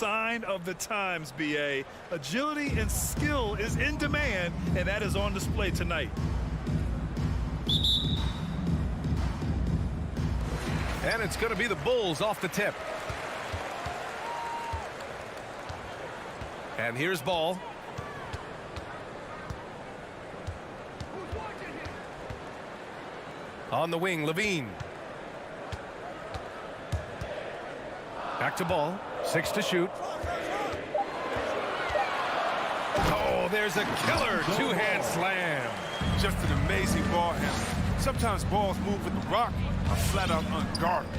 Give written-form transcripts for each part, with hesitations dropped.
sign of the times, B.A. Agility and skill is in demand, and that is on display tonight. And it's going to be the Bulls off the tip. And here's ball. On the wing, Levine. Back to ball. 6 to shoot. Oh, there's a killer two-hand slam. Just an amazing ball handler. Sometimes balls move with the rock are flat out unguarded.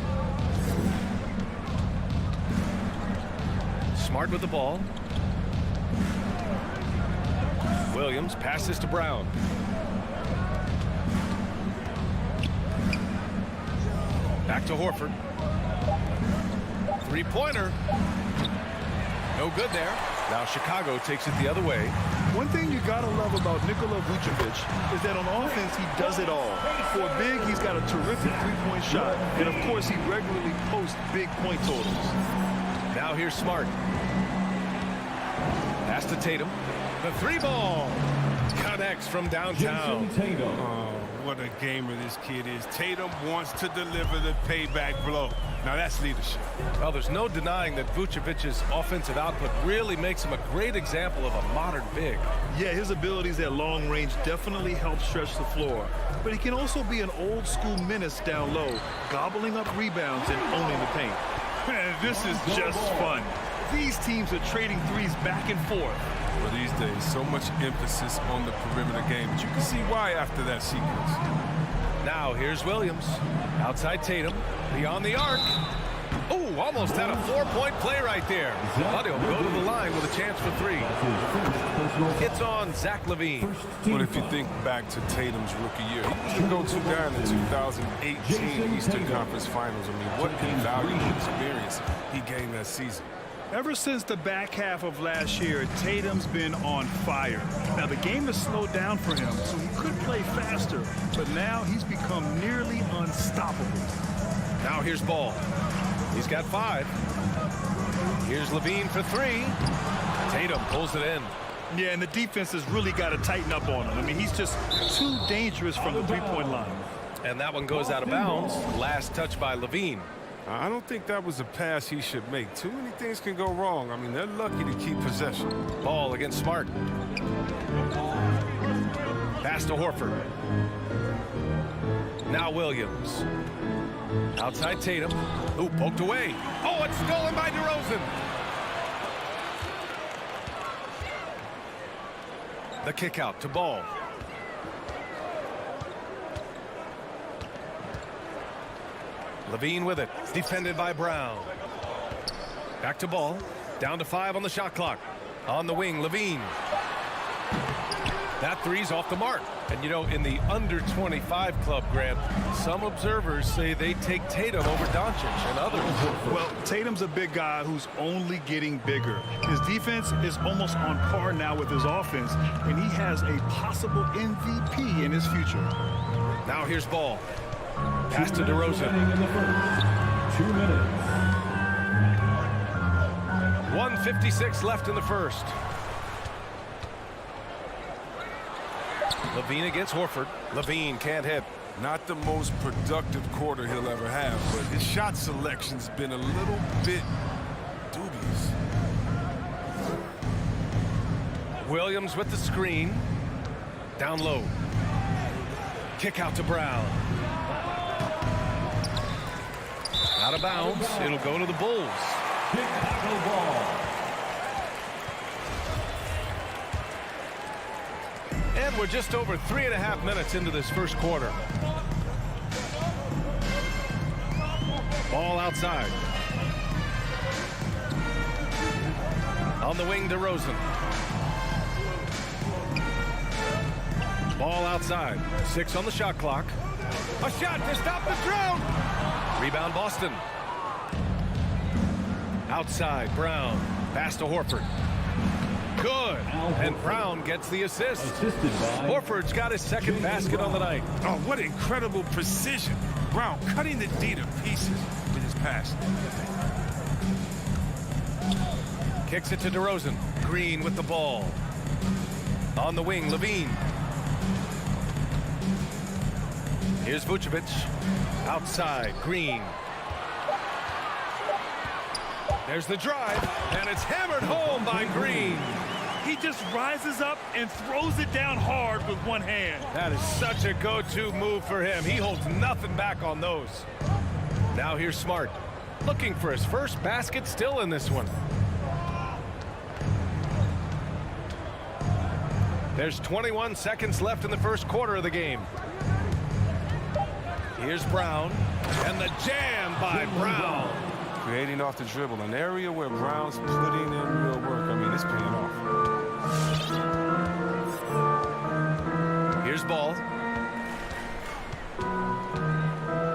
Smart with the ball. Williams passes to Brown. Back to Horford. Three-pointer. No good there. Now Chicago takes it the other way. One thing you gotta love about Nikola Vucevic is that on offense he does it all. For a big, he's got a terrific three-point shot, and of course he regularly posts big point totals. Now here's Smart. Pass to Tatum. The three ball connects from downtown. Oh, what a gamer this kid is. Tatum wants to deliver the payback blow. Now that's leadership. Well, there's no denying that Vucevic's offensive output really makes him a great example of a modern big. Yeah, his abilities at long range definitely help stretch the floor. But he can also be an old-school menace down low, gobbling up rebounds and owning the paint. Man, this is just fun. These teams are trading threes back and forth. Well, these days, so much emphasis on the perimeter game, but you can see why after that sequence. Now here's Williams. Outside Tatum. Beyond the arc. Oh, almost had a 4-point play right there. But he'll go to the line with a chance for 3. It's on Zach LaVine. But if you think back to Tatum's rookie year, he was the go-to guy in the 2018 Eastern Conference Finals. I mean, what invaluable experience he gained that season. Ever since the back half of last year, Tatum's been on fire. Now, the game has slowed down for him, so he could play faster, but now he's become nearly unstoppable. Now here's Ball. He's got 5. Here's LaVine for 3. Tatum pulls it in. Yeah, and the defense has really got to tighten up on him. I mean, he's just too dangerous from the three-point line. And that one goes out of bounds. Last touch by LaVine. I don't think that was a pass he should make. Too many things can go wrong. I mean, they're lucky to keep possession. Ball against Smart. Pass to Horford. Now Williams. Outside Tatum. Ooh, poked away. Oh, it's stolen by DeRozan. The kick out to Ball. LaVine with it. Defended by Brown. Back to Ball. Down to 5 on the shot clock. On the wing, LaVine. That three's off the mark. And, you know, in the under-25 club, Grant, some observers say they take Tatum over Doncic and others. Well, Tatum's a big guy who's only getting bigger. His defense is almost on par now with his offense, and he has a possible MVP in his future. Now here's Ball. Pass to DeRozan. 2 minutes. 1:56 left in the first. LaVine against Horford. LaVine can't hit. Not the most productive quarter he'll ever have, but his shot selection's been a little bit dubious. Williams with the screen. Down low. Kick out to Brown. Out of bounds. It'll go to the Bulls. Chicago ball. And we're just over 3.5 minutes into this first quarter. Ball outside. On the wing, DeRozan. Ball outside. 6 on the shot clock. A shot to stop the drought. Rebound Boston. Outside, Brown. Pass to Horford. Good. And Brown gets the assist. Horford's got his second basket on the night. Oh, what incredible precision. Brown cutting the D to pieces with his pass. Kicks it to DeRozan. Green with the ball. On the wing, Levine. Here's Vucevic. Outside, Green. There's the drive, and it's hammered home by Green. He just rises up and throws it down hard with one hand. That is such a go-to move for him. He holds nothing back on those. Now here's Smart. Looking for his first basket still in this one. There's 21 seconds left in the first quarter of the game. Here's Brown, and the jam by Brown. Creating off the dribble, an area where Brown's putting in real work. I mean, it's paying off. Here's Ball.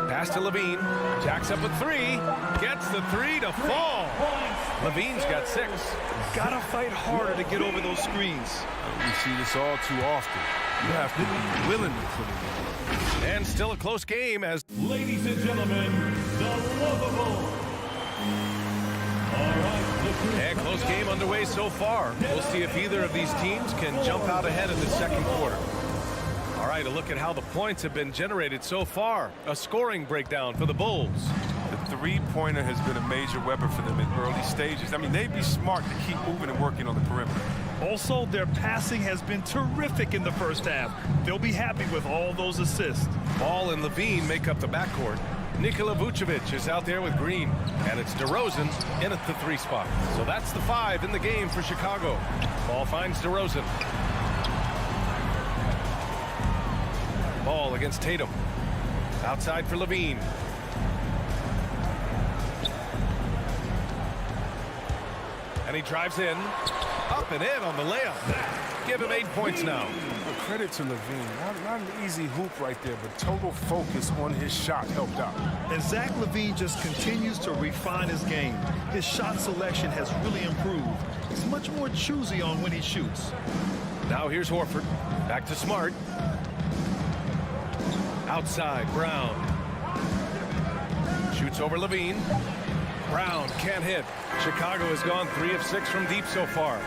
Pass to Levine. Jacks up a three. Gets the three to fall. Levine's got 6. Gotta fight harder to get over those screens. We see this all too often. You have to be willing to put it in. And still a close game as Ladies and gentlemen, the lovable. All right, and close game underway so far. We'll see if either of these teams can jump out ahead in the second quarter. All right, a look at how the points have been generated so far. A scoring breakdown for the Bulls. The three-pointer has been a major weapon for them in early stages. I mean, they'd be smart to keep moving and working on the perimeter. Also, their passing has been terrific in the first half. They'll be happy with all those assists. Ball and Levine make up the backcourt. Nikola Vucevic is out there with Green, and it's DeRozan in at the 3 spot. So that's the 5 in the game for Chicago. Ball finds DeRozan. Ball against Tatum. Outside for Levine. And he drives in. Up and in on the layup. Give him 8 points now. Well, credit to Levine. Not an easy hoop right there, but total focus on his shot helped out. And Zach LaVine just continues to refine his game. His shot selection has really improved. He's much more choosy on when he shoots. Now here's Horford. Back to Smart. Outside, Brown. Shoots over Levine. Brown can't hit. Chicago has gone 3 of 6 from deep so far.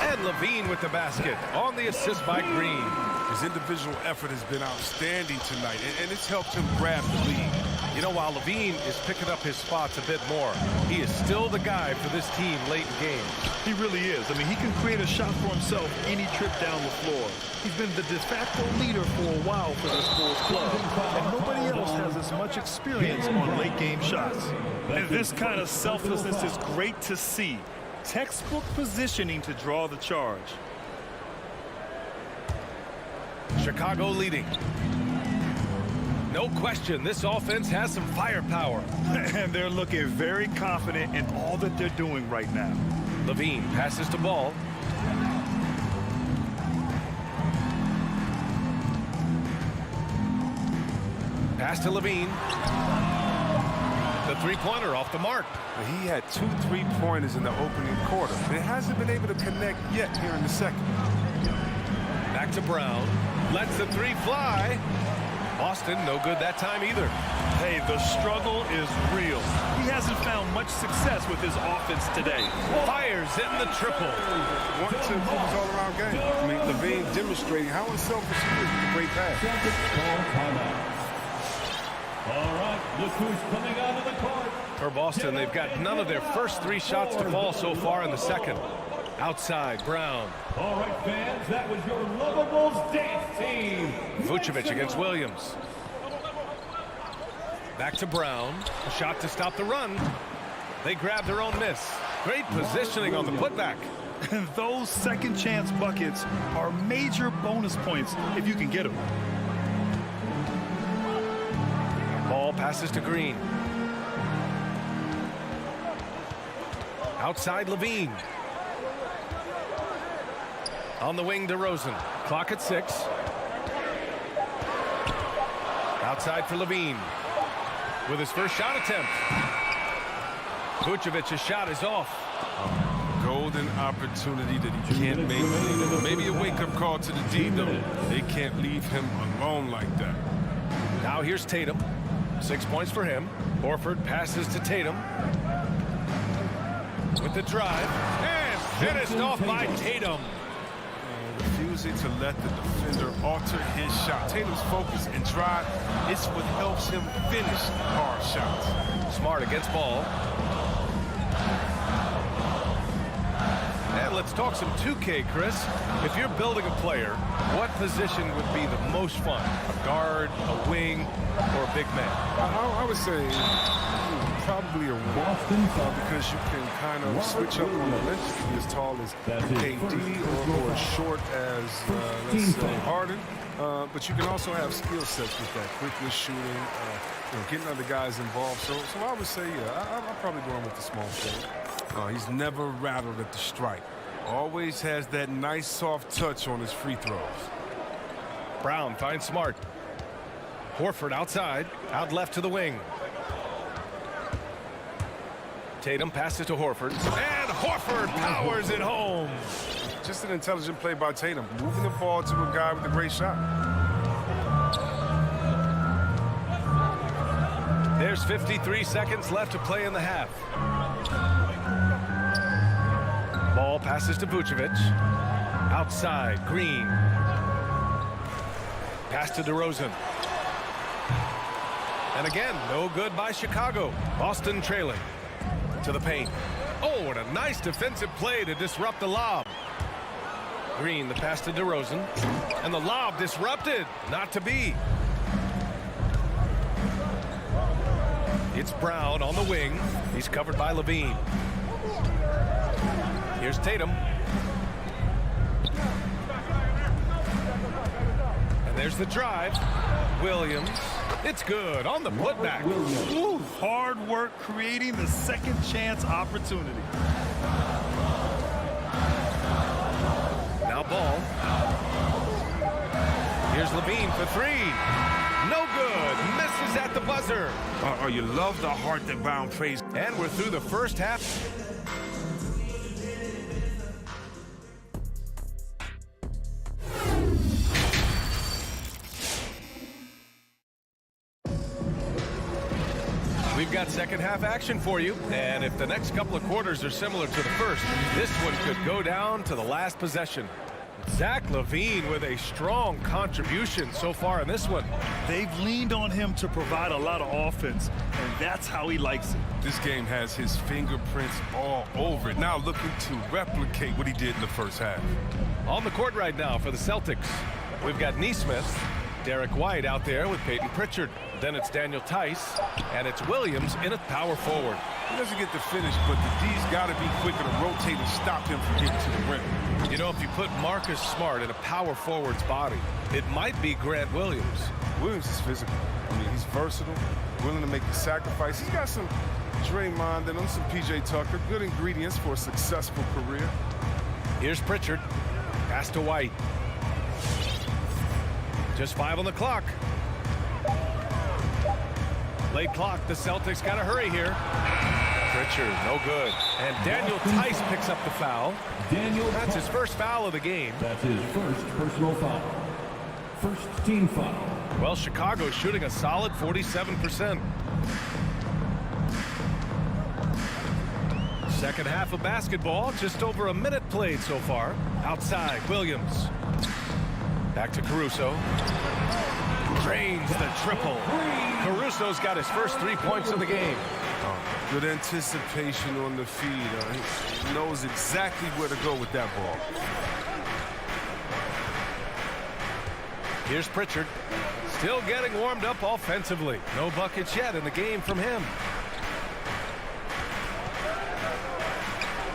And Levine with the basket on the assist by Green. His individual effort has been outstanding tonight, and it's helped him grab the lead. You know, while Levine is picking up his spots a bit more, he is still the guy for this team late in games. He really is. I mean, he can create a shot for himself any trip down the floor. He's been the de facto leader for a while for this Bulls club, and nobody else has as much experience on late-game shots. And this kind of selflessness is great to see. Textbook positioning to draw the charge. Chicago leading. No question, this offense has some firepower. And they're looking very confident in all that they're doing right now. Levine passes to Ball. Pass to Levine. The three-pointer off the mark. He had 2 3-pointers in the opening quarter, but it hasn't been able to connect yet here in the second. Back to Brown. Lets the 3 fly. Boston, no good that time either. Hey, the struggle is real. He hasn't found much success with his offense today. Fires in the triple. Want to improve his all-around game. I mean, Levine demonstrating how unselfish he is with a great pass. All right, look who's coming out of the court. For Boston, they've got none of their first 3 shots to fall so far in the second. Outside, Brown. All right, fans, that was your Lovables dance team. Vucevic against Williams. Back to Brown. A shot to stop the run. They grab their own miss. Great positioning on the putback. And those second chance buckets are major bonus points if you can get them. Ball passes to Green. Outside Levine. On the wing, DeRozan. Clock at 6. Outside for Levine. With his first shot attempt. Vucevic's shot is off. Golden opportunity that he can't make. Maybe a wake-up call to the D, though. They can't leave him alone like that. Now here's Tatum. 6 points for him. Horford passes to Tatum. with the drive. And finished off by Tatum. Refusing to let the defender alter his shot. Tatum's focus and drive is what helps him finish hard shots. Smart against ball. And let's talk some 2K, Chris. If you're building a player, what position would be the most fun? A guard, a wing, or a big man? I would say probably a wing, because you can kind of switch up on the bench to be as tall as KD or as short as, let's say, Harden. But you can also have skill sets with that, quickness, shooting, getting other guys involved. So I would say, yeah, I'm probably going with the small forward. He's never rattled at the strike. Always has that nice soft touch on his free throws. Brown finds Smart. Horford outside, out left to the wing. Tatum passes to Horford, and Horford powers it home. Just an intelligent play by Tatum, moving the ball to a guy with a great shot. There's 53 seconds left to play in the half. Ball passes to Vucevic. Outside, Green. Pass to DeRozan. And again, no good by Chicago. Boston trailing. To the paint. Oh, and a nice defensive play to disrupt the lob. Green, the pass to DeRozan. And the lob disrupted. Not to be. It's Brown on the wing. He's covered by Levine. Here's Tatum. And there's the drive. Williams. It's good on the putback. Ooh, hard work creating the second chance opportunity. Now Ball. Here's Levine for three. No good. Misses at the buzzer. You love the heart that Brown plays. And we're through the first half. We've got second half action for you, and if the next couple of quarters are similar to the first, this one could go down to the last possession. Zach LaVine with a strong contribution so far in this one. They've leaned on him to provide a lot of offense, and that's how he likes it. This game has his fingerprints all over it. Now looking to replicate what he did in the first half. On the court right now for the Celtics, we've got Nesmith, Derek White out there with Peyton Pritchard. Then it's Daniel Tice, and it's Williams in at power forward. He doesn't get the finish, but the D's got to be quicker to rotate and stop him from getting to the rim. You know, if you put Marcus Smart in a power forward's body, it might be Grant Williams. Williams is physical. I mean, he's versatile, willing to make the sacrifice. He's got some Draymond and some PJ Tucker. Good ingredients for a successful career. Here's Pritchard. Pass to White. Just 5 on the clock. Late clock. The Celtics got to hurry here. Pritchard, no good. And Daniel Tice picks up the foul. That's his first foul of the game. That's his first personal foul. First team foul. Well, Chicago's shooting a solid 47%. Second half of basketball, just over a minute played so far. Outside, Williams. Back to Caruso. Drains the triple. Caruso's got his first 3 points of the game. Good anticipation on the feed. He knows exactly where to go with that ball. Here's Pritchard. Still getting warmed up offensively. No buckets yet in the game from him.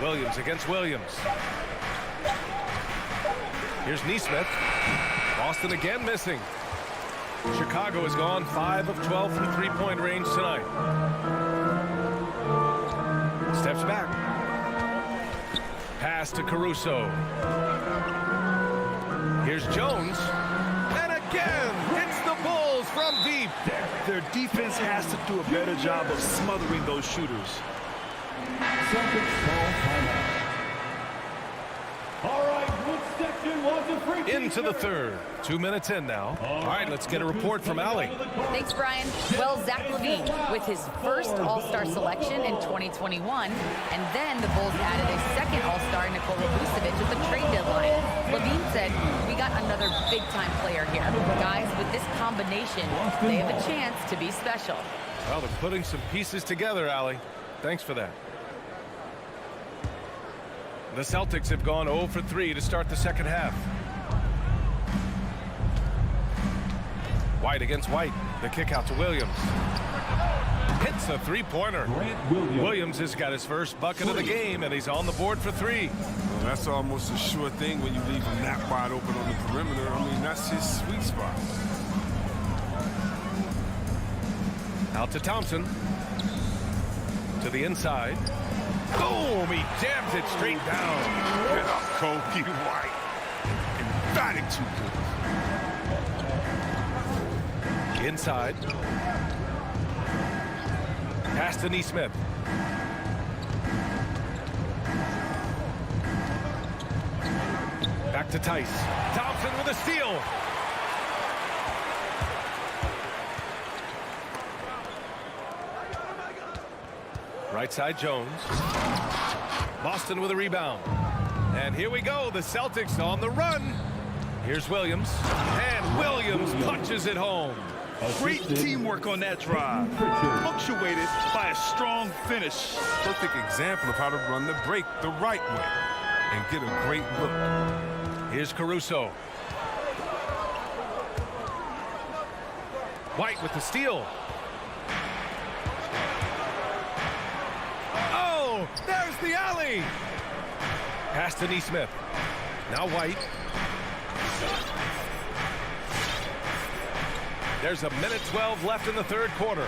Williams against Williams. Here's Nesmith. Boston again missing. Chicago has gone 5 of 12 from three-point range tonight. Steps back. Pass to Caruso. Here's Jones. And again, hits the Bulls from deep. Their defense has to do a better job of smothering those shooters. Celtics call timeout. All right, which section wants a free into the third. 2 minutes in now. All right, let's get a report from Allie. Thanks, Brian. Well, Zach LaVine with his first All-Star selection in 2021, and then the Bulls added a second All-Star, Nikola Vucevic, at the trade deadline. LaVine said, "We got another big-time player here. Guys, with this combination, they have a chance to be special." Well, they're putting some pieces together, Allie. Thanks for that. The Celtics have gone 0 for 3 to start the second half. White against White. The kick out to Williams. Hits a three-pointer. Williams has got his first bucket of the game, and he's on the board for 3. Well, that's almost a sure thing when you leave him that wide open on the perimeter. I mean, that's his sweet spot. Out to Thompson. To the inside. Boom! He jams it straight down. Get up, Kobe White. Emphatic too good. Inside. Pass to Nesmith. Back to Tice. Thompson with a steal. Right side Jones. Boston with a rebound. And here we go. The Celtics on the run. Here's Williams. And Williams punches it home. Great teamwork on that drive. Punctuated by a strong finish. Perfect example of how to run the break the right way and get a great look. Here's Caruso. White with the steal. Oh, there's the alley. Pass to Nesmith. Now White. There's a minute 12 left in the third quarter.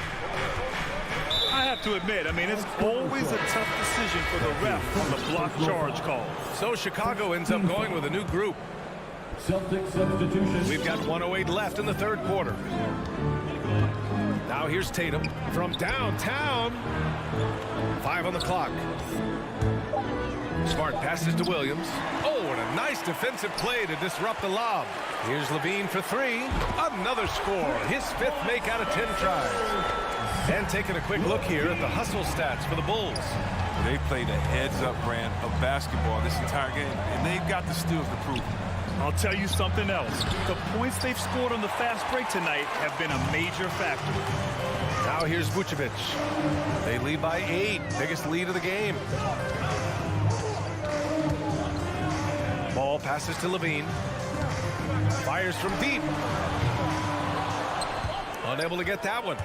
I have to admit, I mean, it's always a tough decision for the ref on the block charge call. So Chicago ends up going with a new group. Celtics substitution. We've got 1:08 left in the third quarter. Now here's Tatum from downtown. 5 on the clock. Smart passes to Williams. Oh, and a nice defensive play to disrupt the lob. Here's LaVine for 3. Another score. His 5th make out of 10 tries. And taking a quick look here at the hustle stats for the Bulls. They played a heads-up brand of basketball this entire game, and they've got the skills to prove it. I'll tell you something else. The points they've scored on the fast break tonight have been a major factor. Now here's Vucevic. They lead by 8. Biggest lead of the game. Ball passes to LaVine. Fires from deep. Unable to get that one.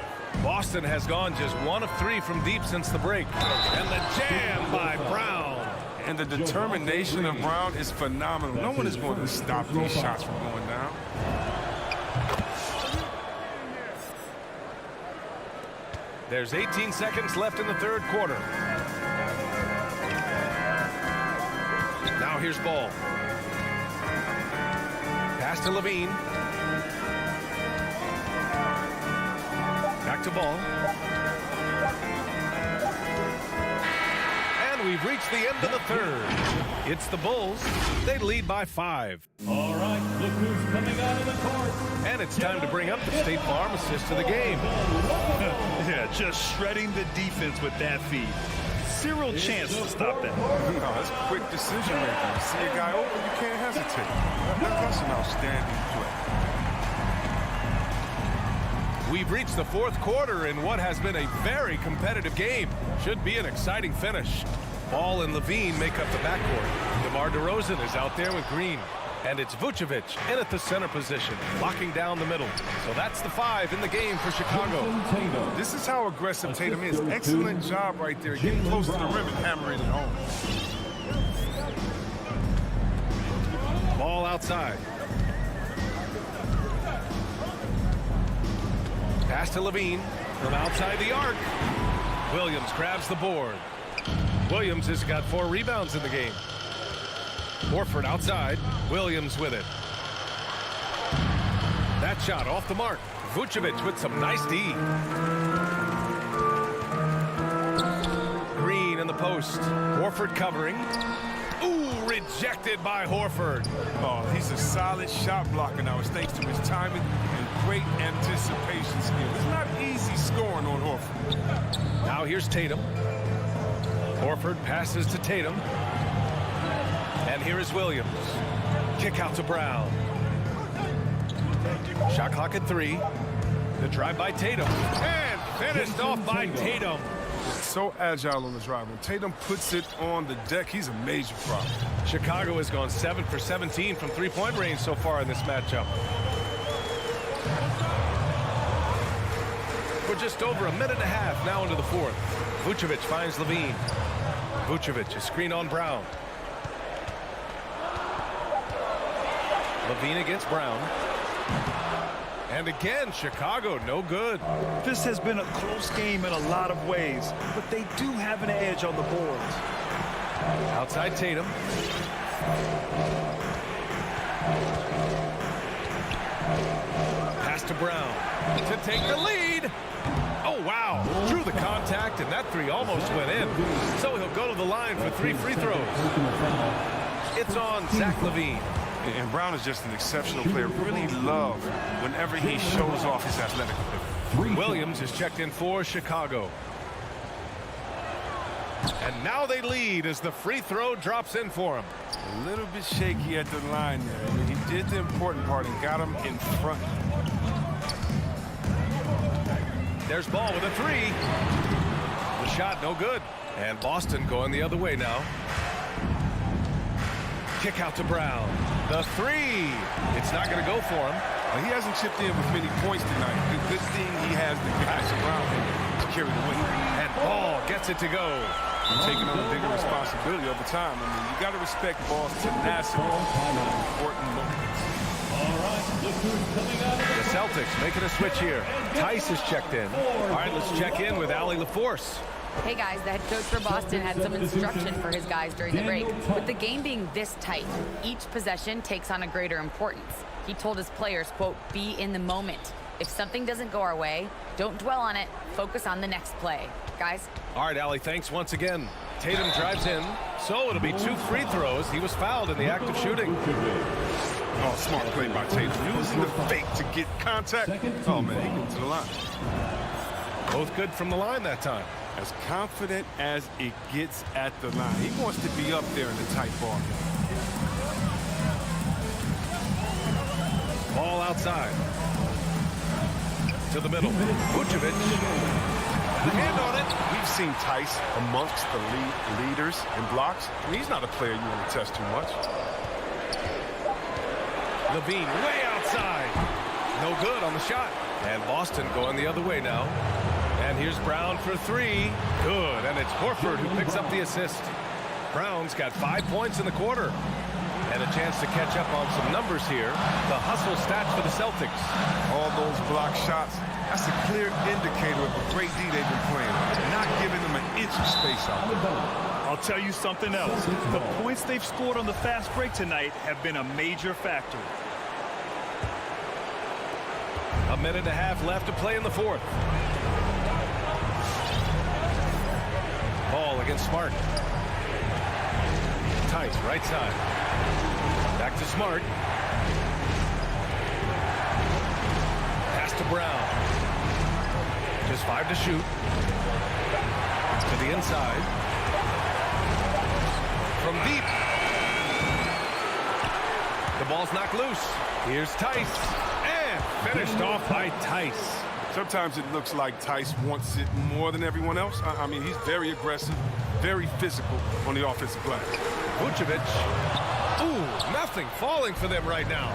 Boston has gone just 1 of 3 from deep since the break. And the jam by Brown. And the determination of Brown is phenomenal. No one is going to stop these shots from going down. There's 18 seconds left in the third quarter. Now here's Ball. Pass to LaVine. Back to Ball. And we've reached the end of the third. It's the Bulls. They lead by 5. All right, look who's coming out of the court. And it's time to bring up the State Farm assist of the game. Yeah, just shredding the defense with that feed. Zero chance to stop that. No, that's quick decision making. You see a guy open, you can't hesitate. That's an outstanding play. We've reached the fourth quarter in what has been a very competitive game. Should be an exciting finish. Ball and LaVine make up the backcourt. DeMar DeRozan is out there with Green. And it's Vucevic in at the center position, locking down the middle. So that's the 5 in the game for Chicago. This is how aggressive Tatum is. Excellent job right there, getting close to the rim and hammering it home. Ball outside. Pass to LaVine from outside the arc. Williams grabs the board. Williams has got 4 rebounds in the game. Horford outside. Williams with it. That shot off the mark. Vucevic with some nice D. Green in the post. Horford covering. Ooh, rejected by Horford. Oh, he's a solid shot blocker now. It's thanks to his timing and great anticipation skills. It's not easy scoring on Horford. Now here's Tatum. Horford passes to Tatum. And here is Williams. Kick out to Brown. Shot clock at 3. The drive by Tatum. And finished off by Tatum. So agile on the drive. When Tatum puts it on the deck, he's a major problem. Chicago has gone 7 for 17 from three-point range so far in this matchup. We're just over a minute and a half now into the fourth. Vucevic finds Levine. Vucevic is screen on Brown. Levine against Brown. And again, Chicago, no good. This has been a close game in a lot of ways, but they do have an edge on the boards. Outside Tatum. Pass to Brown to take the lead. Oh, wow. Drew the contact, and that three almost went in. So he'll go to the line for 3 free throws. It's on Zach LaVine. And Brown is just an exceptional player. Really love whenever he shows off his athletic ability. Williams is checked in for Chicago. And now they lead as the free throw drops in for him. A little bit shaky at the line there. I mean, he did the important part and got him in front. There's Ball with a 3. The shot no good. And Boston going the other way now. Kick out to Brown. The 3. It's not going to go for him. He hasn't chipped in with many points tonight. The good thing he has the guys around him to carry the weight. And Ball gets it to go. Taking on a bigger responsibility over time. I mean, you got to respect Ball's tenacity in important moments. The Celtics making a switch here. Tice is checked in. All right, let's check in with Allie LaForce. Hey guys, the head coach for Boston had some instruction for his guys during the break. With the game being this tight, each possession takes on a greater importance. He told his players, quote, be in the moment. If something doesn't go our way, don't dwell on it. Focus on the next play. Guys? All right, Allie, thanks once again. Tatum drives in, so it'll be 2 free throws. He was fouled in the act of shooting. Oh, smart play by Tatum. Using the fake to get contact. Oh, man, he went to the line. Both good from the line that time. As confident as it gets at the line. He wants to be up there in the tight ball. Ball outside. To the middle. Vucevic. Hand on it. We've seen Tice amongst the leaders in blocks. I mean, he's not a player you want to test too much. Levine way outside. No good on the shot. And Boston going the other way now. And here's Brown for 3. Good. And it's Horford who picks up the assist. Brown's got 5 points in the quarter. And a chance to catch up on some numbers here. The hustle stats for the Celtics. All those block shots, that's a clear indicator of a great D they've been playing. Not giving them an inch of space out there. I'll tell you something else. The points they've scored on the fast break tonight have been a major factor. A minute and a half left to play in the fourth. Ball against Smart. Tice, right side. Back to Smart. Pass to Brown. Just 5 to shoot. To the inside. From deep. The ball's knocked loose. Here's Tice. And finished off by Tice. Sometimes it looks like Tice wants it more than everyone else. I mean, he's very aggressive, very physical on the offensive glass. Vucevic. Ooh, nothing falling for them right now.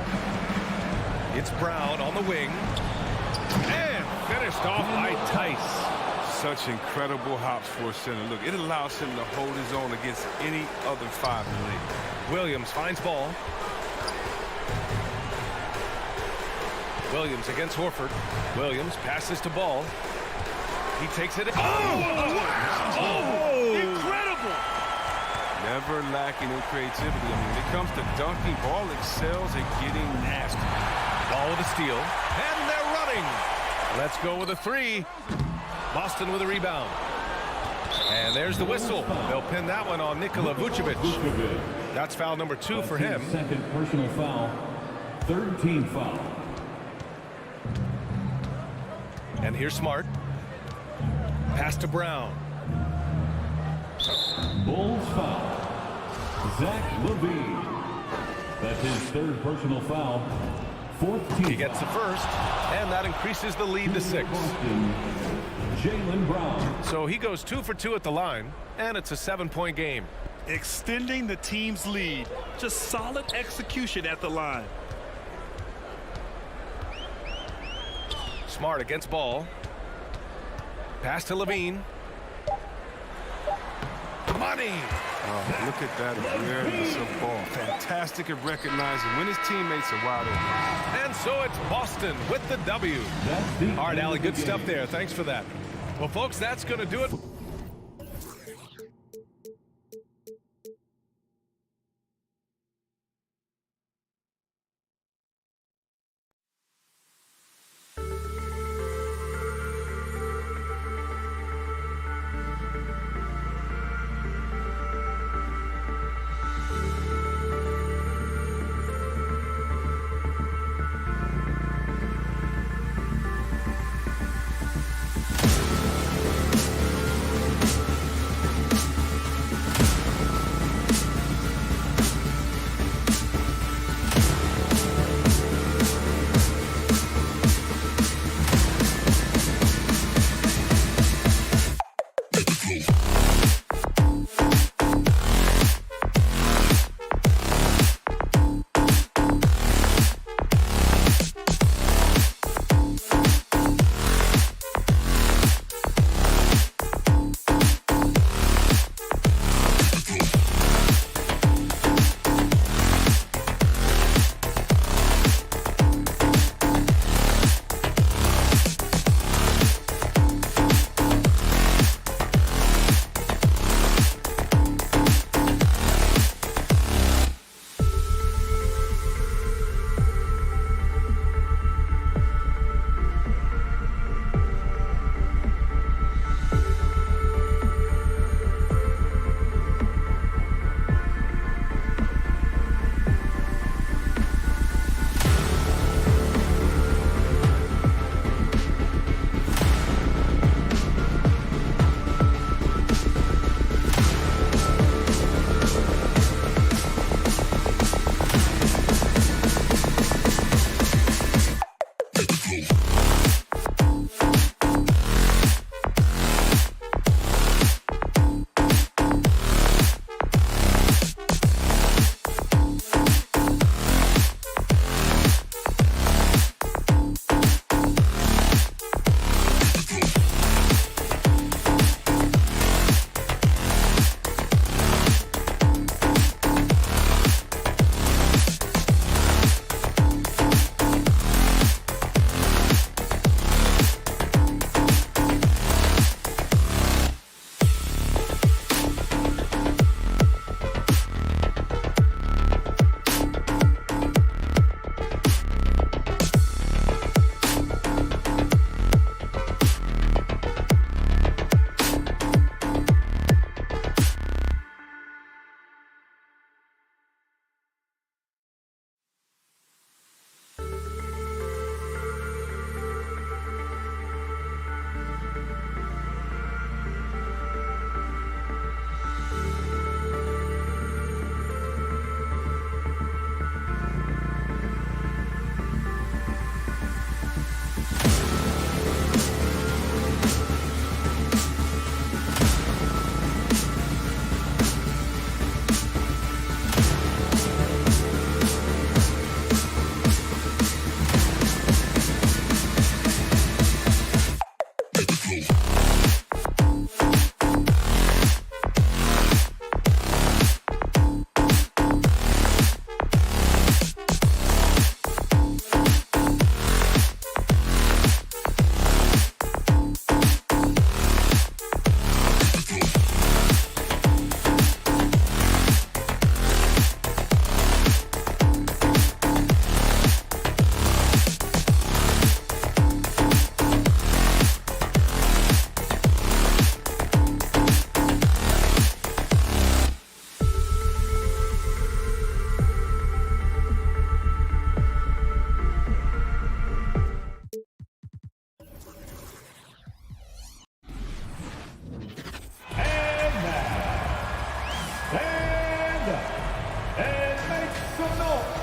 It's Brown on the wing. And finished off by Tice. Such incredible hops for a center. Look, it allows him to hold his own against any other 5 in the league. Williams finds Ball. Williams against Horford. Williams passes to Ball. He takes it. Oh! Incredible! Never lacking in creativity. I mean, when it comes to dunking, Ball excels at getting nasty. Ball with a steal. And they're running. Let's go with a 3. Boston with a rebound. And there's the whistle. They'll pin that one on Nikola Vucevic. That's foul number 2 for him. Second personal foul. Third team foul. And here's Smart. Pass to Brown. Bulls foul. Zach LaVine. That's his third personal foul. Fourth team He gets the first, and that increases the lead to 6. Jaylen Brown. So he goes 2 for 2 at the line, and it's a 7-point game. Extending the team's lead. Just solid execution at the line. Smart against ball. Pass to Levine. Money. Oh, look at that awareness of ball. Fantastic at recognizing when his teammates are wide open. And so it's Boston with the W. All right, Allie, good stuff there. Thanks for that. Well, folks, that's going to do it.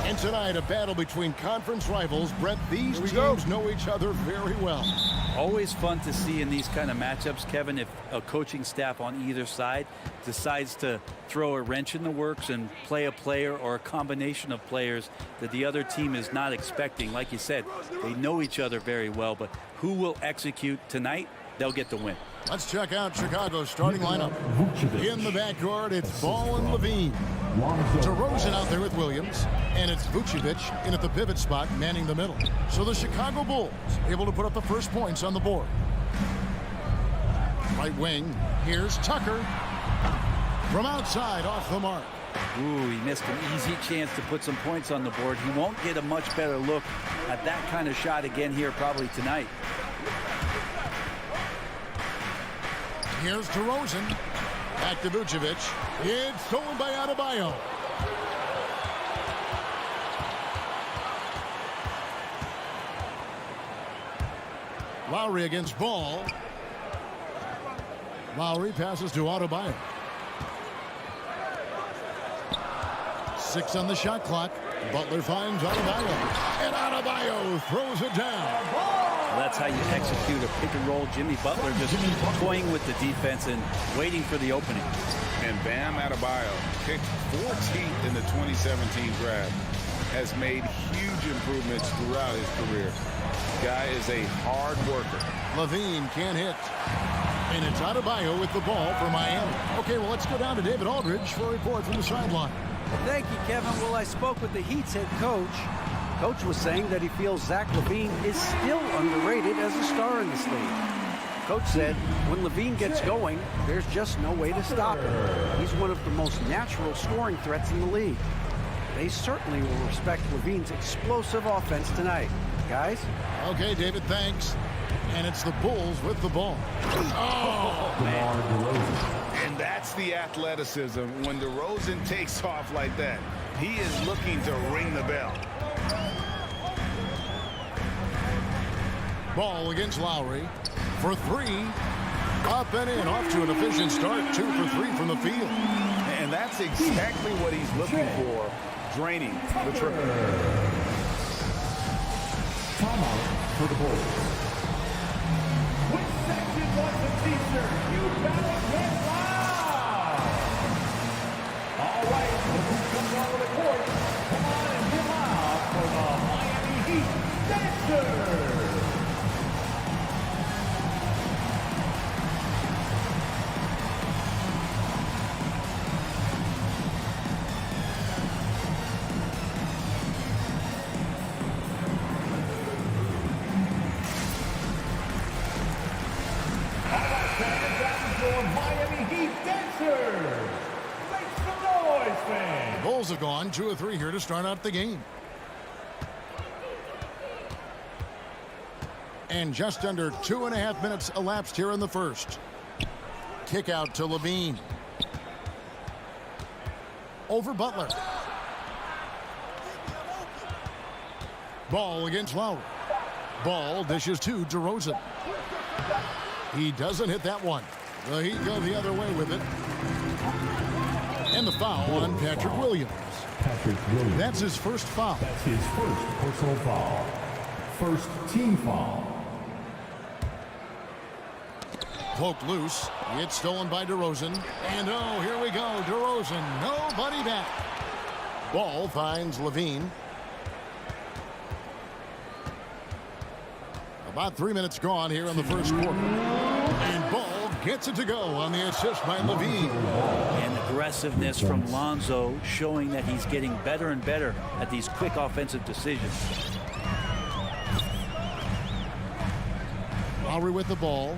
And tonight, a battle between conference rivals. Brett, these teams know each other very well. Always fun to see in these kind of matchups, Kevin, if a coaching staff on either side decides to throw a wrench in the works and play a player or a combination of players that the other team is not expecting. Like you said, they know each other very well, but who will execute tonight, they'll get the win. Let's check out Chicago's starting lineup. In the backcourt, it's Ball and Levine. DeRozan out there with Williams, and it's Vucevic in at the pivot spot, manning the middle. So the Chicago Bulls able to put up the first points on the board. Right wing, here's Tucker. From outside, off the mark. Ooh, he missed an easy chance to put some points on the board. He won't get a much better look at that kind of shot again here probably tonight. Here's DeRozan. Back to Vucevic. It's stolen by Adebayo. Lowry against Ball. Lowry passes to Adebayo. 6 on the shot clock. Butler finds Adebayo. And Adebayo throws it down. That's how you execute a pick and roll. Jimmy Butler just toying with the defense and waiting for the opening. And Bam Adebayo, picked 14th in the 2017 draft, has made huge improvements throughout his career. Guy is a hard worker. Levine can't hit. And it's Adebayo with the ball for Miami. Okay, well, let's go down to David Aldridge for a report from the sideline. Thank you, Kevin. Well, I spoke with the Heat's head coach. Coach was saying that he feels Zach LaVine is still underrated as a star in this league. Coach said when LaVine gets going, there's just no way to stop him. He's one of the most natural scoring threats in the league. They certainly will respect LaVine's explosive offense tonight. Guys? Okay, David, thanks. And it's the Bulls with the ball. Oh, man. And that's the athleticism when DeRozan takes off like that. He is looking to ring the bell. Ball against Lowry for 3. Up and in, off to an efficient start. 2 for 3 from the field. And that's exactly what he's looking for, draining the triple. Timeout for the Bulls. Which section wants a t-shirt? You better get loud! All right, who comes over the court? Come on and get loud for the Miami Heat Dancers! Bulls have gone 2 of 3 here to start out the game. And just under 2.5 minutes elapsed here in the first. Kick out to Levine. Over Butler. Ball against Lowry. Ball dishes to DeRozan. He doesn't hit that one. The Heat go the other way with it. And the foul on Patrick Williams. That's his first foul. That's his first personal foul. First team foul. Poked loose. It's stolen by DeRozan. And oh, here we go. DeRozan, nobody back. Ball finds Levine. About 3 minutes gone here in the first quarter. And Ball gets it to go on the assist by Levine. And aggressiveness from Lonzo showing that he's getting better and better at these quick offensive decisions. Lowry with the ball.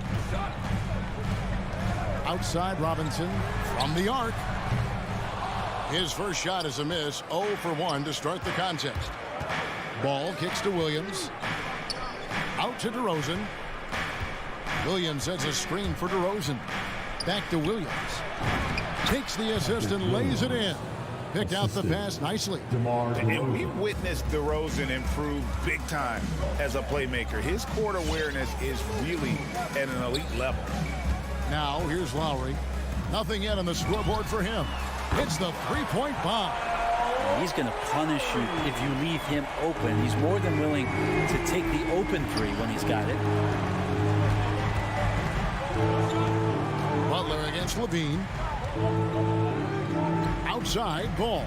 Outside Robinson from the arc. His first shot is a miss. 0 for 1 to start the contest. Ball kicks to Williams. Out to DeRozan. Williams sets a screen for DeRozan. Back to Williams. Takes the assist and lays it in. Picked out the pass nicely. And we witnessed DeRozan improve big time as a playmaker. His court awareness is really at an elite level. Now here's Lowry. Nothing yet on the scoreboard for him. hits the three-point bomb. He's going to punish you if you leave him open. He's more than willing to take the open three when he's got it. Butler against Levine. Outside ball.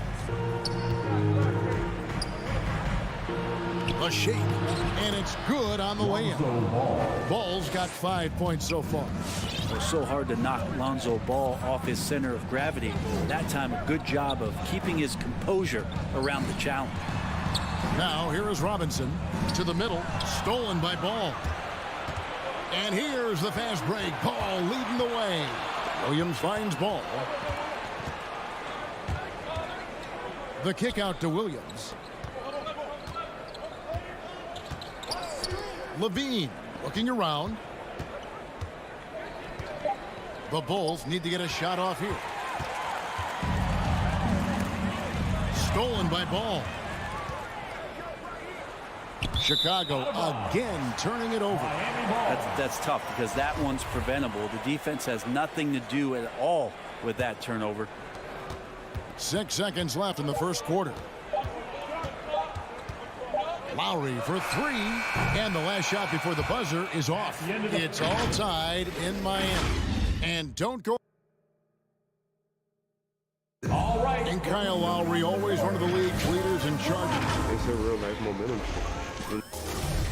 A shake, and it's good on the way in. Ball's got 5 points so far. It was so hard to knock Lonzo Ball off his center of gravity. That time, a good job of keeping his composure around the challenge. Now, here is Robinson to the middle, stolen by Ball. And here's the fast break. Ball leading the way. Williams finds Ball. The kick out to Williams. Levine looking around. The Bulls need to get a shot off here. Stolen by Ball. Chicago again turning it over. That's tough because that one's preventable. The defense has nothing to do at all with that turnover. 6 seconds left in the first quarter. Lowry for three, and the last shot before the buzzer is off. It's all tied in Miami. And don't go. All right. And Kyle Lowry, always one of the league's leaders in charges. It's a real nice momentum.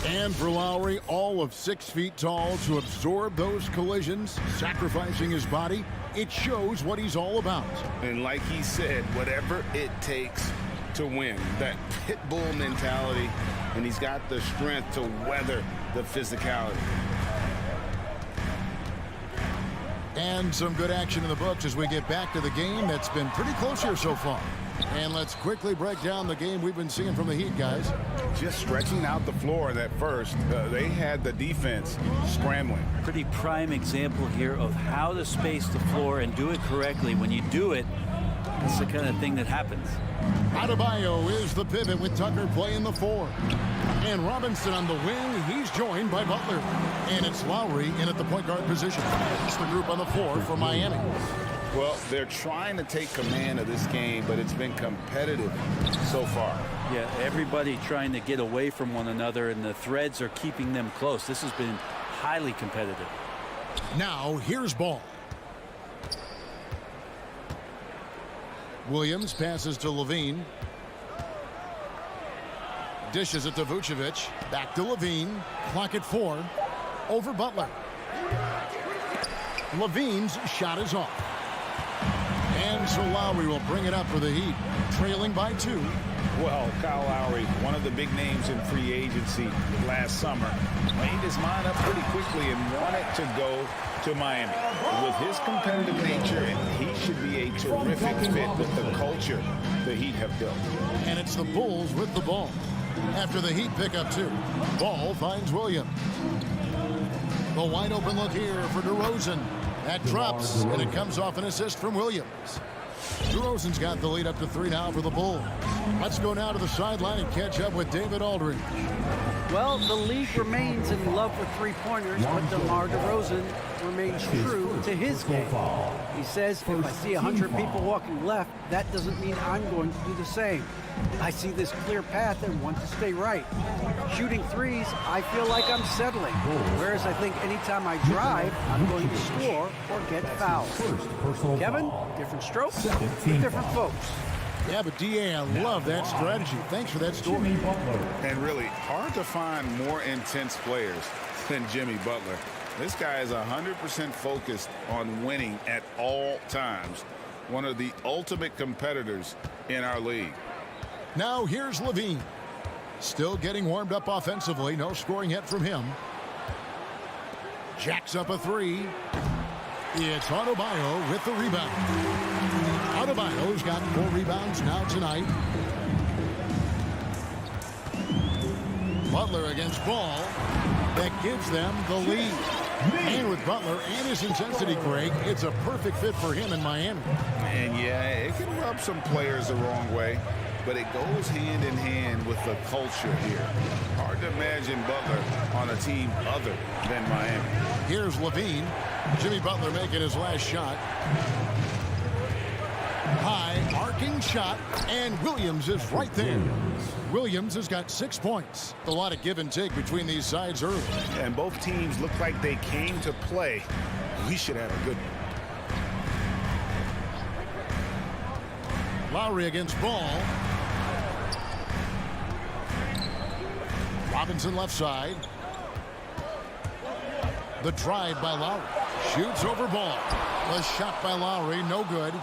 And for Lowry, all of 6 feet tall, to absorb those collisions, sacrificing his body, it shows what he's all about. And like he said, whatever it takes to win, that pit bull mentality, and he's got the strength to weather the physicality. And some good action in the books as we get back to the game that's been pretty close here so far. And let's quickly break down the game we've been seeing from the Heat, guys. Just stretching out the floor that first, they had the defense scrambling. Pretty prime example here of how to space the floor and do it correctly. When you do it, it's the kind of thing that happens. Adebayo is the pivot with Tucker playing the 4. And Robinson on the wing. He's joined by Butler. And it's Lowry in at the point guard position. It's the group on the floor for Miami. Well, they're trying to take command of this game, but it's been competitive so far. Yeah, everybody trying to get away from one another, and the threads are keeping them close. This has been highly competitive. Now, here's Ball. Williams passes to Levine. Dishes it to Vucevic. Back to Levine. Clock at 4. Over Butler. Levine's shot is off. And so Lowry will bring it up for the Heat, trailing by 2. Well, Kyle Lowry, one of the big names in free agency last summer, made his mind up pretty quickly and wanted to go to Miami. With his competitive nature, he should be a terrific fit with the culture the Heat have built. And it's the Bulls with the ball. After the Heat pick up 2, Ball finds Williams. The wide open look here for DeRozan. That drops, and it comes off an assist from Williams. DeRozan's got the lead up to 3 now for the Bulls. Let's go now to the sideline and catch up with David Aldridge. Well, the league remains in love with three-pointers, but DeMar DeRozan remains true to his game. He says, if I see 100 people walking left, that doesn't mean I'm going to do the same. I see this clear path and want to stay right. Shooting threes, I feel like I'm settling. Whereas I think anytime I drive, I'm going to score or get fouled. Kevin, different strokes, different folks. Yeah, but D.A., I love that strategy. Thanks for that story. And really, hard to find more intense players than Jimmy Butler. This guy is 100% focused on winning at all times. One of the ultimate competitors in our league. Now here's Levine. Still getting warmed up offensively. No scoring yet from him. Jacks up a 3. It's Adebayo with the rebound. Adebayo's got 4 rebounds now tonight. Butler against Ball. That gives them the lead. And with Butler and his intensity, Greg, it's a perfect fit for him in Miami. And yeah, it can rub some players the wrong way, but it goes hand in hand with the culture here. Hard to imagine Butler on a team other than Miami. Here's Levine. Jimmy Butler making his last shot. High arcing shot, and Williams is right there. Williams has got 6 points. A lot of give and take between these sides early. And both teams look like they came to play. We should have a good one. Lowry against Ball. Robinson left side. The drive by Lowry. Shoots over Ball. A shot by Lowry, no good.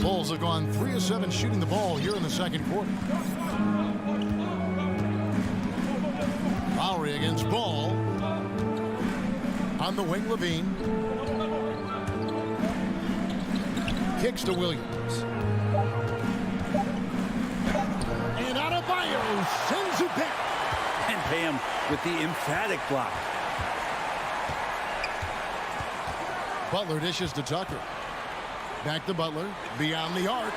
Bulls have gone 3 of 7 shooting the ball here in the second quarter. Lowry against Ball. On the wing, Levine. Kicks to Williams. And Adebayo sends it back. And Bam with the emphatic block. Butler dishes to Tucker. Back to Butler. Beyond the arc.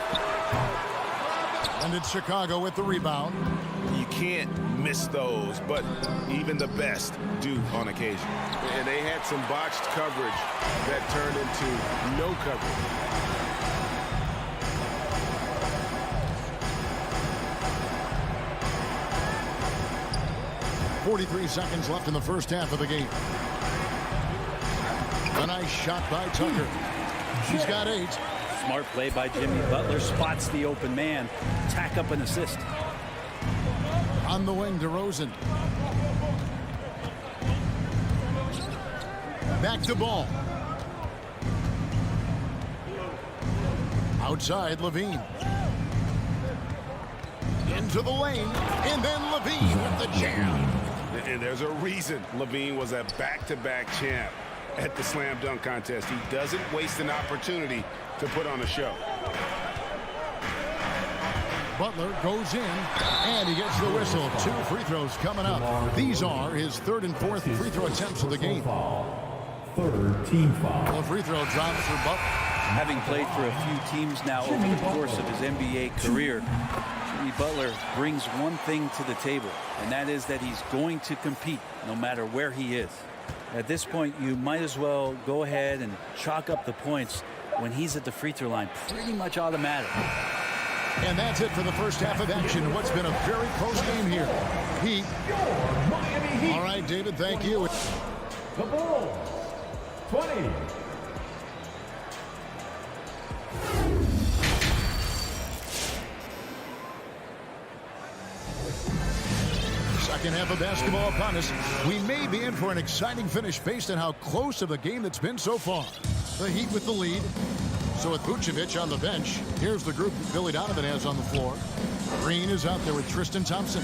And it's Chicago with the rebound. You can't miss those, but even the best do on occasion. And they had some botched coverage that turned into no coverage. .43 seconds left in the first half of the game. A nice shot by Tucker. She's got 8. Smart play by Jimmy Butler. Spots the open man. Tack up an assist. On the wing, DeRozan. Back to Ball. Outside, Levine. Into the lane. And then Levine with the jam. And there's a reason Levine was a back-to-back champ at the slam dunk contest. He doesn't waste an opportunity to put on a show. Butler goes in, and he gets the whistle. 2 free throws coming up. These are his 3rd and 4th free throw attempts of the game. Third team foul. The free throw drops for Butler. Having played for a few teams now over the course of his NBA career, Jimmy Butler brings one thing to the table, and that is that he's going to compete no matter where he is. At this point, you might as well go ahead and chalk up the points when he's at the free throw line. Pretty much automatic. And that's it for the first half of action. What's been a very close game here. Heat. Miami Heat. All right, David, thank you. The Bulls. 20. Second half of basketball upon us. We may be in for an exciting finish based on how close of a game that's been so far. The Heat with the lead. So with Vucevic on the bench, here's the group that Billy Donovan has on the floor. Green is out there with Tristan Thompson.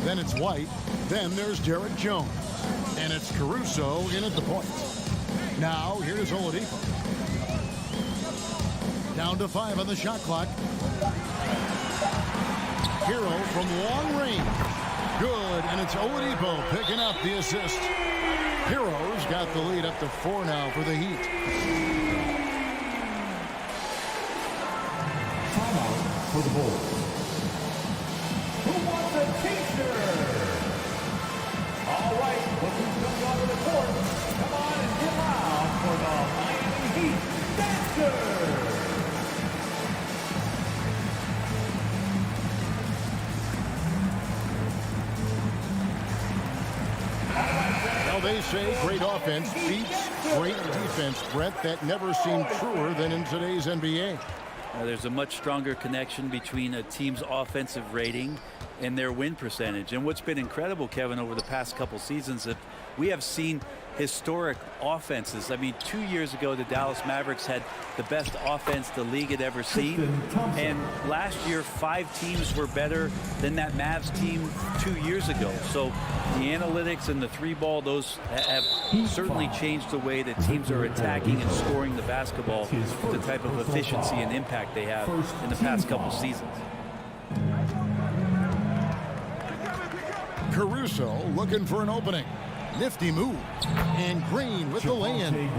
Then it's White. Then there's Derek Jones. And it's Caruso in at the point. Now, here's Oladipo. Down to 5 on the shot clock. Hero from long range. Good, and it's Oladipo picking up the assist. Hero's got the lead up to 4 now for the Heat. Timeout for the Bulls. Who wants a t-shirt? All right, look who's coming onto the court. Come on and get loud for the Miami Heat Dancers. Well, they say great offense beats great defense, Brett. That never seemed truer than in today's NBA. There's a much stronger connection between a team's offensive rating and their win percentage. And what's been incredible, Kevin, over the past couple seasons, that we have seen historic offenses. I mean, 2 years ago, the Dallas Mavericks had the best offense the league had ever seen. And last year, 5 teams were better than that Mavs team 2 years ago. So the analytics and the 3-ball, those have certainly changed the way that teams are attacking and scoring the basketball, the type of efficiency and impact they have in the past couple seasons. Caruso looking for an opening. Nifty move. And Green with the lay-in.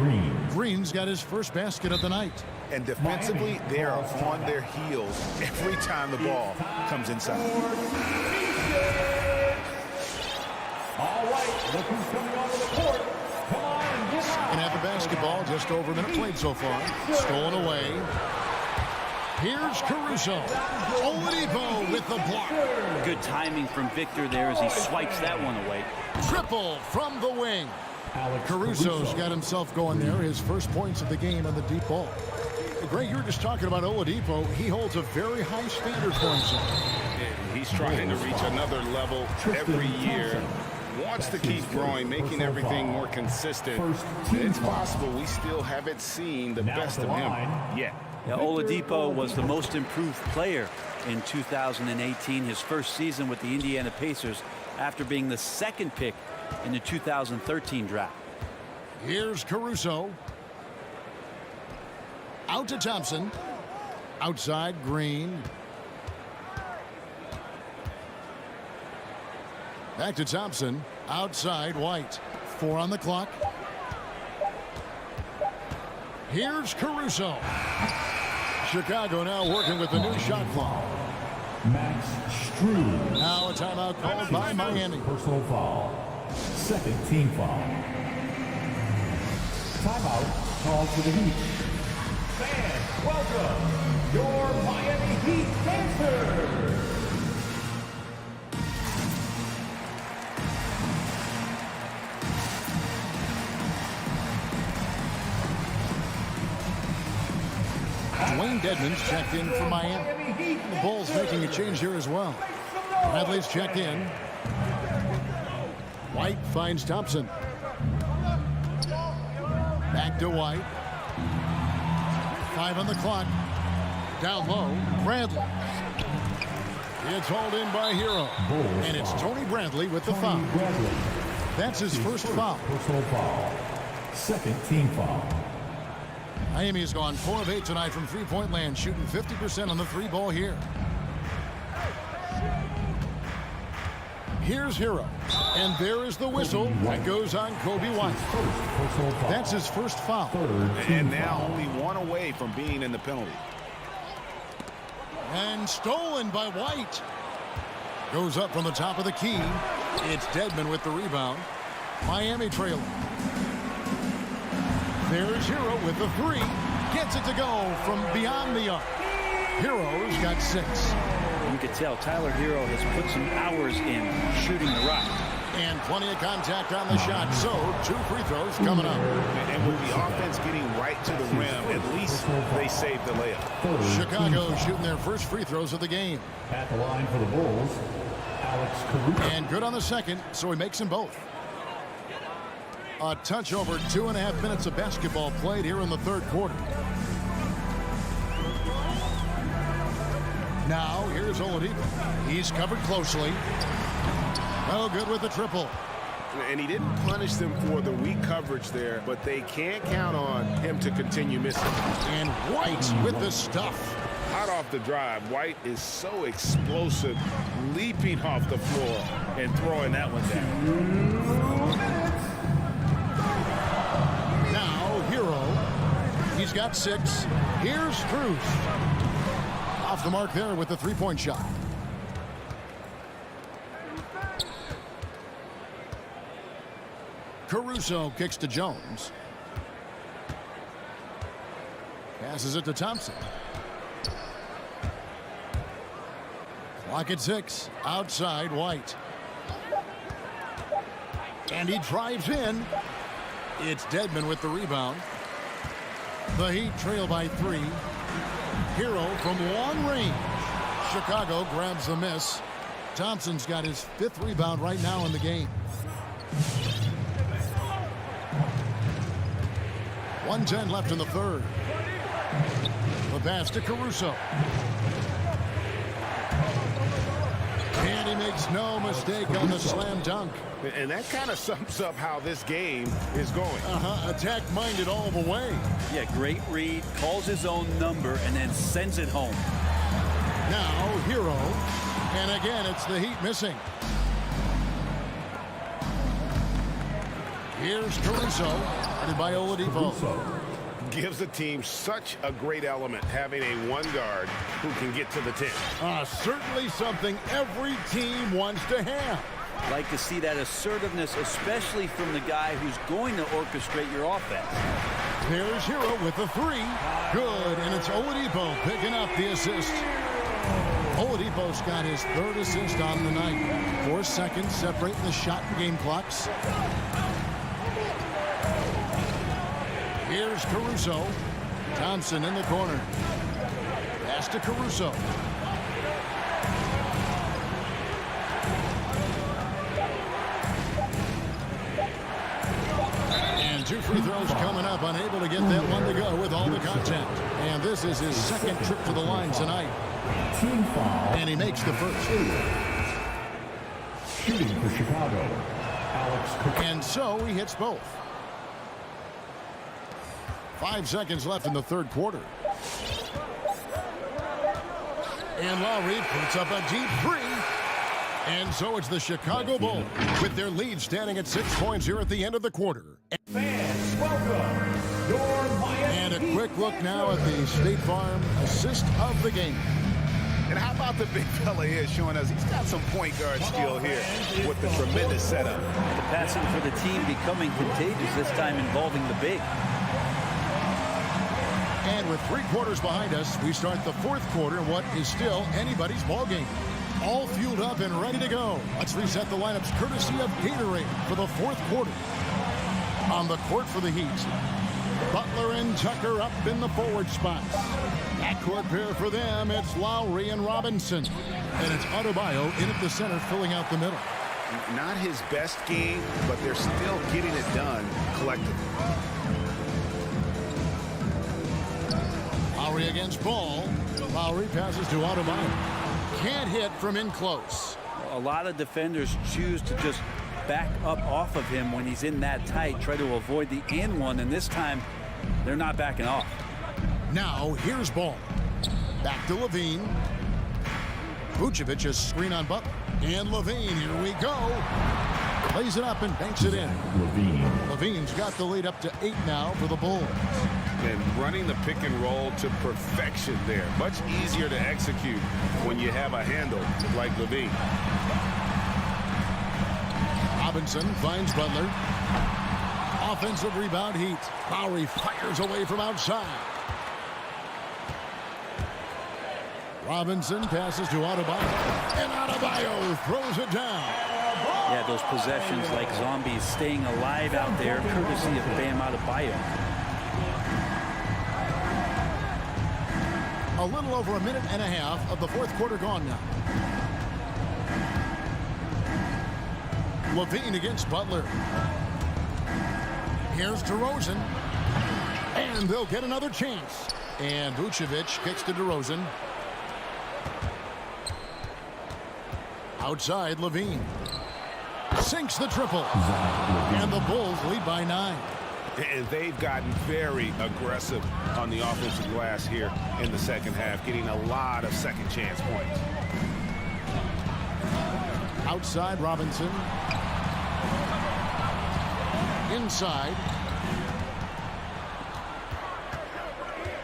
Green's got his first basket of the night. And defensively, they are on their heels every time the ball comes inside. All right, look who's coming onto the court. Come on and get out. And at the basketball, just over a minute played so far. Stolen away. Here's Caruso. Oladipo with the block. Good timing from Victor there as he swipes that one away. Triple from the wing. Caruso's got himself going there. His first points of the game on the deep ball. Greg, you were just talking about Oladipo. He holds a very high standard for himself. He's trying to reach another level every year. Wants to keep growing, making everything more consistent. It's possible we still haven't seen the best of him yet. Yeah, Oladipo was the most improved player in 2018, his first season with the Indiana Pacers after being the second pick in the 2013 draft. Here's Caruso. Out to Thompson. Outside Green. Back to Thompson. Outside White. 4 on the clock. Here's Caruso. Chicago now working with the new shot clock. Max Strus. Now a timeout called by Miami. Personal foul. Second team foul. Timeout called for the Heat. Fans, welcome your Miami Heat dancers. Dwayne Dedmon's checked in for Miami. The Bulls making a change here as well. Bradley's checked in. White finds Thompson. Back to White. 5 on the clock. Down low, Bradley. It's hauled in by Hero. And it's Tony Bradley with the foul. That's his first foul. Personal foul. Second team foul. Miami has gone 4 of 8 tonight from three-point land, shooting 50% on the 3-ball here. Here's Hero. And there is the whistle that goes on Kobe White. That's his first foul. And now only 1 away from being in the penalty. And stolen by White. Goes up from the top of the key. It's Dedmon with the rebound. Miami trailing. There's Hero with the 3. Gets it to go from beyond the arc. Hero's got 6. You could tell Tyler Hero has put some hours in shooting the rock. And plenty of contact on the shot. So 2 free throws coming up. And with the offense getting right to the rim, at least they saved the layup. Chicago shooting their first free throws of the game. At the line for the Bulls, Alex Caruso. And good on the second, so he makes them both. A touch over 2.5 minutes of basketball played here in the third quarter. Now, here's Oladipo. He's covered closely. No good with the triple. And he didn't punish them for the weak coverage there, but they can't count on him to continue missing. And White with the stuff. Hot off the drive, White is so explosive, leaping off the floor and throwing that one down. Now, Hero. He's got 6. Here's Strus. Off the mark there with the 3-point shot. Caruso kicks to Jones. Passes it to Thompson. Clock at 6. Outside White. And he drives in. It's Dedmon with the rebound. The Heat trail by 3. Hero from long range. Chicago grabs the miss. Thompson's got his 5th rebound right now in the game. 1:10 left in the third. The pass to Caruso. And he makes no mistake on the slam dunk. And that kind of sums up how this game is going. Attack-minded all the way. Yeah, great read, calls his own number, and then sends it home. Now, Hero. And again, it's the Heat missing. Here's Caruso, headed by Oladipo. Gives the team such a great element, having a 1 guard who can get to the 10. Certainly something every team wants to have. Like to see that assertiveness, especially from the guy who's going to orchestrate your offense. There's Hero with the three. Good, and it's Oladipo picking up the assist. Oladipo's got his third assist on the night. 4 seconds separating the shot and game clocks. Here's Caruso. Thompson in the corner. Pass to Caruso. And 2 free throws coming up. Unable to get that one to go with all the contact. And this is his second trip to the line tonight. And he makes the first. Shooting for Chicago, Alex. And so he hits both. 5 seconds left in the third quarter. And Lowry puts up a deep three. And so it's the Chicago Bulls with their lead standing at 6 points here at the end of the quarter. Fans, welcome your Miami. And a quick look now at the State Farm assist of the game. And how about the big fella here showing us he's got some point guard skill here with the tremendous setup. The passing for the team becoming contagious, this time involving the big. And with 3 quarters behind us, we start the fourth quarter in what is still anybody's ball game. All fueled up and ready to go. Let's reset the lineups courtesy of Gatorade for the fourth quarter. On the court for the Heat, Butler and Tucker up in the forward spots. Backcourt pair for them, it's Lowry and Robinson. And it's Adebayo in at the center, filling out the middle. Not his best game, but they're still getting it done collectively. Lowry against Ball. Lowry passes to Adebayo. Can't hit from in close. A lot of defenders choose to just back up off of him when he's in that tight, try to avoid the and one, and this time they're not backing off. Now here's Ball. Back to Levine. Vucevic is screen on Butler. And Levine, here we go. Plays it up and banks it in. Levine's got the lead up to 8 now for the Bulls. And running the pick and roll to perfection there. Much easier to execute when you have a handle like Levine. Robinson finds Butler. Offensive rebound Heat. Lowry fires away from outside. Robinson passes to Adebayo. And Adebayo throws it down. Yeah, those possessions like zombies staying alive out there, courtesy of Bam Adebayo. A little over a minute and a half of the fourth quarter gone now. Levine against Butler. Here's DeRozan. And they'll get another chance. And Vucevic kicks to DeRozan. Outside, Levine. Sinks the triple. And the Bulls lead by 9. And they've gotten very aggressive on the offensive glass here in the second half, getting a lot of second chance points. Outside, Robinson. Inside.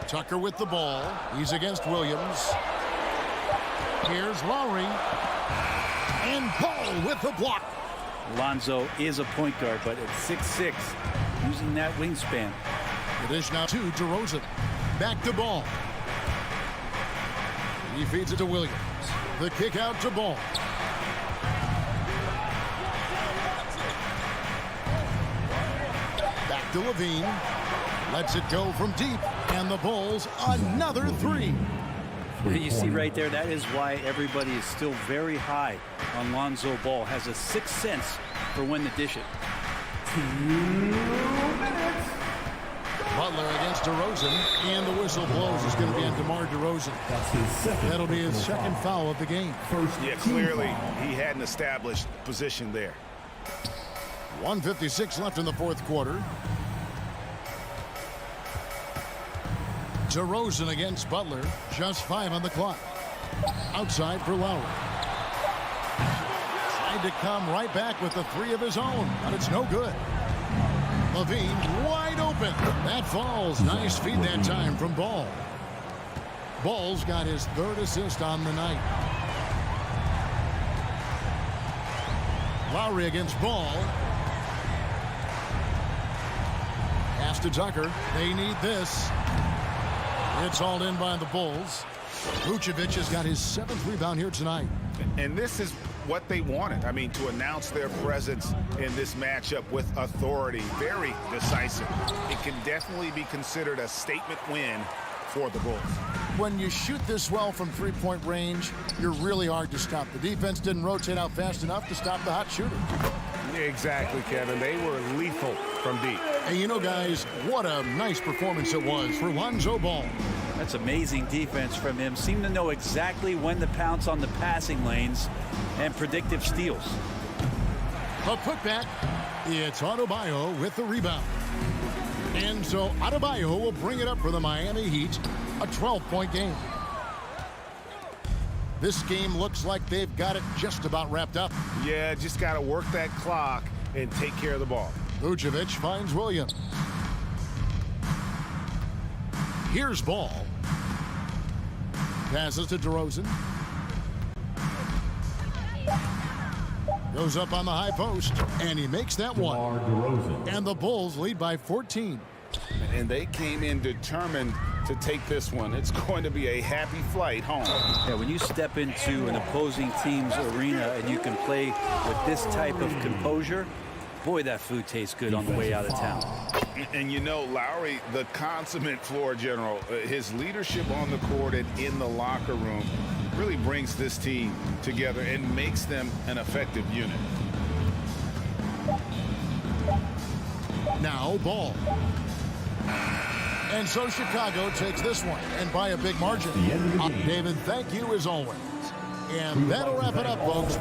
Tucker with the ball. He's against Williams. Here's Lowry. And Paul with the block. Lonzo is a point guard, but at 6'6", using that wingspan. It is now to DeRozan. Back to Ball. He feeds it to Williams. The kick out to Ball. Back to Levine. Lets it go from deep. And the Bulls another 3. You see right there, that is why everybody is still very high on Lonzo Ball. Has a sixth sense for when to dish it. 2 minutes. Butler against DeRozan, and the whistle blows. It's going to be on DeMar DeRozan. That's his second. That'll be his second foul of the game. Yeah, clearly he hadn't established position there. 1:56 left in the fourth quarter. DeRozan against Butler. Just 5 on the clock. Outside for Lowry. Tried to come right back with the 3 of his own, but it's no good. Levine wide open. That falls. Nice feed that time from Ball. Ball's got his 3rd assist on the night. Lowry against Ball. Pass to Tucker. They need this. It's hauled in by the Bulls. Vucevic has got his 7th rebound here tonight. And this is what they wanted. I mean, to announce their presence in this matchup with authority. Very decisive. It can definitely be considered a statement win for the Bulls. When you shoot this well from three-point range, you're really hard to stop. The defense didn't rotate out fast enough to stop the hot shooter. Exactly, Kevin. They were lethal from deep. And you know, guys, what a nice performance it was for Lonzo Ball. That's amazing defense from him. Seemed to know exactly when to pounce on the passing lanes and predictive steals. A putback. It's Adebayo with the rebound. And so Adebayo will bring it up for the Miami Heat, a 12-point game. This game looks like they've got it just about wrapped up. Yeah, just got to work that clock and take care of the ball. Vucevic finds Williams. Here's Ball. Passes to DeRozan. Goes up on the high post, and he makes that one. And the Bulls lead by 14. And they came in determined to take this one. It's going to be a happy flight home. Yeah, when you step into an opposing team's arena and you can play with this type of composure, boy, that food tastes good on the way out of town. And you know, Lowry, the consummate floor general, his leadership on the court and in the locker room really brings this team together and makes them an effective unit. Now Ball. And so Chicago takes this one, and by a big margin. David, thank you as always. And that'll wrap it up, folks.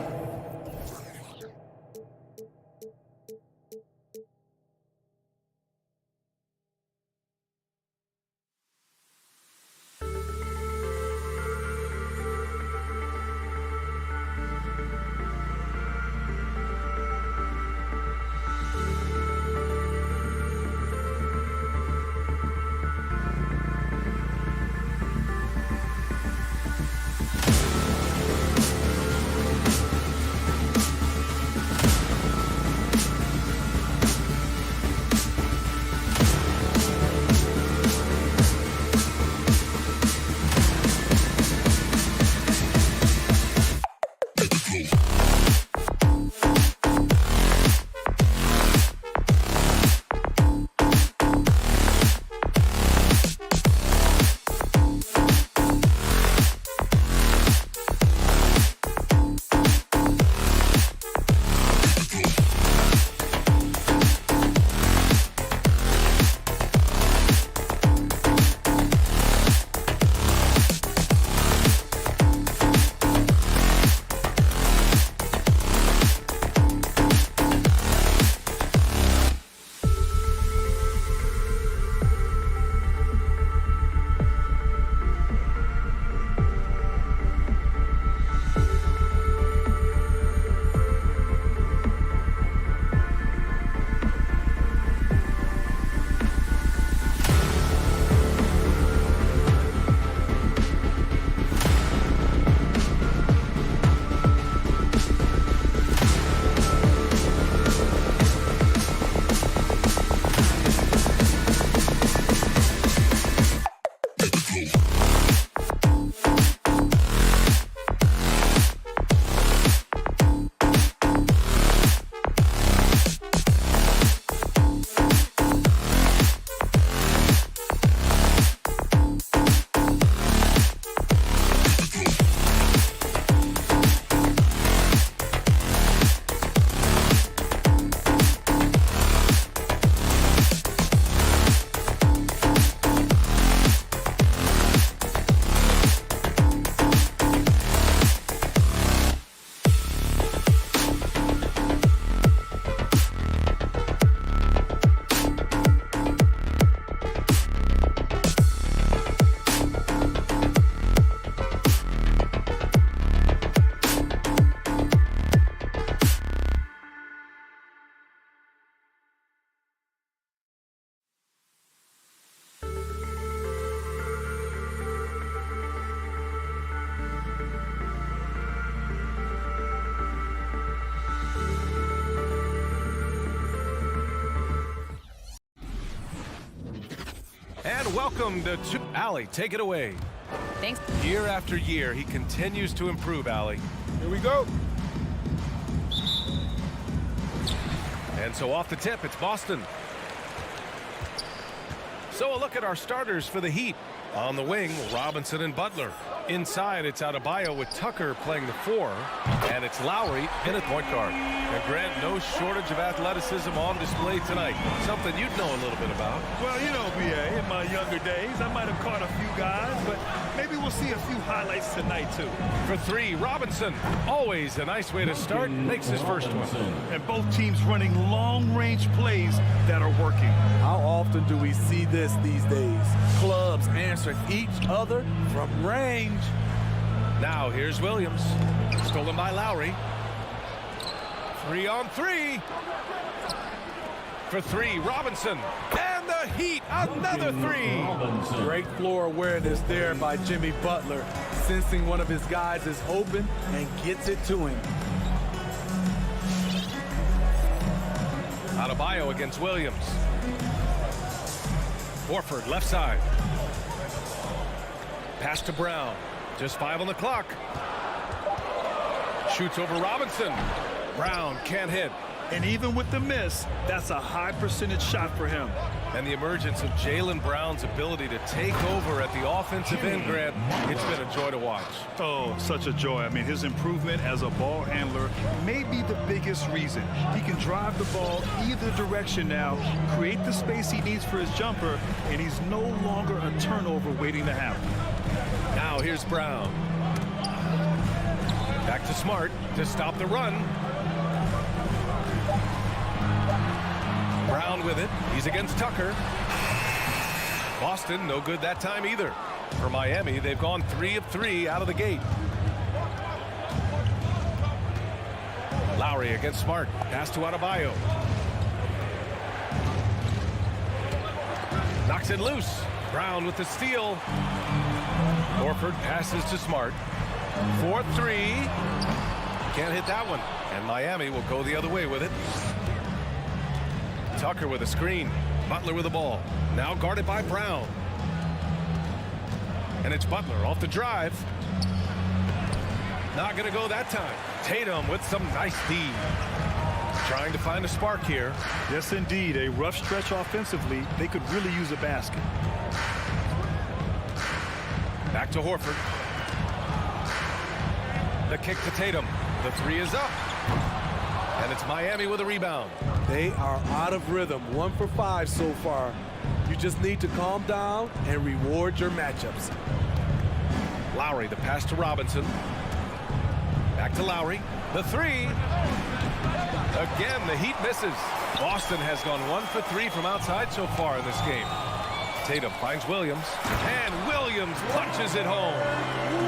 And welcome to Allie. Take it away. Thanks. Year after year, he continues to improve, Allie. Here we go. And so off the tip, it's Boston. So a look at our starters for the Heat. On the wing, Robinson and Butler. Inside, it's Adebayo with Tucker playing the 4. And it's Lowry in at point guard. And Grant, no shortage of athleticism on display tonight. Something you'd know a little bit about. Well, you know, B.A., in my younger days, I might have caught a few guys, but maybe we'll see a few highlights tonight, too. For 3, Robinson. Always a nice way to start. Makes his first one. And both teams running long-range plays that are working. How often do we see this these days? Clubs answer each other from range. Now here's Williams. Stolen by Lowry. 3 on 3. For 3, Robinson. And the Heat, another 3. Great floor awareness there by Jimmy Butler, sensing one of his guys is open and gets it to him. Adebayo against Williams. Horford left side. Pass to Brown. Just 5 on the clock. Shoots over Robinson. Brown can't hit. And even with the miss, that's a high percentage shot for him. And the emergence of Jaylen Brown's ability to take over at the offensive end, Grant, it's been a joy to watch. Oh, such a joy. I mean, his improvement as a ball handler may be the biggest reason. He can drive the ball either direction now, create the space he needs for his jumper, and he's no longer a turnover waiting to happen. Now here's Brown. Back to Smart to stop the run. Brown with it. He's against Tucker. Boston, no good that time either. For Miami, they've gone 3 of 3 out of the gate. Lowry against Smart. Pass to Adebayo. Knocks it loose. Brown with the steal. Horford passes to Smart. 4-3. Can't hit that one. And Miami will go the other way with it. Tucker with a screen. Butler with the ball. Now guarded by Brown. And it's Butler off the drive. Not going to go that time. Tatum with some nice D. Trying to find a spark here. Yes, indeed. A rough stretch offensively. They could really use a basket. Back to Horford. The kick to Tatum. The 3 is up. And it's Miami with a rebound. They are out of rhythm, 1 for 5 so far. You just need to calm down and reward your matchups. Lowry, the pass to Robinson. Back to Lowry. The 3. Again, the Heat misses. Boston has gone 1 for 3 from outside so far in this game. Tatum finds Williams. And Williams punches it home.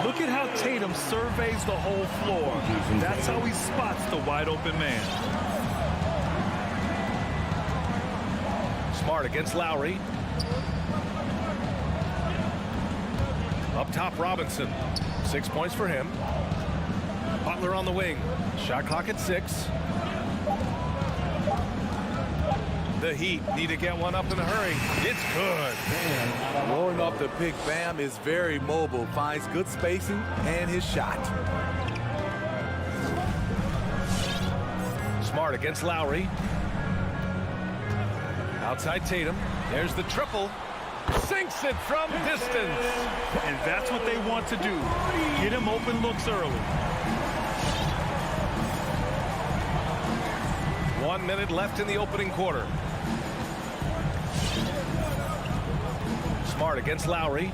Look at how Tatum surveys the whole floor. That's how he spots the wide open man. Smart against Lowry. Up top, Robinson. 6 points for him. Butler on the wing. Shot clock at 6. The Heat need to get one up in a hurry. It's good. Rolling off the pick, Bam is very mobile, finds good spacing and his shot. Smart against Lowry. Outside Tatum. There's the triple. Sinks it from distance. And that's what they want to do. Get him open looks early. 1 minute left in the opening quarter. Smart against Lowry.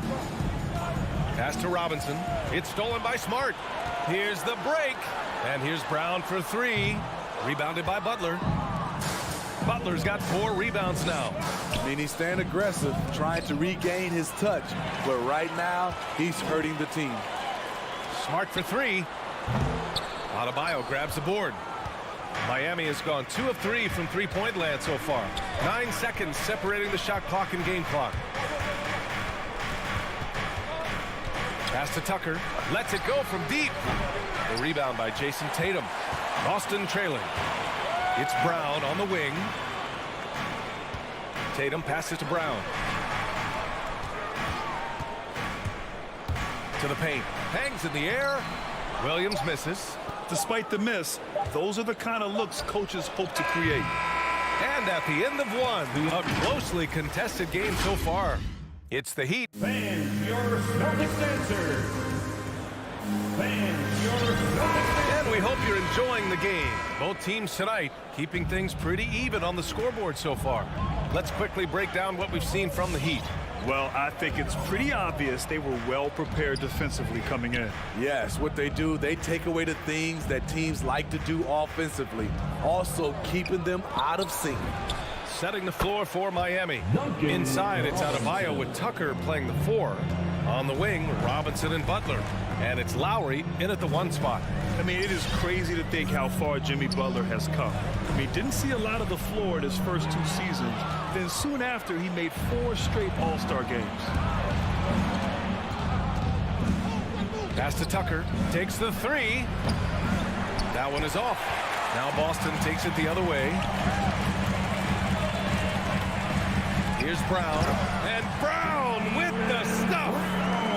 Pass to Robinson. It's stolen by Smart. Here's the break. And here's Brown for 3. Rebounded by Butler. Butler's got 4 rebounds now. I mean, he's staying aggressive, trying to regain his touch. But right now, he's hurting the team. Smart for 3. Adebayo grabs the board. Miami has gone 2 of 3 from three-point land so far. 9 seconds separating the shot clock and game clock. Pass to Tucker. Lets it go from deep. The rebound by Jason Tatum. Boston trailing. It's Brown on the wing. Tatum passes to Brown. To the paint. Hangs in the air. Williams misses. Despite the miss, those are the kind of looks coaches hope to create. And at the end of one, a closely contested game so far. It's the Heat. Fans, your Celtics answer. Fans, your Celtics. And we hope you're enjoying the game. Both teams tonight keeping things pretty even on the scoreboard so far. Let's quickly break down what we've seen from the Heat. Well, I think it's pretty obvious they were well prepared defensively coming in. Yes, what they do, they take away the things that teams like to do offensively, also keeping them out of sync. Setting the floor for Miami. Inside, it's Adebayo with Tucker playing the 4. On the wing, Robinson and Butler. And it's Lowry in at the 1 spot. I mean, it is crazy to think how far Jimmy Butler has come. I mean, didn't see a lot of the floor in his first 2 seasons. Then soon after, he made 4 straight All-Star games. Pass to Tucker. Takes the 3. That one is off. Now Boston takes it the other way. Here's Brown. And Brown with the stuff.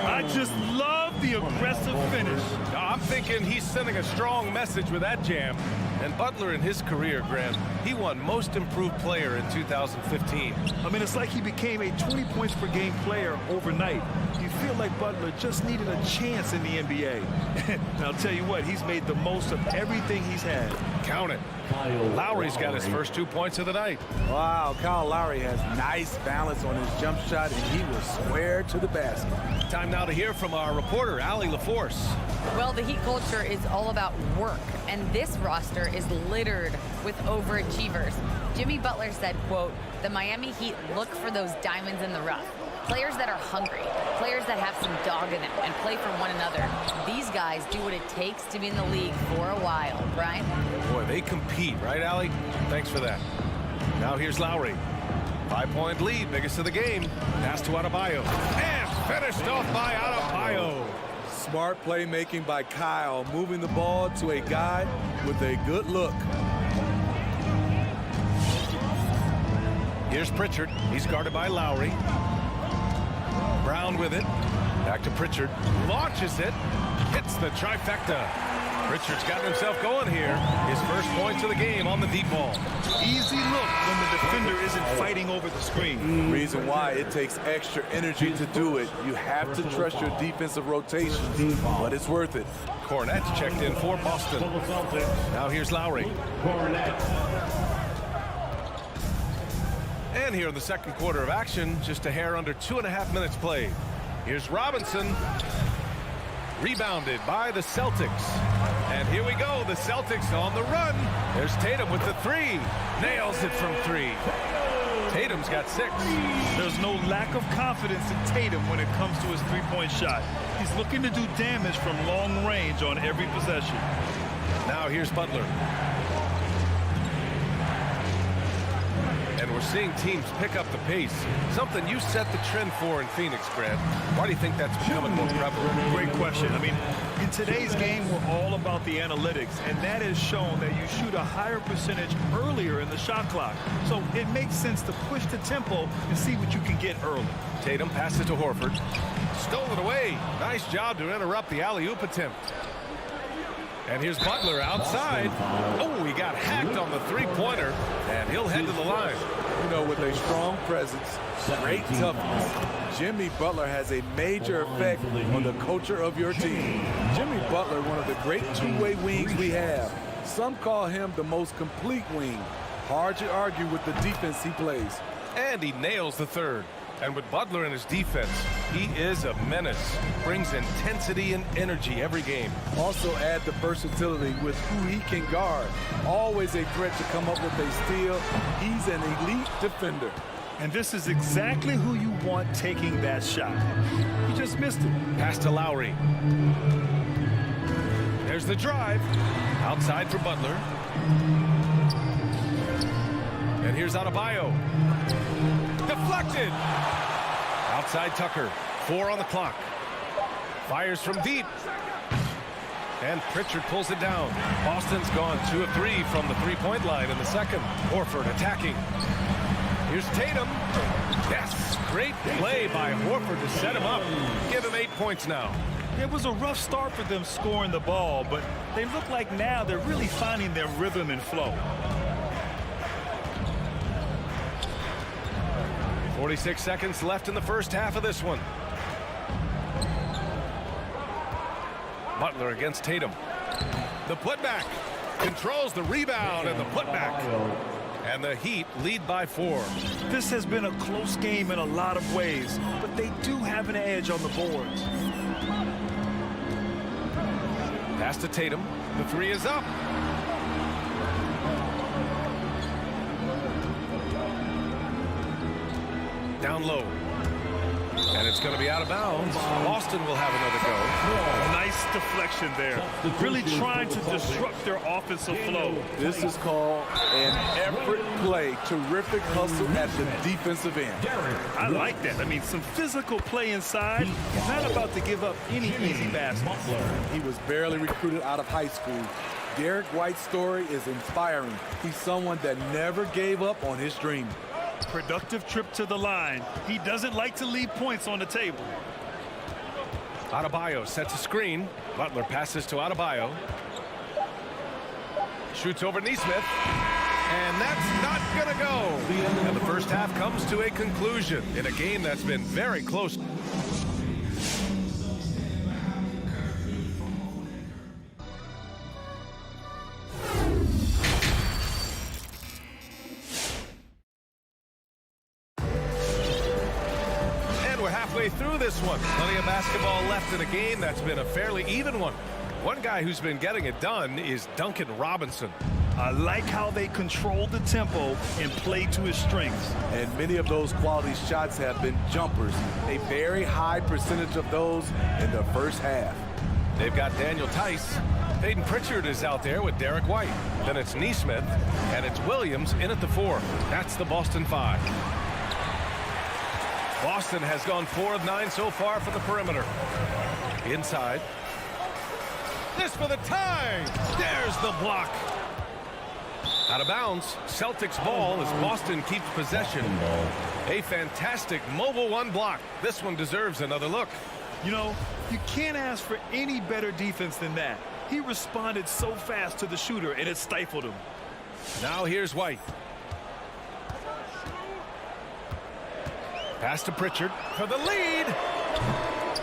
I just love the aggressive finish. I'm thinking he's sending a strong message with that jam. And Butler in his career, Grant, he won Most Improved Player in 2015. I mean, it's like he became a 20 points per game player overnight. You feel like Butler just needed a chance in the NBA. And I'll tell you what, he's made the most of everything he's had. Count it. Lowry's got his first 2 points of the night. Wow, Kyle Lowry has nice balance on his jump shot, and he was square to the basket. Time now to hear from our reporter, Allie LaForce. Well, the Heat culture is all about work, and this roster is littered with overachievers. Jimmy Butler said, quote, "The Miami Heat look for those diamonds in the rough. Players that are hungry, players that have some dog in them and play for one another. These guys do what it takes to be in the league for a while," right? Boy, they compete, right, Allie? Thanks for that. Now here's Lowry. 5-point lead, biggest of the game. Pass to Adebayo. And finished off by Adebayo. Smart playmaking by Kyle, moving the ball to a guy with a good look. Here's Pritchard. He's guarded by Lowry. Brown with it. Back to Pritchard. Launches it. Hits the trifecta. Pritchard's gotten himself going here. His first points of the game on the deep ball. Easy look when the defender isn't fighting over the screen. Reason why it takes extra energy to do it. You have to trust your defensive rotations, but it's worth it. Cornette's checked in for Boston. Now here's Lowry. And here in the second quarter of action, just a hair under 2.5 minutes played. Here's Robinson. Rebounded by the Celtics. And here we go, the Celtics on the run. There's Tatum with the 3. Nails it from 3. Tatum's got 6. There's no lack of confidence in Tatum when it comes to his three-point shot. He's looking to do damage from long range on every possession. Now here's Butler. And we're seeing teams pick up the pace. Something you set the trend for in Phoenix, Grant. Why do you think that's becoming more prevalent? Great question. I mean, in today's game, we're all about the analytics, and that has shown that you shoot a higher percentage earlier in the shot clock. So it makes sense to push the tempo and see what you can get early. Tatum passes it to Horford. Stole it away. Nice job to interrupt the alley-oop attempt. And here's Butler outside. Oh, he got hacked on the three-pointer, and he'll head to the line. You know, with a strong presence, great toughness, Jimmy Butler has a major effect on the culture of your team. Jimmy Butler, one of the great two-way wings we have. Some call him the most complete wing. Hard to argue with the defense he plays. And he nails the third. And with Butler in his defense, he is a menace. Brings intensity and energy every game. Also add the versatility with who he can guard. Always a threat to come up with a steal. He's an elite defender. And this is exactly who you want taking that shot. He just missed it. Pass to Lowry. There's the drive. Outside for Butler. And here's Adebayo. Deflected. Outside Tucker. 4 on the clock. Fires from deep. And Pritchard pulls it down. Boston's gone 2 of 3 from the three-point line in the second. Horford attacking. Here's Tatum. Yes, great play by Horford to set him up. Give him 8 points now. It was a rough start for them scoring the ball, but they look like now they're really finding their rhythm and flow. 46 seconds left in the first half of this one. Butler against Tatum. The putback controls the rebound and the putback. And the Heat lead by 4. This has been a close game in a lot of ways, but they do have an edge on the boards. Pass to Tatum. The 3 is up. Down low. And it's going to be out of bounds. Boston will have another go. Nice deflection there. Really trying to disrupt their offensive flow. This is called an effort play. Terrific hustle at the defensive end. I like that. I mean, some physical play inside. He's not about to give up any easy baskets. He was barely recruited out of high school. Derek White's story is inspiring. He's someone that never gave up on his dream. Productive trip to the line. He doesn't like to leave points on the table. Adebayo sets a screen. Butler passes to Adebayo. Shoots over Nesmith. And that's not going to go. And the first half comes to a conclusion in a game that's been very close. Through this one. Plenty of basketball left in a game that's been a fairly even one. One guy who's been getting it done is Duncan Robinson. I like how they control the tempo and play to his strengths. And many of those quality shots have been jumpers. A very high percentage of those in the first half. They've got Daniel Tice. Peyton Pritchard is out there with Derek White. Then it's Nesmith, and it's Williams in at the 4. That's the Boston 5. Boston has gone 4 of 9 so far from the perimeter. Inside. This for the tie. There's the block. Out of bounds. Celtics ball as Boston keeps possession. A fantastic mobile 1 block. This one deserves another look. You know, you can't ask for any better defense than that. He responded so fast to the shooter, and it stifled him. Now here's White. Pass to Pritchard for the lead.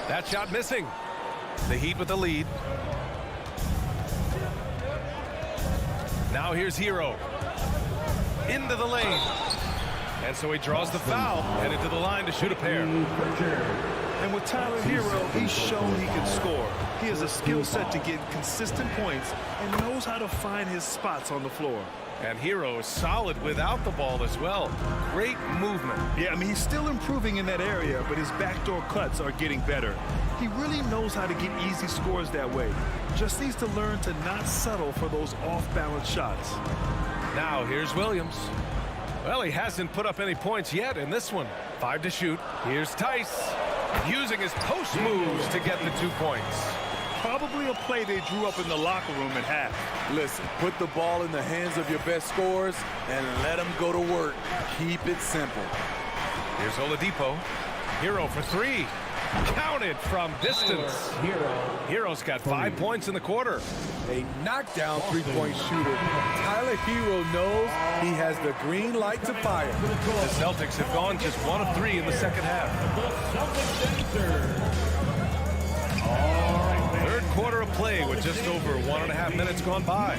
That shot missing. The Heat with the lead. Now here's Hero. Into the lane. And so he draws the foul, headed to the line to shoot a pair. And with Tyler Hero, he's shown he can score. He has a skill set to get consistent points and knows how to find his spots on the floor. And Hero is solid without the ball as well. Great movement. Yeah, I mean, he's still improving in that area, but his backdoor cuts are getting better. He really knows how to get easy scores that way. Just needs to learn to not settle for those off-balance shots. Now here's Williams. Well, he hasn't put up any points yet in this one. 5 to shoot. Here's Tice using his post moves to get the 2 points. Probably a play they drew up in the locker room at half. Listen, put the ball in the hands of your best scorers and let them go to work. Keep it simple. Here's Oladipo. Hero for 3. Counted from distance. Hero's got 5 points in the quarter. A knockdown three-point shooter. Tyler Hero knows he has the green light to fire. The Celtics have gone just 1 of 3 in the second half. Third quarter of play with just over 1.5 minutes gone by.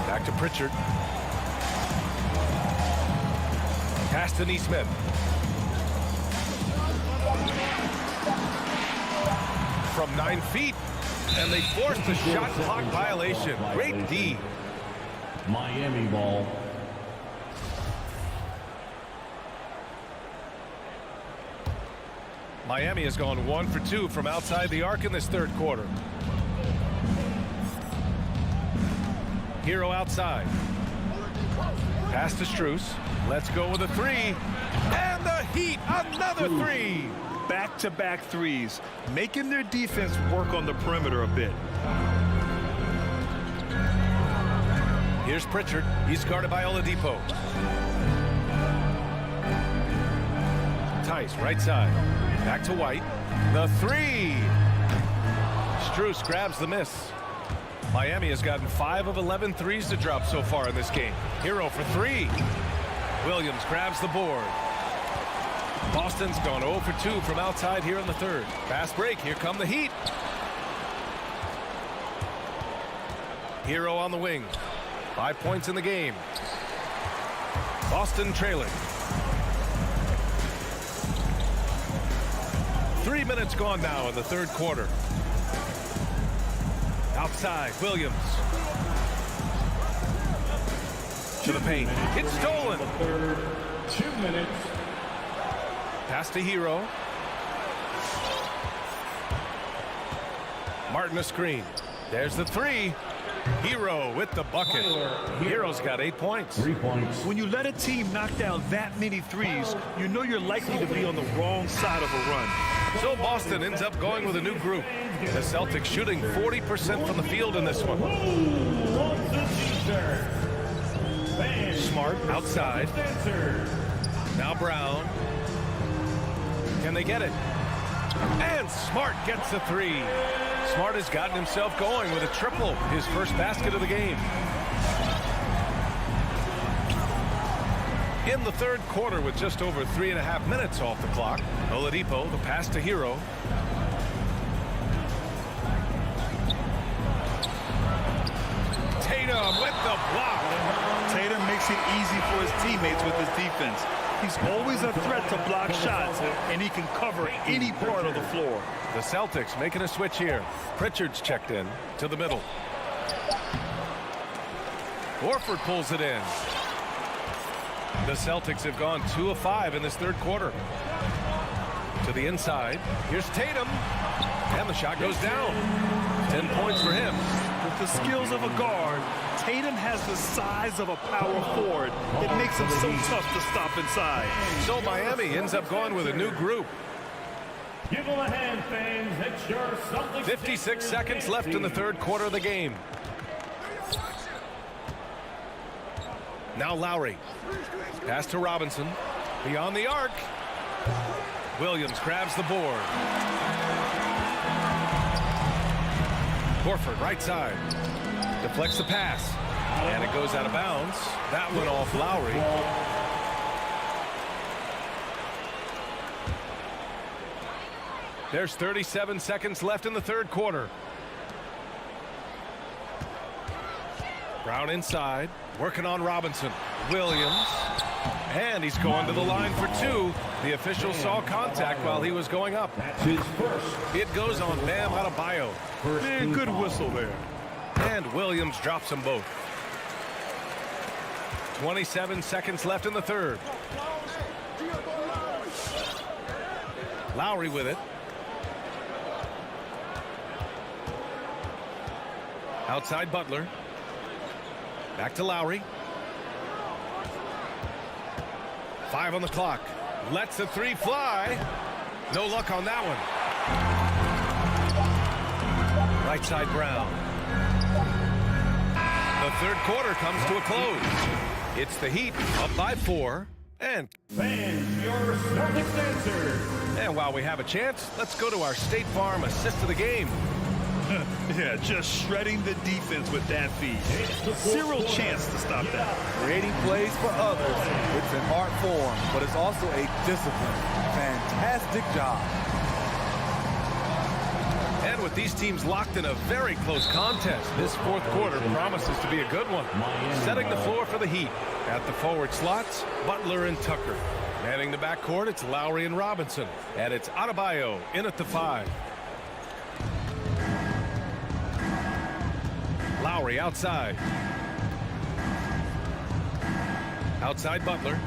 Back to Pritchard. Pass to Nesmith. From 9 feet. And they forced a shot clock violation. Great D. Miami ball. Miami has gone 1 for 2 from outside the arc in this third quarter. Hero outside. Pass to Strus. Let's go with a 3. And the Heat, another 3. Back-to-back threes, making their defense work on the perimeter a bit. Here's Pritchard. He's guarded by Oladipo. Tice, right side. Back to White. The 3. Strus grabs the miss. Miami has gotten 5 of 11 threes to drop so far in this game. Hero for 3. Williams grabs the board. Boston's gone 0 for 2 from outside here in the third. Fast break. Here come the Heat. Hero on the wing. 5 points in the game. Boston trailing. 3 minutes gone now in the third quarter. Outside, Williams. To the paint. It's stolen. 2 minutes. Pass to Hero. Martin a screen. There's the 3. Hero with the bucket. Hero's got 8 points. 3 points. When you let a team knock down that many threes, you know you're likely to be on the wrong side of a run. So Boston ends up going with a new group. The Celtics shooting 40% from the field in this one. Smart outside. Now Brown. Can they get it? And Smart gets the 3. Smart has gotten himself going with a triple, his first basket of the game. In the third quarter with just over 3.5 minutes off the clock, Oladipo, the pass to Hero. Tatum with the block. Tatum makes it easy for his teammates with his defense. He's always a threat to block shots, and he can cover any part of the floor. The Celtics making a switch here. Pritchard's checked in to the middle. Horford pulls it in. The Celtics have gone 2 of 5 in this third quarter. To the inside. Here's Tatum. And the shot goes down. 10 points for him. With the skills of a guard, Tatum has the size of a power forward. It makes him so tough to stop inside. So Miami ends up going with a new group. Give them a hand, fans. It's your Celtics. 56 seconds left in the third quarter of the game. Now Lowry. Pass to Robinson. Beyond the arc. Williams grabs the board. Horford right side. Deflects the pass. And it goes out of bounds. That went off Lowry. There's 37 seconds left in the third quarter. Brown inside, working on Robinson. Williams, and he's going to the line for 2. The official saw contact while he was going up. It goes on Bam Adebayo. Good whistle there. And Williams drops them both. 27 seconds left in the third. Lowry with it. Outside Butler. Back to Lowry. 5 on the clock. Lets the 3 fly. No luck on that one. Right side Brown. The third quarter comes to a close. It's the Heat up by 4. And your Celtics answer. And while we have a chance, let's go to our State Farm assist of the game. Yeah, just shredding the defense with that feed. Zero chance to stop that. Creating plays for others. It's an art form, but it's also a discipline. Fantastic job. And with these teams locked in a very close contest, this fourth quarter promises to be a good one. Setting the floor for the Heat. At the forward slots, Butler and Tucker. Manning the backcourt, it's Lowry and Robinson. And it's Adebayo in at the 5. Lowry outside. Outside Butler.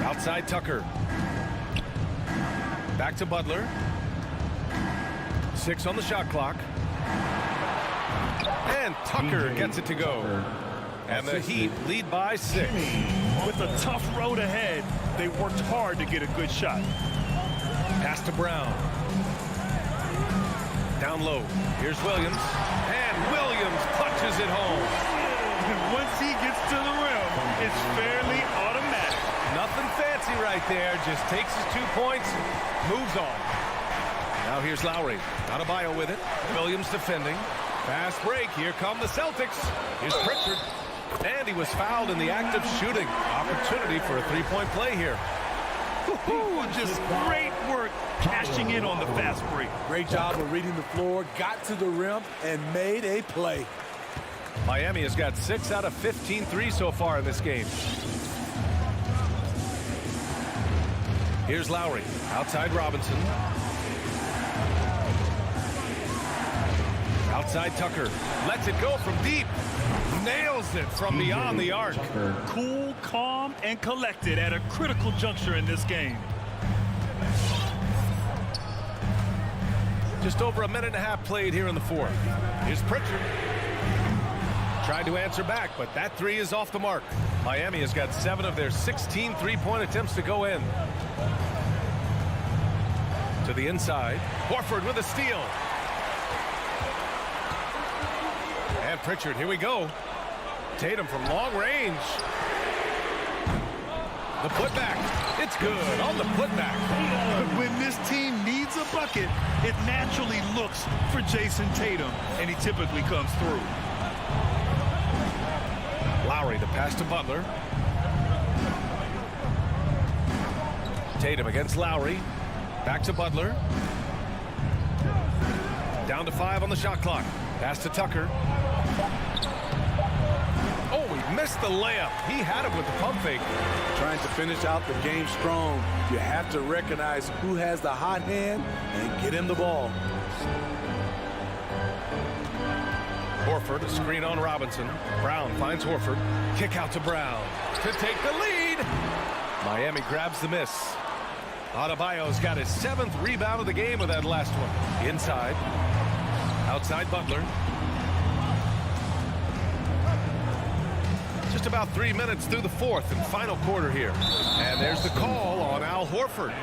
Outside Tucker. Back to Butler. 6 on the shot clock. And Tucker gets it to go. And the Heat lead by 6. With a tough road ahead, they worked hard to get a good shot. Pass to Brown. Down low. Here's Williams. And Williams punches it home. Once he gets to the rim, it's fairly automatic. Nothing fancy right there. Just takes his 2 points, moves on. Now here's Lowry. Adebayo with it. Williams defending. Fast break. Here come the Celtics. Here's Pritchard. And he was fouled in the act of shooting. Opportunity for a three-point play here. Just great work cashing in on the fast break. Great job of reading the floor, got to the rim, and made a play. Miami has got 6 out of 15 threes so far in this game. Here's Lowry. Outside Robinson. Outside Tucker. Lets it go from deep. Nails it from beyond the arc. Cool, calm, and collected at a critical juncture in this game. Just over a minute and a half played here in the fourth. Here's Pritchard. Tried to answer back, but that three is off the mark. Miami has got 7 of their 16 three-point attempts to go in. To the inside. Horford with a steal. And Pritchard, here we go. Tatum from long range. The putback. It's good on the putback. When this team needs a bucket, it naturally looks for Jason Tatum, and he typically comes through. Lowry, the pass to Butler. Tatum against Lowry. Back to Butler. Down to 5 on the shot clock. Pass to Tucker. Oh, he missed the layup. He had it with the pump fake. Trying to finish out the game strong, you have to recognize who has the hot hand and get him the ball. Horford, a screen on Robinson. Brown finds Horford. Kick out to Brown to take the lead. Miami grabs the miss. Adebayo's got his 7th rebound of the game with that last one. Inside. Outside Butler. Just about 3 minutes through the fourth and final quarter here. And there's the call on Al Horford.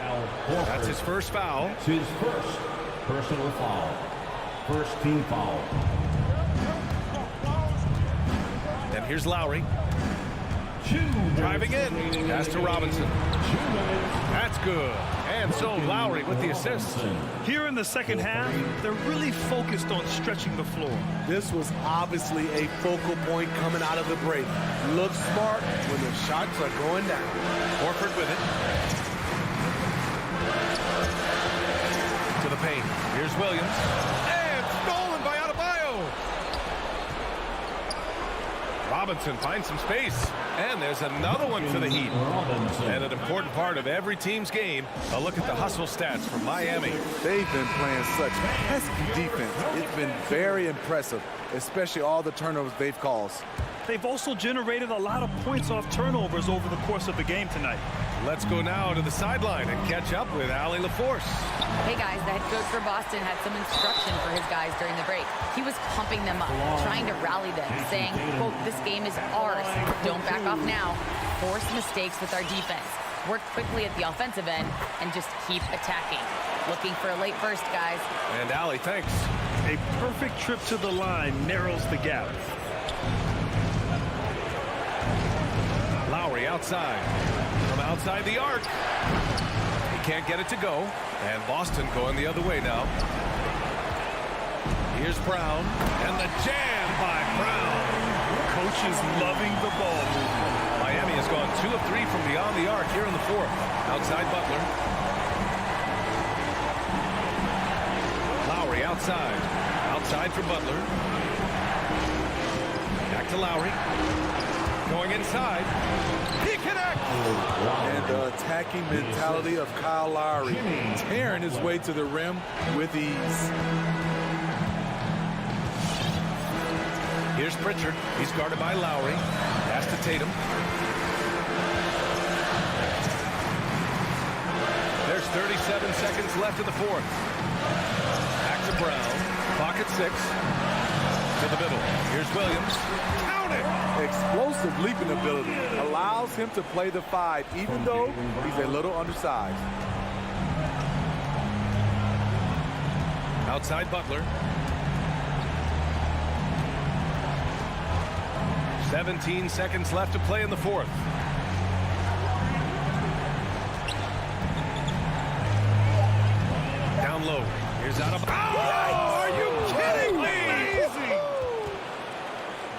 That's his first foul. That's his first personal foul. First team foul. And here's Lowry. Driving in. Pass to Robinson. That's good. And so Lowry with the assist. Here in the second half, they're really focused on stretching the floor. This was obviously a focal point coming out of the break. Look smart when the shots are going down. Horford with it. To the paint. Here's Williams. And stolen by Adebayo. Robinson finds some space. And there's another one for the Heat. And an important part of every team's game, a look at the hustle stats from Miami. They've been playing such pesky defense. It's been very impressive, especially all the turnovers they've caused. They've also generated a lot of points off turnovers over the course of the game tonight. Let's go now to the sideline and catch up with Allie LaForce. Hey guys, the head coach for Boston had some instruction for his guys during the break. He was pumping them up, trying to rally them, saying, quote, "This game is ours. Don't back off now. Force mistakes with our defense. Work quickly at the offensive end and just keep attacking. Looking for a late burst, guys." And Allie, thanks. A perfect trip to the line narrows the gap. Lowry outside. From outside the arc. He can't get it to go. And Boston going the other way now. Here's Brown. And the jam by Brown. Coach is loving the ball movement. Miami has gone 2 of 3 from beyond the arc here in the fourth. Outside Butler. Lowry outside. Outside for Butler. Back to Lowry. Going inside. He connects. And the attacking mentality of Kyle Lowry, tearing his way to the rim with ease. Here's Pritchard. He's guarded by Lowry. Pass to Tatum. There's 37 seconds left in the fourth. Back to Brown. Pocket 6. To the middle. Here's Williams. Count it! Explosive leaping ability allows him to play the 5, even though he's a little undersized. Outside Butler. 17 seconds left to play in the fourth. Down low. Here's out of... Oh, are you kidding me? Amazing!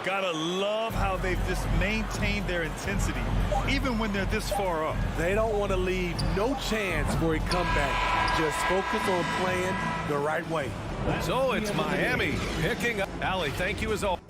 Gotta love how they've just maintained their intensity, even when they're this far up. They don't want to leave no chance for a comeback. Just focus on playing the right way. So it's Miami picking up. Allie, thank you as always.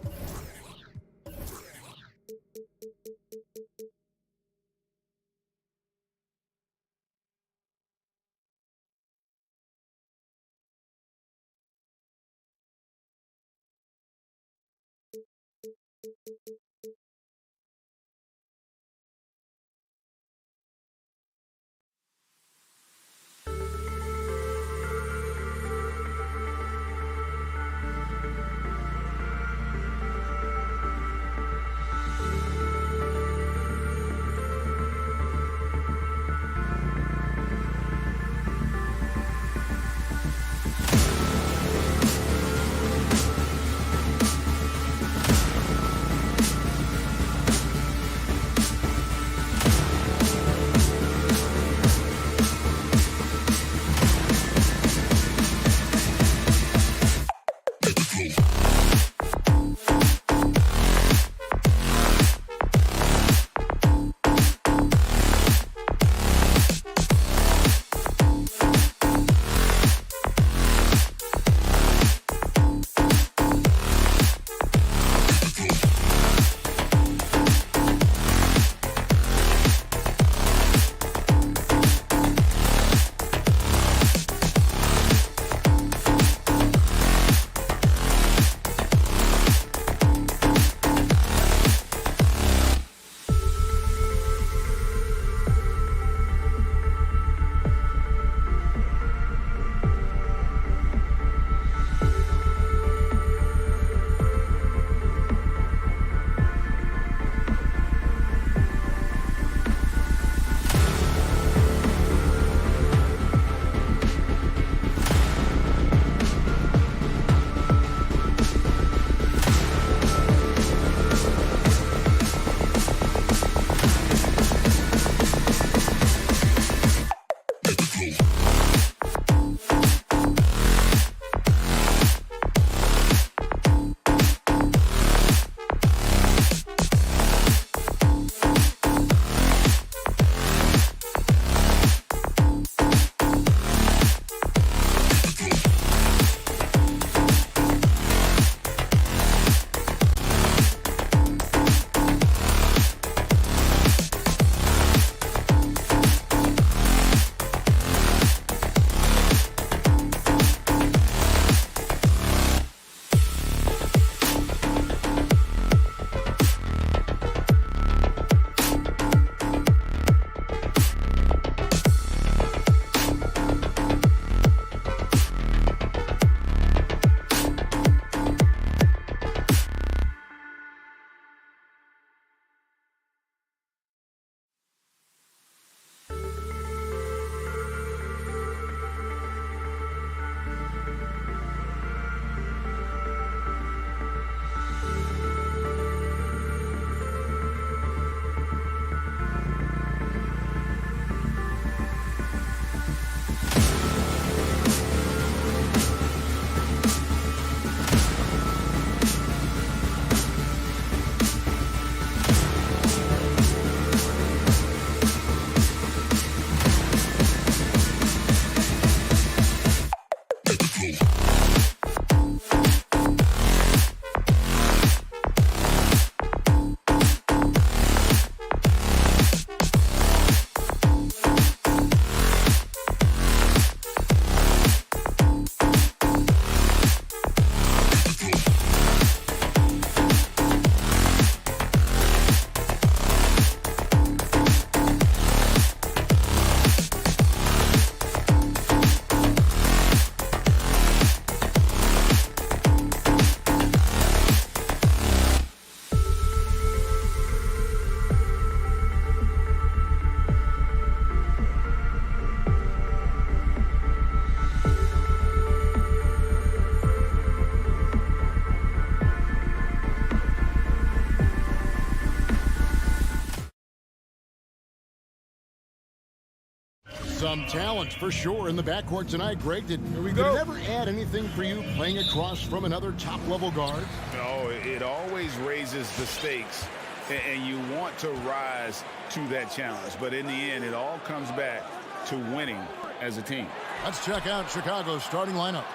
Some talent for sure in the backcourt tonight, Greg. Did it ever add anything for you playing across from another top-level guard? No, it always raises the stakes, and you want to rise to that challenge. But in the end, it all comes back to winning as a team. Let's check out Chicago's starting lineup.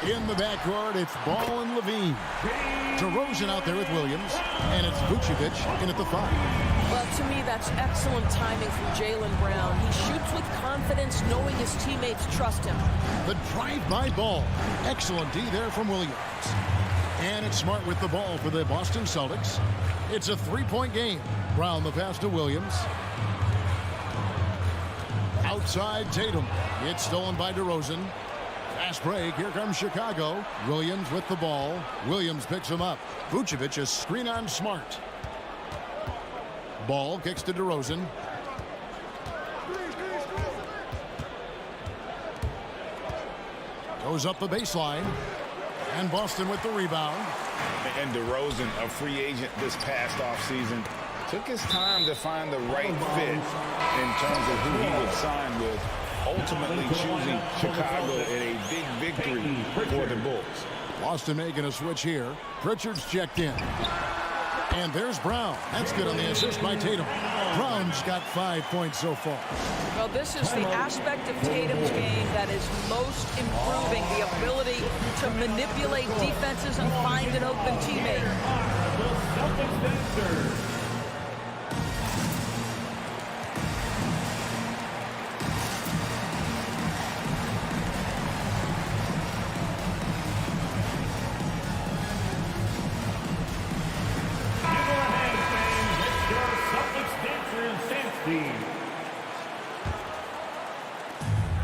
In the backcourt, it's Ball and Levine. DeRozan out there with Williams, and it's Vucevic in at the 5. Well, to me, that's excellent timing from Jaylen Brown. He shoots with confidence, knowing his teammates trust him. The drive-by Ball. Excellent D there from Williams. And it's Smart with the ball for the Boston Celtics. It's a 3-point game. Brown the pass to Williams. Outside Tatum. It's stolen by DeRozan. Fast break. Here comes Chicago. Williams with the ball. Williams picks him up. Vucevic a screen on Smart. Ball kicks to DeRozan. Goes up the baseline. And Boston with the rebound. And DeRozan, a free agent this past offseason, took his time to find the right fit in terms of who he would sign with, ultimately choosing Chicago in a big victory for the Bulls. Boston making a switch here. Pritchard's checked in. And there's Brown. That's good on the assist by Tatum. Brown's got 5 points so far. Well, this is the aspect of Tatum's game that is most improving, the ability to manipulate defenses and find an open teammate.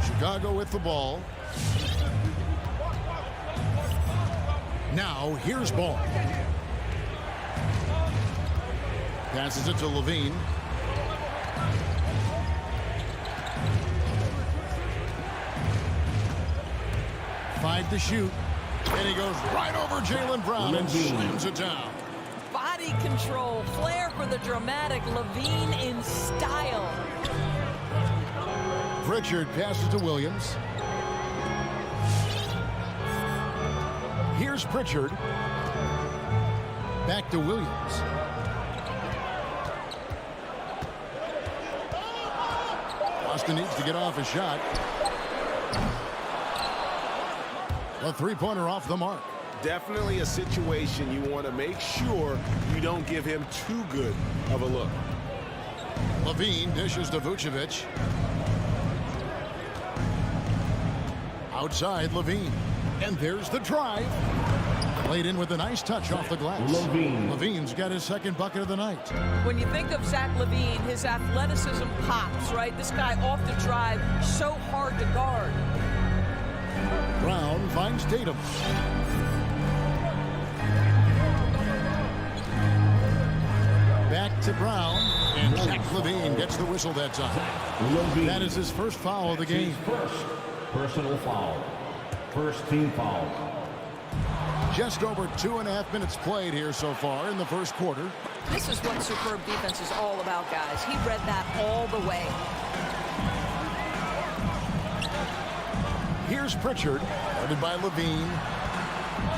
Chicago with the ball. Now here's Ball. Passes it to Levine. Five to shoot. And he goes right over Jaylen Brown and slams it down. Body control, flair for the dramatic, Levine in style. Pritchard passes to Williams. Here's Pritchard. Back to Williams. Boston needs to get off a shot. A three-pointer off the mark. Definitely a situation you want to make sure you don't give him too good of a look. Levine dishes to Vucevic. Outside Levine. And there's the drive. Played in with a nice touch off the glass. Levine's got his second bucket of the night. When you think of Zach LaVine, his athleticism pops, right? This guy off the drive, so hard to guard. Brown finds Tatum. Back to Brown, and Zach LaVine gets the whistle that time. That is his first foul of the game. First personal foul. First team foul. Just over 2.5 minutes played here so far in the first quarter. This is what superb defense is all about, guys. He read that all the way. Here's Pritchard, guarded by Levine.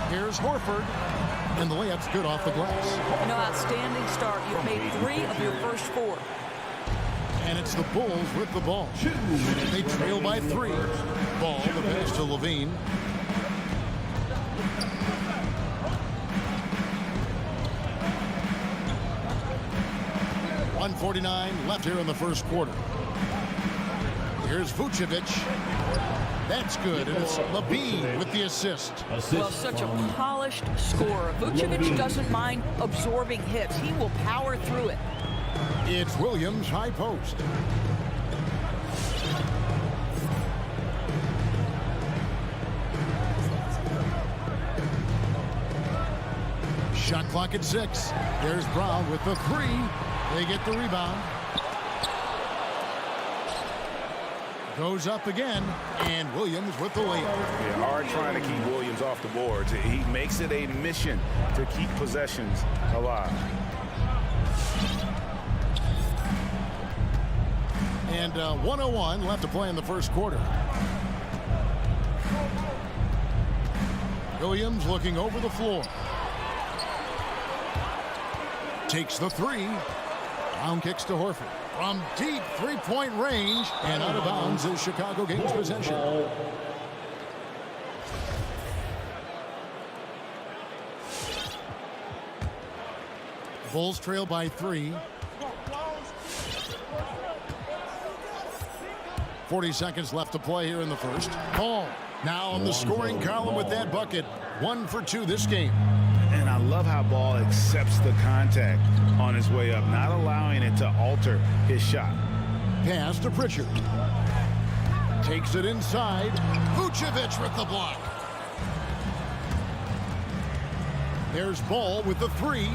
Here's Horford, and the layup's good off the glass. An outstanding start. You've made 3 of your first 4. And it's the Bulls with the ball. They trail by 3. Ball, the pass to Levine. .149 left here in the first quarter. Here's Vucevic. That's good, and it's Levine with the assist. Well, such a polished scorer. Vucevic doesn't mind absorbing hits. He will power through it. It's Williams, high post. Shot clock at 6. There's Brown with the 3. They get the rebound. Goes up again, and Williams with the layup. Yeah, hard trying to keep Williams off the boards. He makes it a mission to keep possessions alive. And 1:01 left to play in the first quarter. Williams looking over the floor. Takes the three. Brown kicks to Horford. From deep three-point range and out of bounds as Chicago gains possession. Bulls trail by 3. 40 seconds left to play here in the first. Ball now on the scoring column with that bucket. 1 for 2 this game. And I love how Ball accepts the contact on his way up, not allowing it to alter his shot. Pass to Pritchard. Takes it inside. Vucevic with the block. There's Ball with the 3.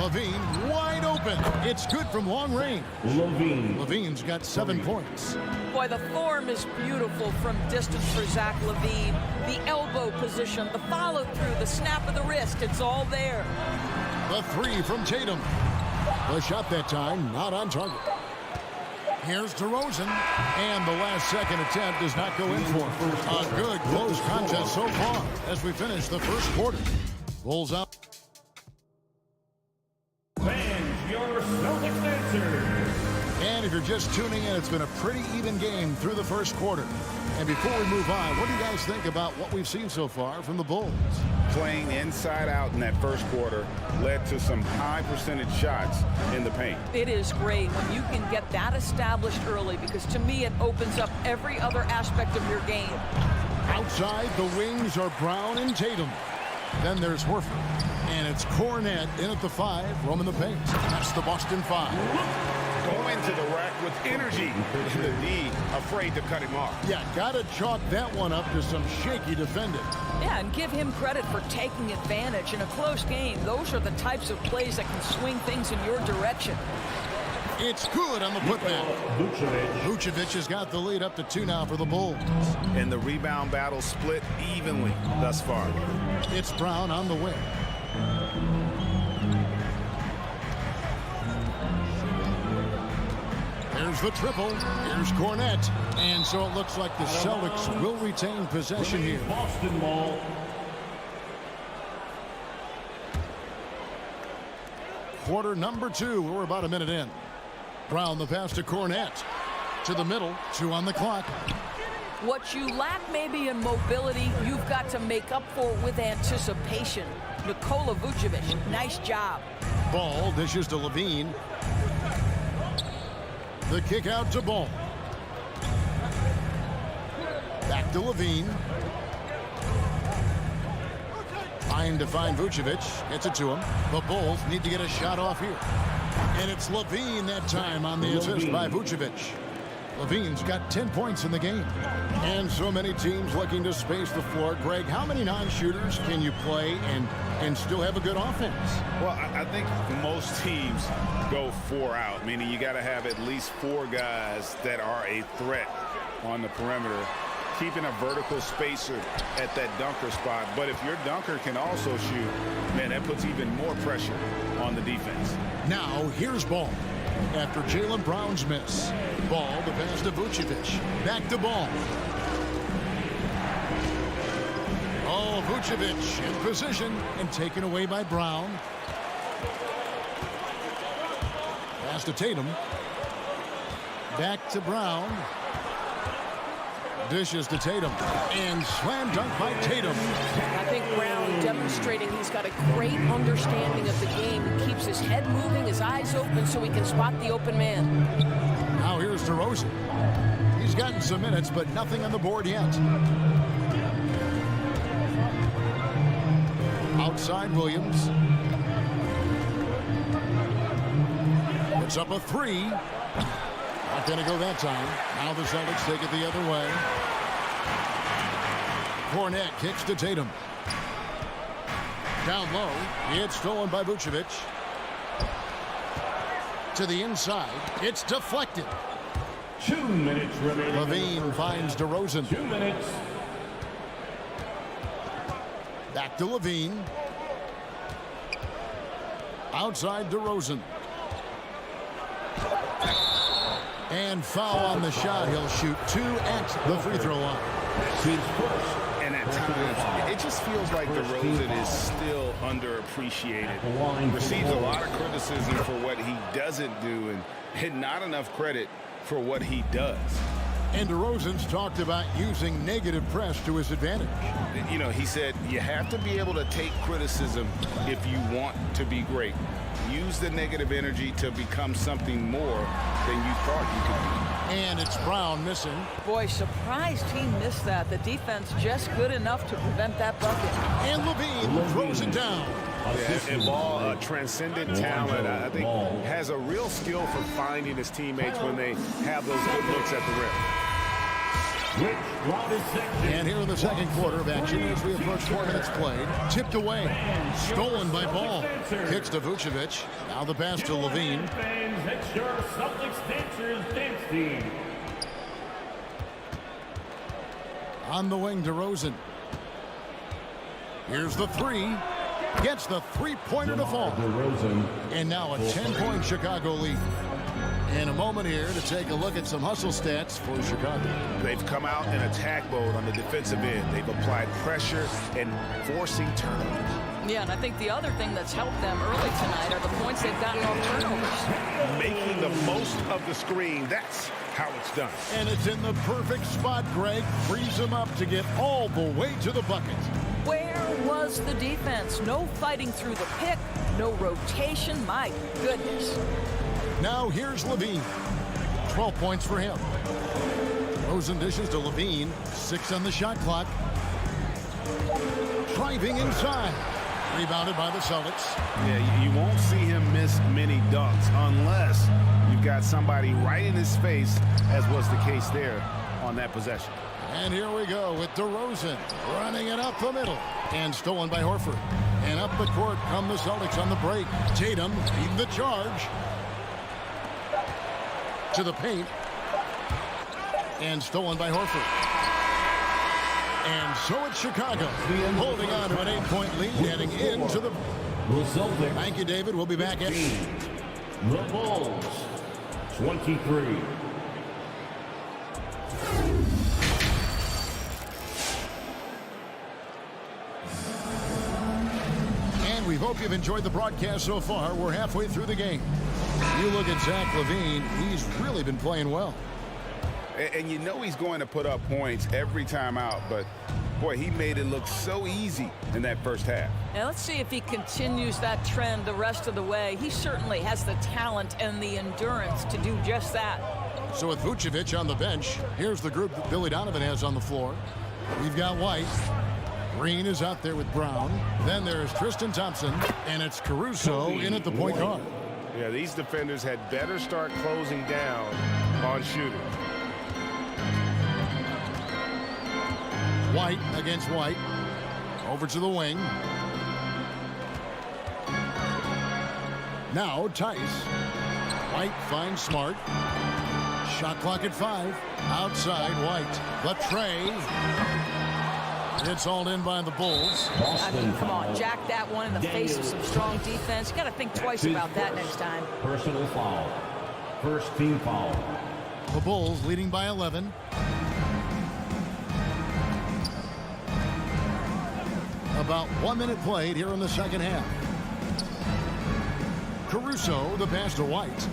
Levine wide open. It's good from long range. Levine's got 7 points. Boy, the form is beautiful from distance for Zach LaVine. The elbow position, the follow through, the snap of the wrist, it's all there. The 3 from Tatum. The shot that time not on target. Here's DeRozan, and the last second attempt does not go in for him. A good close contest so far as we finish the first quarter. Bulls up. Fans, your Celtics answers. And if you're just tuning in, it's been a pretty even game through the first quarter. And before we move on, what do you guys think about what we've seen so far from the Bulls? Playing inside out in that first quarter led to some high percentage shots in the paint. It is great when you can get that established early, because to me it opens up every other aspect of your game. Outside, the wings are Brown and Tatum. Then there's Horford. And it's Cornette in at the 5, roaming the paint. That's the Boston 5. Going to the rack with energy. And the D afraid to cut him off. Yeah, gotta chalk that one up to some shaky defending. Yeah, and give him credit for taking advantage in a close game. Those are the types of plays that can swing things in your direction. It's good on the putback. Vucevic has got the lead up to 2 now for the Bulls. And the rebound battle split evenly thus far. It's Brown on the wing. There's the triple. Here's Cornette. And so it looks like the Celtics will retain possession here. Boston ball. Quarter number 2. We're about a minute in. Brown the pass to Cornette. To the middle. 2 on the clock. What you lack maybe in mobility, you've got to make up for with anticipation. Nikola Vucevic, nice job. Ball dishes to Levine. The kick out to Ball. Back to Levine. Trying to find Vucevic. Gets it to him. The Bulls need to get a shot off here. And it's Levine that time on the assist by Vucevic. Levine's got 10 points in the game. And so many teams looking to space the floor. Greg, how many non-shooters can you play and still have a good offense? Well, I think most teams go 4 out, meaning you got to have at least 4 guys that are a threat on the perimeter, keeping a vertical spacer at that dunker spot. But if your dunker can also shoot, man, that puts even more pressure on the defense. Now, here's Ball. After Jaylen Brown's miss. Ball to pass to Vucevic. Back to Ball. Oh, Vucevic in position and taken away by Brown. Pass to Tatum. Back to Brown. Dishes to Tatum. And slam dunk by Tatum. I think Brown demonstrating he's got a great understanding of the game. He keeps his head moving, his eyes open so he can spot the open man. Now here's DeRozan. He's gotten some minutes, but nothing on the board yet. Outside Williams. Puts up a 3. Not going to go that time. Now the Celtics take it the other way. Cornette kicks to Tatum. Down low. It's stolen by Vucevic. To the inside. It's deflected. 2 minutes remaining. Levine finds DeRozan. 2 minutes. Back to Levine. Outside DeRozan. And foul on the shot. He'll shoot 2 at the free throw line. And at times, it just feels like DeRozan is still underappreciated. Receives a lot of criticism for what he doesn't do and not enough credit for what he does. And DeRozan's talked about using negative press to his advantage. You know, he said you have to be able to take criticism if you want to be great. Use the negative energy to become something more than you thought you could be. And it's Brown missing. Boy, surprised he missed that. The defense just good enough to prevent that bucket. And Levine throws it down. Yeah, and Ball, a transcendent talent, I think, has a real skill for finding his teammates when they have those good looks at the rim. And here in the second quarter of action as we approach 4 minutes played. Tipped away. Stolen by Ball. Kicks to Vucevic. Now the pass to Levine. On the wing, DeRozan. Here's the three. Gets the three-pointer to fall. And now a 10-point Chicago lead. In a moment here to take a look at some hustle stats for Chicago. They've come out in attack mode on the defensive end. They've applied pressure and forcing turnovers. Yeah, and I think the other thing that's helped them early tonight are the points they've gotten off turnovers. Making the most of the screen, that's how it's done. And it's in the perfect spot, Greg. Frees them up to get all the way to the bucket. Where was the defense? No fighting through the pick, no rotation. My goodness. Now here's Levine. 12 points for him. Rosen dishes to Levine. 6 on the shot clock. Driving inside. Rebounded by the Celtics. Yeah, you won't see him miss many dunks unless you've got somebody right in his face, as was the case there on that possession. And here we go with DeRozan running it up the middle. And stolen by Horford. And up the court come the Celtics on the break. Tatum leading the charge. To the paint. And stolen by Horford. And so it's Chicago holding on to an 8-point lead heading into the... Thank you, David. We'll be back at... The Bulls, 23. And we hope you've enjoyed the broadcast so far. We're halfway through the game. You look at Zach LaVine, he's really been playing well. And you know he's going to put up points every time out, but boy, he made it look so easy in that first half. Now let's see if he continues that trend the rest of the way. He certainly has the talent and the endurance to do just that. So with Vucevic on the bench, here's the group that Billy Donovan has on the floor. We've got White. Green is out there with Brown. Then there's Tristan Thompson, and it's Caruso in at the point guard. Yeah, these defenders had better start closing down on shooting. White against White. Over to the wing. Now Tice. White finds Smart. Shot clock at 5. Outside White. The tray. It's all in by the Bulls. I mean, come on, jack that one in the face of some strong defense. You got to think twice about that next time. Personal foul. First team foul. The Bulls leading by 11. About 1 minute played here in the second half. Caruso, the pass to White.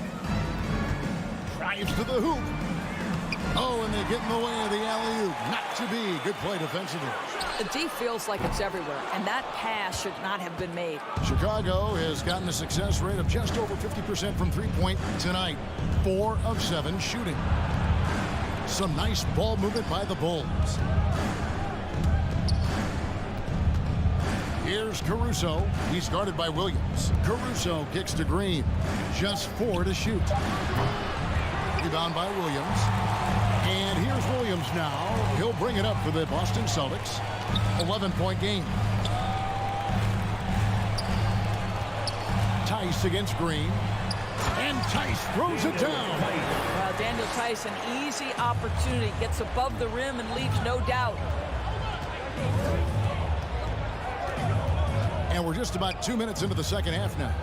Drives to the hoop. Oh, and they get in the way of the alley-oop. Not to be. Good play defensively. The D feels like it's everywhere, and that pass should not have been made. Chicago has gotten a success rate of just over 50% from three-point tonight. 4 of 7 shooting. Some nice ball movement by the Bulls. Here's Caruso. He's guarded by Williams. Caruso kicks to Green. Just 4 to shoot. Rebound by Williams. And here's Williams now. He'll bring it up for the Boston Celtics. 11-point game. Tice against Green. And Tice throws it down. Well, Daniel Tice, an easy opportunity. Gets above the rim and leaves no doubt. And we're just about 2 minutes into the second half now.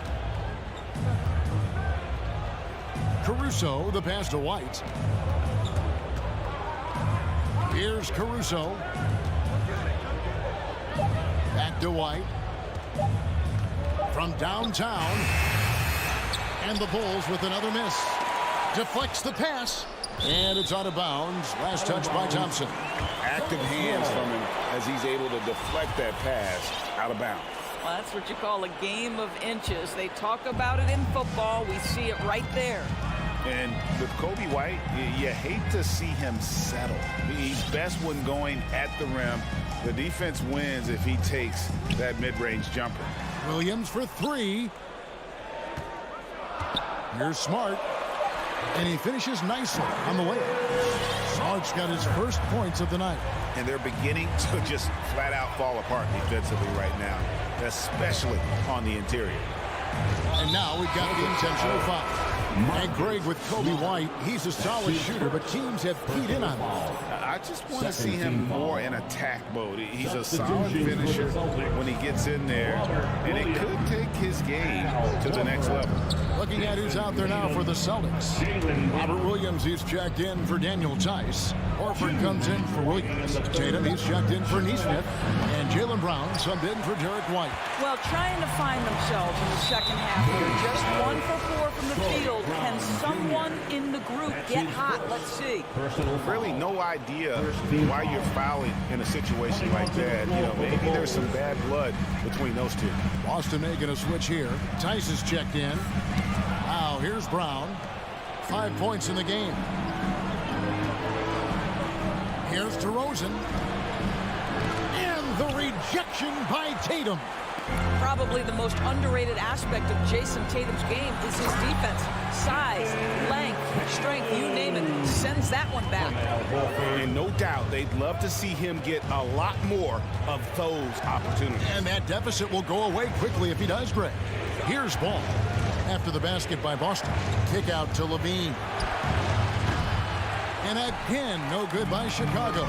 Caruso, the pass to White. Here's Caruso. Back to White. From downtown. And the Bulls with another miss. Deflects the pass. And it's out of bounds. Last touch by Thompson. Active hands from him as he's able to deflect that pass out of bounds. Well, that's what you call a game of inches. They talk about it in football. We see it right there. And with Kobe White, you hate to see him settle. He's best when going at the rim. The defense wins if he takes that mid-range jumper. Williams for three. Here's Smart. And he finishes nicely on the way. Smart's got his first points of the night. And they're beginning to just flat out fall apart defensively right now, especially on the interior. And now we've got the intentional foul. And Greg with Kobe White, he's a solid shooter, but teams have keyed in on him. I just want to see him more in attack mode. He's a solid finisher when he gets in there, and it could take his game to the next level. Looking at who's out there now for the Celtics. Robert Williams, he's checked in for Daniel Tice. Horford comes in for Williams. Tatum, he's checked in for Neesmith. And Jaylen Brown subbed in for Derek White. Well, trying to find themselves in the second half here. Just 1 for 4 from the field. Can someone in the group get hot? Let's see. Really no idea why you're fouling in a situation like that. You know, maybe there's some bad blood between those two. Boston making a switch here. Tice is checked in. Now here's Brown. 5 points in the game. Here's DeRozan. And the rejection by Tatum. Probably the most underrated aspect of Jason Tatum's game is his defense. Size, length, strength, you name it, sends that one back. And no doubt they'd love to see him get a lot more of those opportunities. And that deficit will go away quickly if he does, Greg. Here's Ball. After the basket by Boston. Kick out to Levine. And again, no good by Chicago.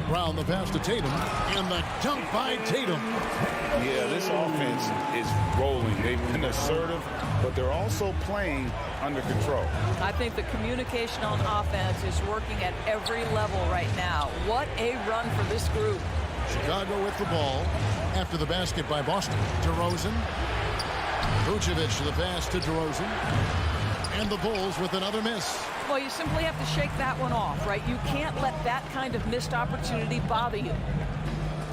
Brown the pass to Tatum. And the dunk by Tatum. Yeah, this offense is rolling. They've been assertive, but they're also playing under control. I think the communication on offense is working at every level right now. What a run for this group. Chicago with the ball. After the basket by Boston. DeRozan. Vucevic to the pass to DeRozan. And the Bulls with another miss. Well, you simply have to shake that one off, right? You can't let that kind of missed opportunity bother you.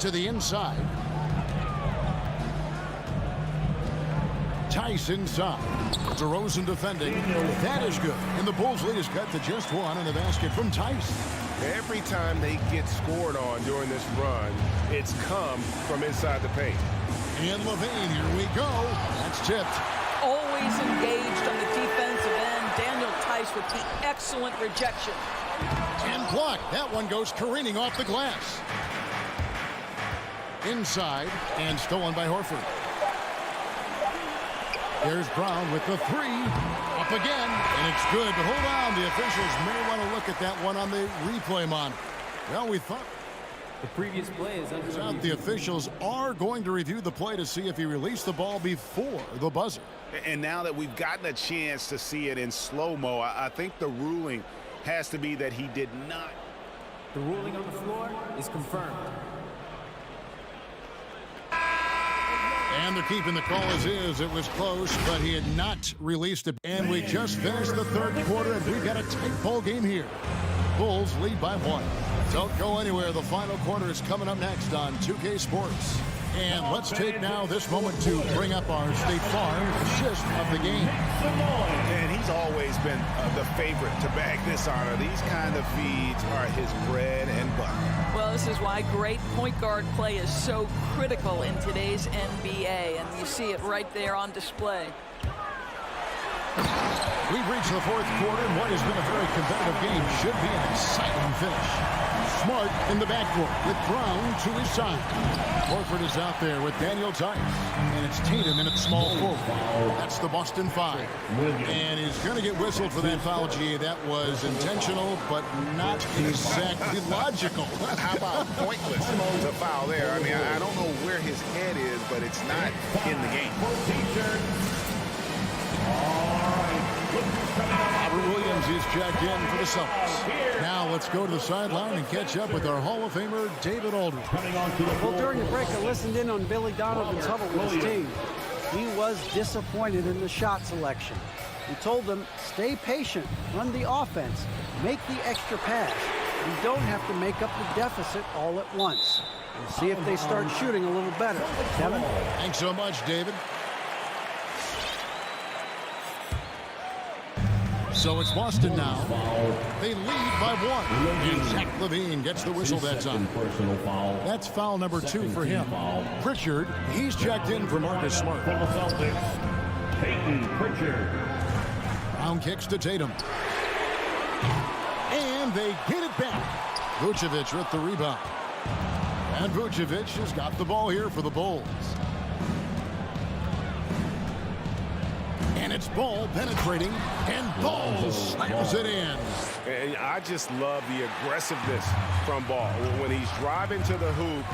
To the inside. Tice inside. DeRozan defending. That is good. And the Bulls lead is cut to just one in the basket from Tice. Every time they get scored on during this run, it's come from inside the paint. And Levine, here we go. That's tipped. Always engaged on the defensive end. Daniel Tice with the excellent rejection. And blocked. That one goes careening off the glass. Inside and stolen by Horford. There's Brown with the three. Up again, and it's good. But hold on, the officials may want to look at that one on the replay monitor. Well, we thought the previous play is under the officials are going to review the play to see if he released the ball before the buzzer. And now that we've gotten a chance to see it in slow-mo, I think the ruling has to be that he did not. The ruling on the floor is confirmed. And they're keeping the call as is. It was close, but he had not released it. And we just finished the third quarter, and we've got a tight ball game here. Bulls lead by 1. Don't go anywhere. The final quarter is coming up next on 2K Sports. And let's take now this moment to bring up our State Farm assist of the game. And he's always been the favorite to bag this honor. These kind of feeds are his bread and butter. Well, this is why great point guard play is so critical in today's NBA, and you see it right there on display. We've reached the fourth quarter, and what has been a very competitive game should be an exciting finish. Smart in the backcourt with Brown to his side. Horford is out there with Daniel Tice. And it's Tatum in at small forward. That's the Boston 5. And he's going to get whistled for that foul, G. That was intentional, but not exactly logical. How about pointless to foul there? I mean, I don't know where his head is, but it's not in the game. Robert Williams is checked in for the Celtics. Now let's go to the sideline and catch up with our Hall of Famer, David Aldridge. Well, during the break, I listened in on Billy Donovan's huddle with his team. He was disappointed in the shot selection. He told them, stay patient, run the offense, make the extra pass. You don't have to make up the deficit all at once. We'll see if they start shooting a little better. Kevin? Thanks so much, David. So it's Boston now. They lead by 1. And Zach LaVine gets the whistle that time. That's foul number 2 for him. Pritchard, he's checked in for Marcus Smart. Peyton Pritchard. Brown kicks to Tatum. And they get it back. Vucevic with the rebound. And Vucevic has got the ball here for the Bulls. And it's Ball penetrating, and Ball slams it in. And I just love the aggressiveness from Ball. When he's driving to the hoop,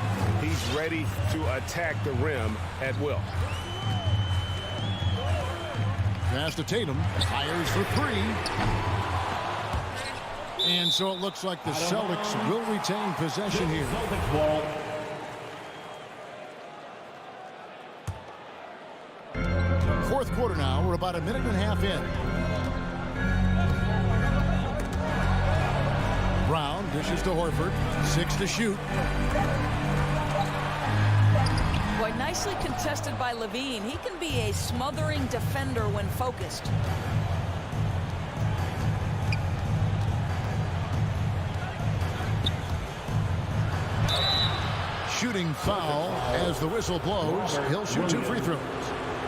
he's ready to attack the rim at will. Pass to Tatum, fires for 3. And so it looks like the Celtics will retain possession here. Fourth quarter now. We're about a minute and a half in. Brown dishes to Horford. 6 to shoot. Boy, nicely contested by LaVine. He can be a smothering defender when focused. Shooting foul as the whistle blows. He'll shoot 2 free throws.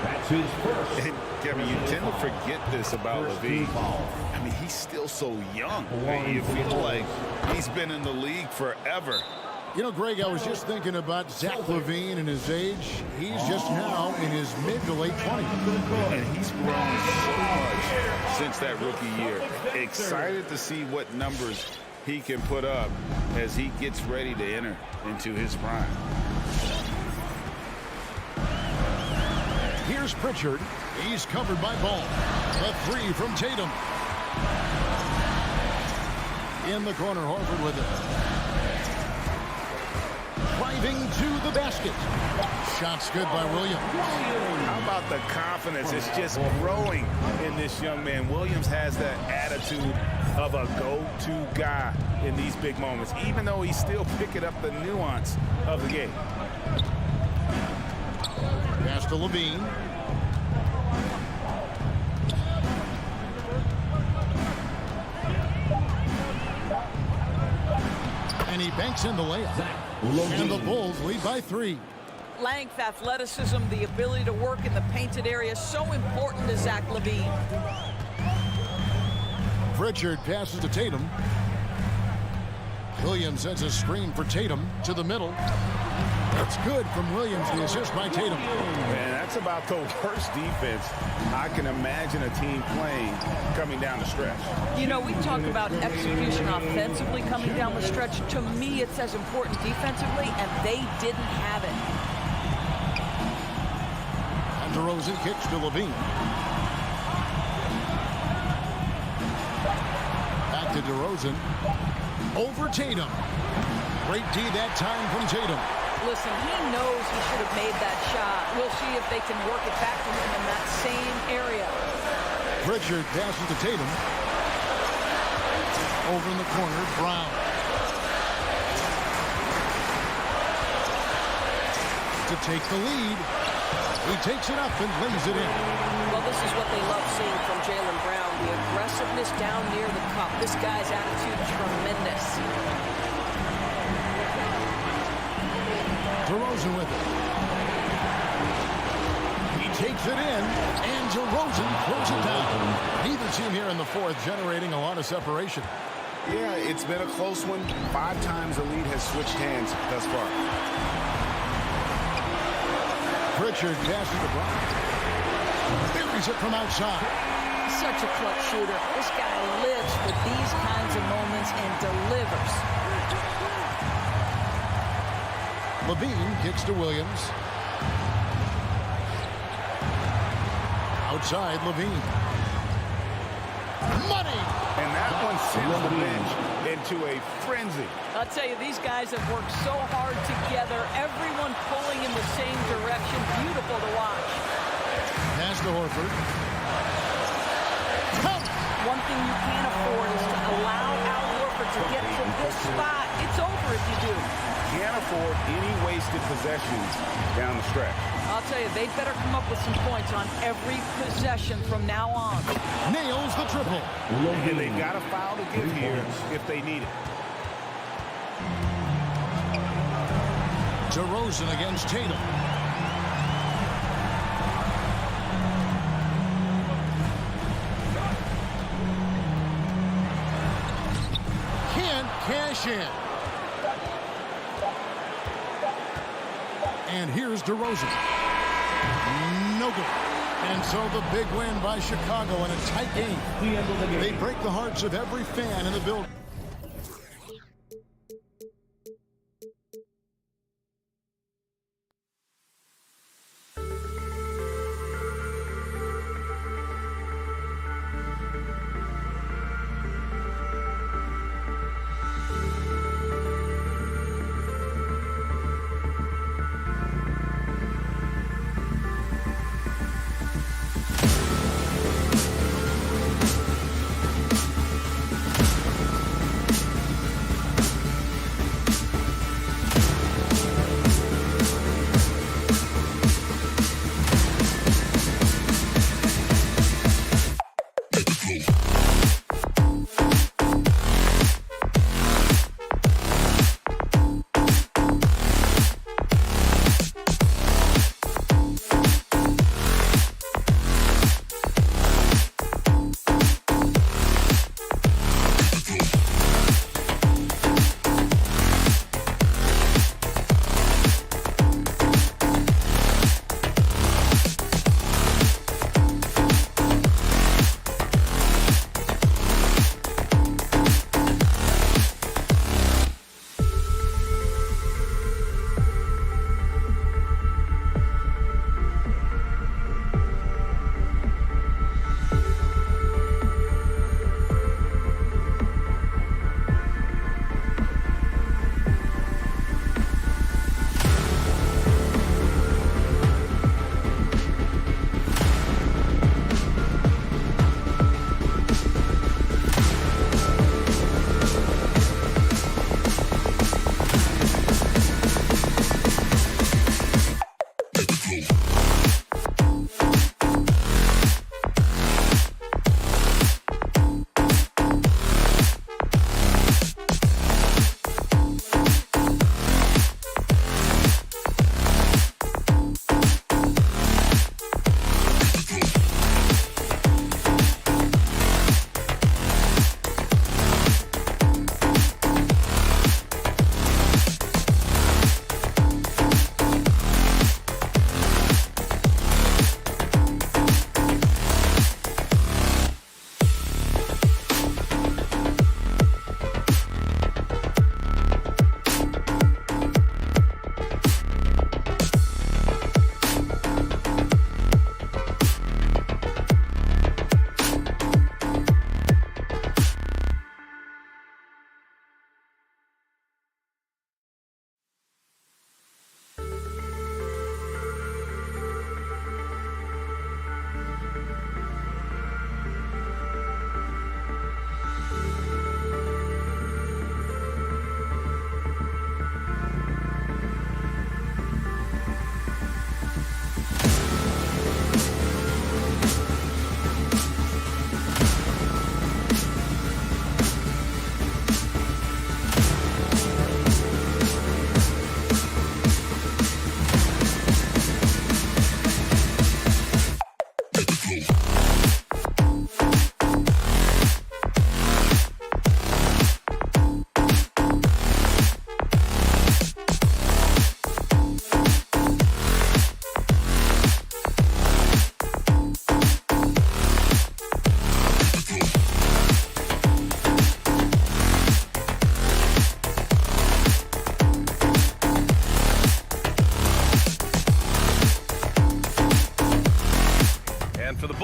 That's his first. Kevin, you tend to forget this about LaVine. I mean, he's still so young. You feel like he's been in the league forever. You know, Greg, I was just thinking about Zach LaVine and his age. He's just now in his mid to late 20s. And he's grown so much since that rookie year. Excited to see what numbers he can put up as he gets ready to enter into his prime. Here's Pritchard. He's covered by Ball. A 3 from Tatum. In the corner, Horford with it. Driving to the basket. Shots good by Williams. How about the confidence? It's just growing in this young man. Williams has that attitude of a go-to guy in these big moments, even though he's still picking up the nuance of the game. Pass to LaVine. And he banks in the layup. And the Bulls lead by 3. Length, athleticism, the ability to work in the painted area, so important to Zach LaVine. Pritchard passes to Tatum. Williams sends a screen for Tatum to the middle. That's good from Williams, the assist by Tatum. Man, that's about the worst defense I can imagine a team playing coming down the stretch. You know, we talk about execution offensively coming down the stretch. To me, it's as important defensively, and they didn't have it. And DeRozan kicks to LaVine. Back to DeRozan. Over Tatum. Great D that time from Tatum. Listen, he knows he should have made that shot. We'll see if they can work it back to him in that same area. Pritchard passes to Tatum. Over in the corner, Brown. To take the lead. He takes it up and lays it in. Well, this is what they love seeing from Jaylen Brown. The aggressiveness down near the cup. This guy's attitude, tremendous. DeRozan with it. He takes it in, and DeRozan throws it down. Neither team here in the fourth generating a lot of separation. Yeah, it's been a close one. 5 times the lead has switched hands thus far. Pritchard passes to Brown. Buries it from outside. Such a clutch shooter. This guy lives for these kinds of moments and delivers. LaVine kicks to Williams. Out outside Levine. Money! And that one sends the bench into a frenzy. I'll tell you, these guys have worked so hard together. Everyone pulling in the same direction. Beautiful to watch. Pass to Horford. One thing you can't afford is to allow Al Horford to get to this spot. It's over if you do. Can't afford any wasted possessions down the stretch. I'll tell you, they'd better come up with some points on every possession from now on. Nails the triple. And they've got a foul to give here if they need it. DeRozan against Tatum. Can't cash in. And here's DeRozan. No good. And so the big win by Chicago in a tight game. They break the hearts of every fan in the building.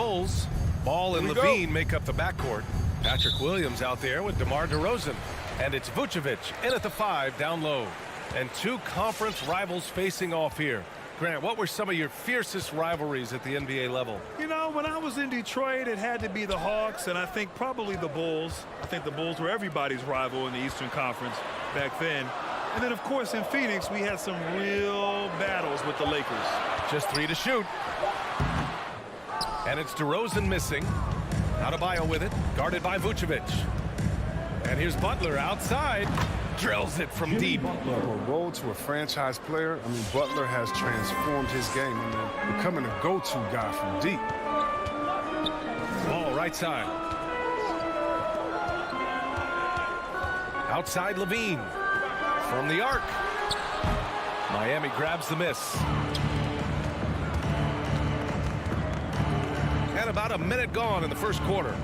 Bulls. Ball and Levine make up the backcourt. Patrick Williams out there with DeMar DeRozan. And it's Vucevic in at the 5 down low. And two conference rivals facing off here. Grant, what were some of your fiercest rivalries at the NBA level? You know, when I was in Detroit, it had to be the Hawks, and I think probably the Bulls. I think the Bulls were everybody's rival in the Eastern Conference back then. And then, of course, in Phoenix, we had some real battles with the Lakers. Just 3 to shoot. And it's DeRozan missing. Adebayo with it, guarded by Vucevic. And here's Butler outside. Drills it from deep. A road to a franchise player. I mean, Butler has transformed his game. I mean, becoming a go-to guy from deep. Ball right side. Outside Levine. From the arc. Miami grabs the miss. And about a minute gone in the first quarter.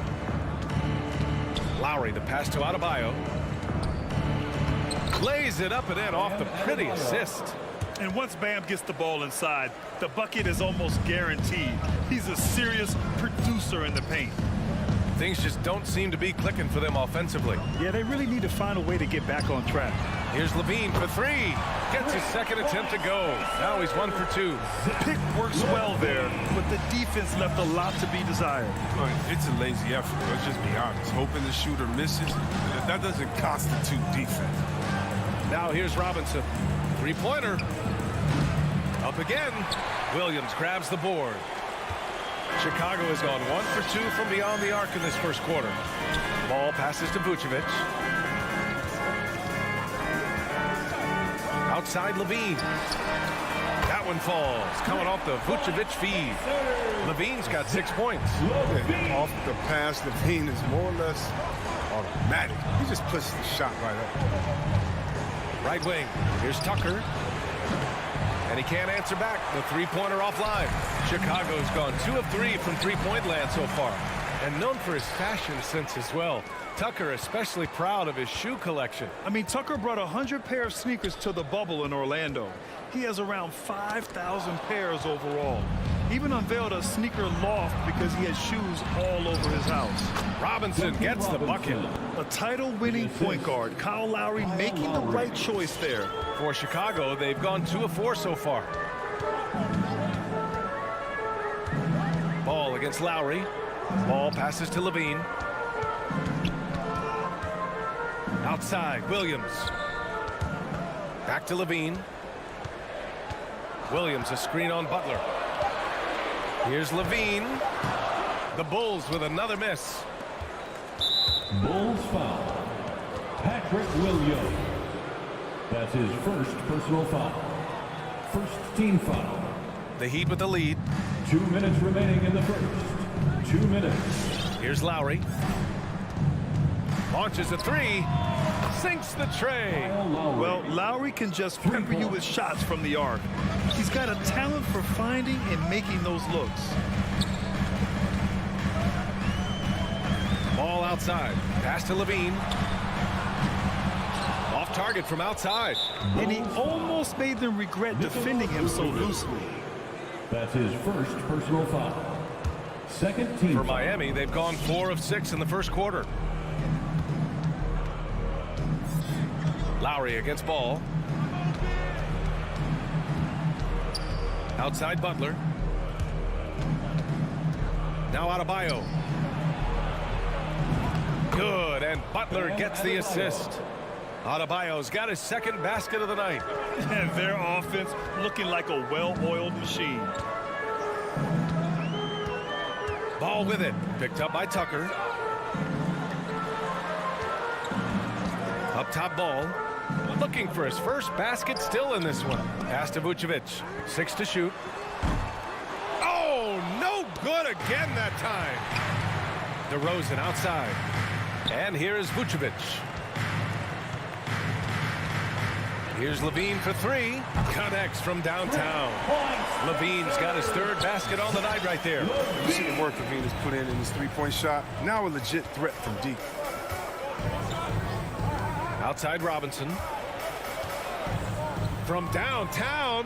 Lowry, the pass to Adebayo. Lays it up and in off the pretty assist. And once Bam gets the ball inside, the bucket is almost guaranteed. He's a serious producer in the paint. Things just don't seem to be clicking for them offensively. Yeah, they really need to find a way to get back on track. Here's Levine for 3. Gets his second attempt to go. Now he's 1 for 2. Pick works well there, but the defense left a lot to be desired. It's a lazy effort. Let's just be honest. Hoping the shooter misses, that doesn't constitute defense. Now here's Robinson. 3-pointer. Up again. Williams grabs the board. Chicago has gone 1 for 2 from beyond the arc in this first quarter. Ball passes to Vucevic. Outside Levine. That one falls. Coming off the Vucevic feed. Levine's got 6 points. Off the pass, Levine is more or less automatic. He just pushes the shot right up. Right wing. Here's Tucker. And he can't answer back. The 3-pointer offline. Chicago's gone 2 of 3 from 3-point land so far. And known for his fashion sense as well. Tucker especially proud of his shoe collection. I mean, Tucker brought 100 pair of sneakers to the bubble in Orlando. He has around 5,000 pairs overall. Even unveiled a sneaker loft because he has shoes all over his house. Robinson gets the bucket. A title-winning point guard, Kyle Lowry making the right choice there. For Chicago, they've gone 2 of 4 so far. Ball against Lowry. Ball passes to Levine. Outside, Williams. Back to Levine. Williams, a screen on Butler. Here's Levine. The Bulls with another miss. Bulls foul. Patrick Williams. That's his first personal foul. First team foul. The Heat with the lead. 2 minutes remaining in the first. 2 minutes. Here's Lowry. Launches a 3. Sinks the tray. Well, Lowry can just pepper you with shots from the arc. He's got a talent for finding and making those looks. Ball outside. Pass to Levine. Off target from outside. And he almost made them regret defending him so loosely. That's his first personal foul. Second team For Miami, they've gone 4 of 6 in the first quarter. Lowry against Ball. Outside Butler. Now Adebayo. Good, and Butler gets the assist. Adebayo's got his second basket of the night. And their offense looking like a well-oiled machine. Ball with it. Picked up by Tucker. Up top Ball. Looking for his first basket still in this one. Pass to Vucevic. 6 to shoot. Oh, no good again that time. DeRozan outside. And here is Vucevic. Here's Levine for 3. Connects from downtown. Levine's got his third basket on the night right there. You see the work Levine has put in his 3-point shot. Now a legit threat from deep. Outside Robinson. From downtown,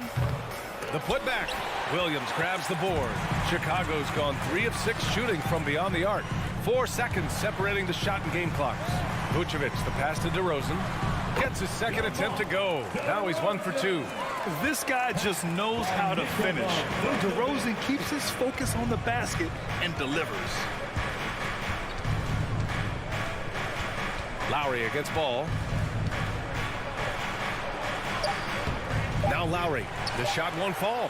the putback. Williams grabs the board. Chicago's gone 3 of 6 shooting from beyond the arc. 4 seconds separating the shot and game clocks. Vucevic, the pass to DeRozan. Gets his second attempt to go. Now he's 1 for 2. This guy just knows how to finish. DeRozan keeps his focus on the basket and delivers. Lowry against Ball. Now Lowry. The shot won't fall.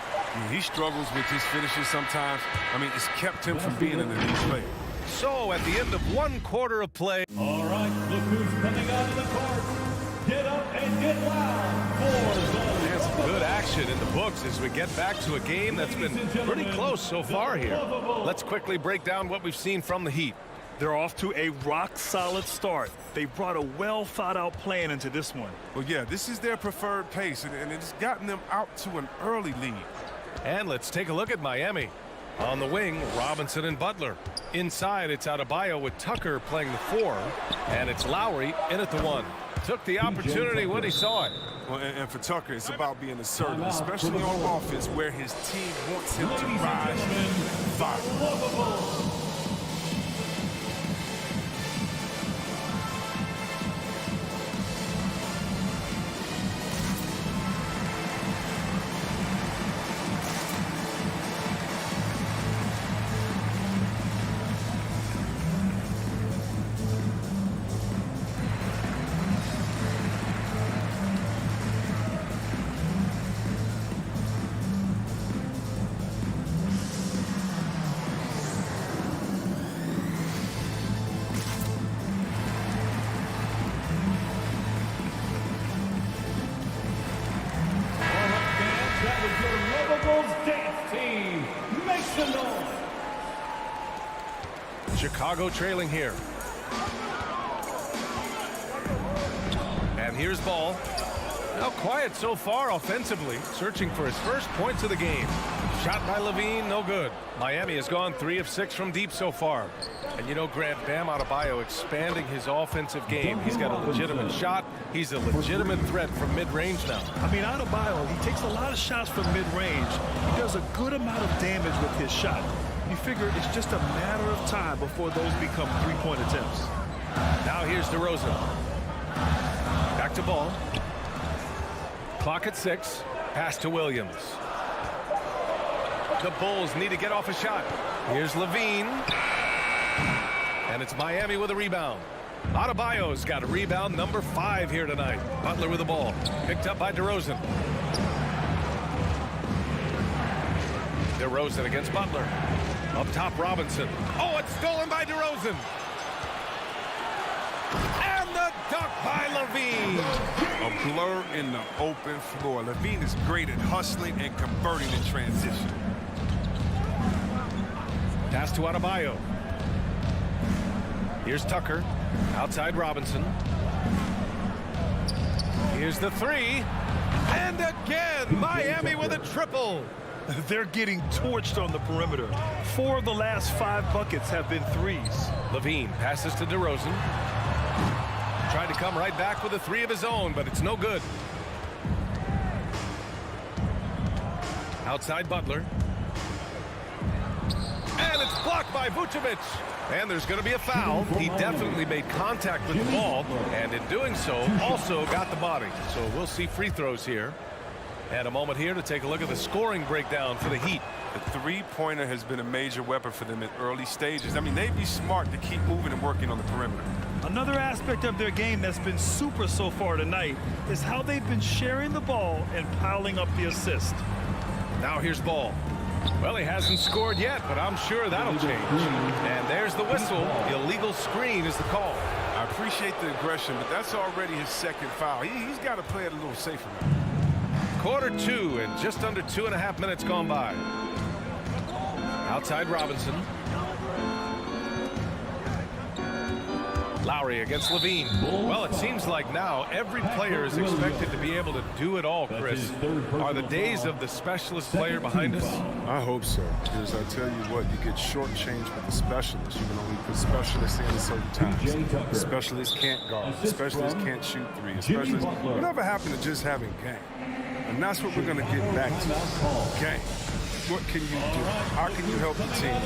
He struggles with his finishes sometimes. I mean, it's kept him from being an elite player. So at the end of 1 quarter of play. All right, look who's coming out of the court. Get up and get loud for the There's some good action in the books as we get back to a game that's been pretty close so far here. Let's quickly break down what we've seen from the Heat. They're off to a rock-solid start. They brought a well-thought-out plan into this one. Well, yeah, this is their preferred pace, and it's gotten them out to an early lead. And let's take a look at Miami. On the wing, Robinson and Butler. Inside, it's Adebayo with Tucker playing the 4, and it's Lowry in at the 1. Took the opportunity when he saw it. Well, and for Tucker, it's about being assertive, especially on offense where his team wants him to rise. Fire. Chicago trailing here. And here's Ball. Now quiet so far offensively, searching for his first points of the game. Shot by Levine, no good. Miami has gone 3 of 6 from deep so far. And you know, Grant, Bam Adebayo expanding his offensive game. He's got a legitimate shot. He's a legitimate threat from mid-range now. I mean, Adebayo, he takes a lot of shots from mid-range. He does a good amount of damage with his shot. You figure it's just a matter of time before those become three-point attempts. Now here's DeRozan. Back to Ball. Clock at 6. Pass to Williams. The Bulls need to get off a shot. Here's Levine. And it's Miami with a rebound. Adebayo's got a rebound number 5 here tonight. Butler with the ball. Picked up by DeRozan. DeRozan against Butler. Up top, Robinson. Oh, it's stolen by DeRozan. And the dunk by Levine. A blur in the open floor. Levine is great at hustling and converting in transition. Pass to Adebayo. Here's Tucker. Outside Robinson. Here's the 3. And again, Miami with a triple. They're getting torched on the perimeter. 4 of the last 5 buckets have been threes. Levine passes to DeRozan. Tried to come right back with a 3 of his own, but it's no good. Outside Butler. And it's blocked by Vucevic. And there's going to be a foul. He definitely made contact with the ball, and in doing so, also got the body. So we'll see free throws here. And a moment here to take a look at the scoring breakdown for the Heat. The three-pointer has been a major weapon for them at early stages. I mean, they'd be smart to keep moving and working on the perimeter. Another aspect of their game that's been super so far tonight is how they've been sharing the ball and piling up the assist. Now here's Ball. Well, he hasn't scored yet, but I'm sure that'll change. And there's the whistle. Illegal screen is the call. I appreciate the aggression, but that's already his second foul. He's got to play it a little safer now. Quarter 2 and just under 2.5 minutes gone by. Outside Robinson. Lowry against Levine. Well, it seems like now every player is expected to be able to do it all, Chris. Are the days of the specialist player behind us? I hope so, because I tell you what, you get shortchanged with the specialists. You can only put specialists in at certain times. Specialists can't guard. Specialists can't shoot three. Specialists, whatever happened to just having game? And that's what we're going to get back to. Game. What can you do? How can you help the team?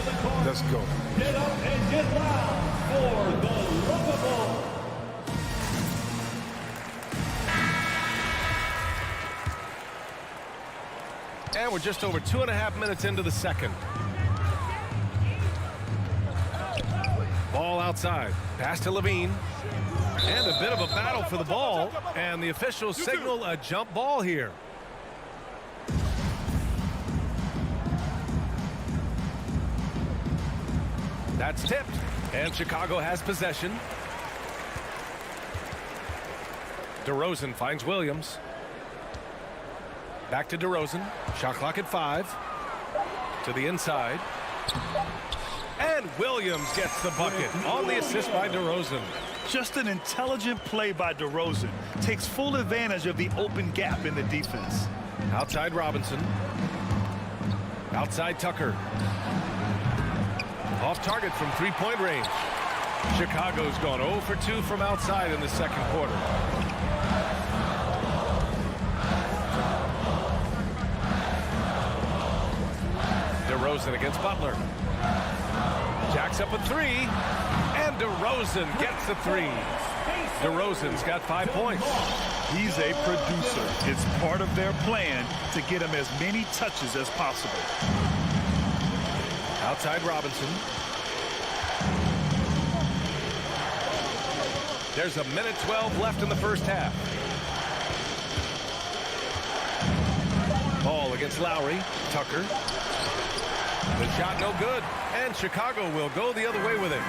Let's go. Get up and get loud for the Lookable. And we're just over 2.5 minutes into the second. Ball outside. Pass to Levine. And a bit of a battle for the ball. And the officials signal a jump ball here. That's tipped, and Chicago has possession. DeRozan finds Williams. Back to DeRozan. Shot clock at 5. To the inside. And Williams gets the bucket on the assist by DeRozan. Just an intelligent play by DeRozan. Takes full advantage of the open gap in the defense. Outside Robinson. Outside Tucker. Off target from three-point range. Chicago's gone 0 for 2 from outside in the second quarter. DeRozan against Butler. Jacks up a 3. And DeRozan gets the 3. DeRozan's got 5 points. He's a producer. It's part of their plan to get him as many touches as possible. Outside Robinson. There's a minute 12 left in the first half. Ball against Lowry. Tucker. The shot no good. And Chicago will go the other way with it.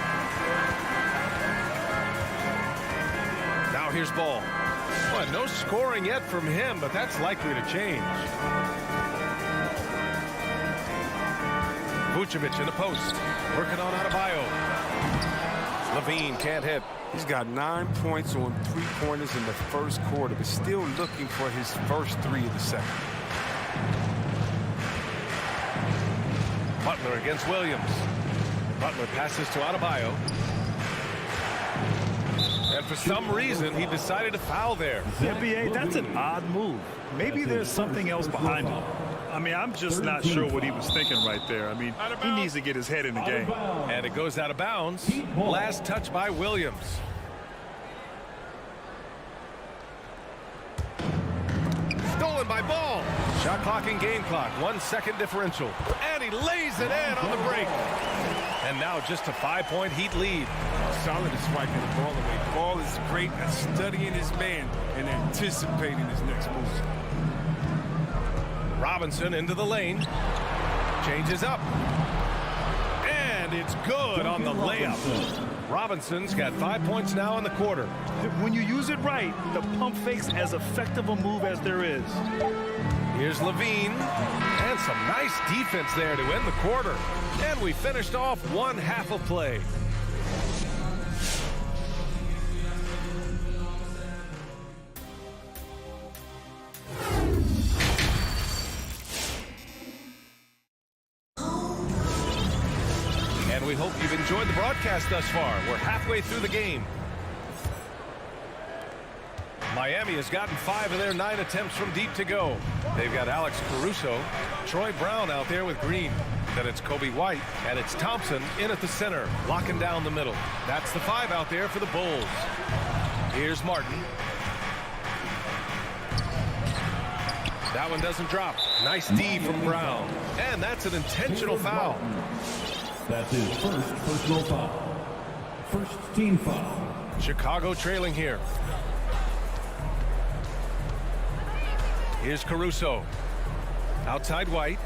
Now here's Ball. Well, no scoring yet from him, but that's likely to change. Vucevic in the post. Working on Adebayo. Levine can't hit. He's got 9 points on three-pointers in the first quarter, but still looking for his first 3 of the second. Butler against Williams. Butler passes to Adebayo. And for some reason, he decided to foul there. NBA, that's an odd move. Maybe there's something else behind it. I mean, I'm just not sure what he was thinking right there. I mean, he needs to get his head in the game. And it goes out of bounds. Last touch by Williams. Stolen by Ball. Shot clock and game clock. 1 second differential. And he lays it in on the break. And now just a 5-point Heat lead. Solid at striking the ball away. Ball is great at studying his man and anticipating his next move. Robinson into the lane. Changes up. And it's good on the layup. Robinson's got 5 points now in the quarter. When you use it right, the pump fake's as effective a move as there is. Here's Levine. And some nice defense there to end the quarter. And we finished off one half of play. We hope you've enjoyed the broadcast thus far. We're halfway through the game. Miami has gotten 5 of their 9 attempts from deep to go. They've got Alex Caruso, Troy Brown out there with Green. Then it's Kobe White, and it's Thompson in at the center, locking down the middle. That's the 5 out there for the Bulls. Here's Martin. That one doesn't drop. Nice D from Brown. And that's an intentional foul. That's his first personal foul. First team foul. Chicago trailing here. Here's Caruso. Outside White.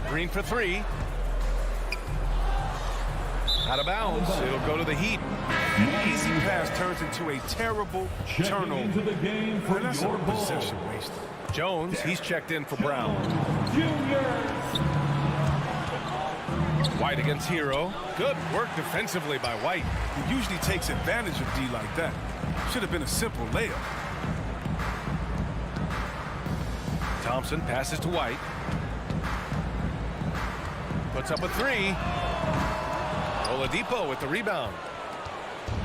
Green for 3. Out of bounds. It'll go to the Heat. An easy pass turns into a terrible turnover. Into the game for that's your a possession waste. Jones, he's checked in for Brown. Junior. White against Hero. Good work defensively by White. He usually takes advantage of D like that. Should have been a simple layup. Thompson passes to White. Puts up a three. Oladipo with the rebound.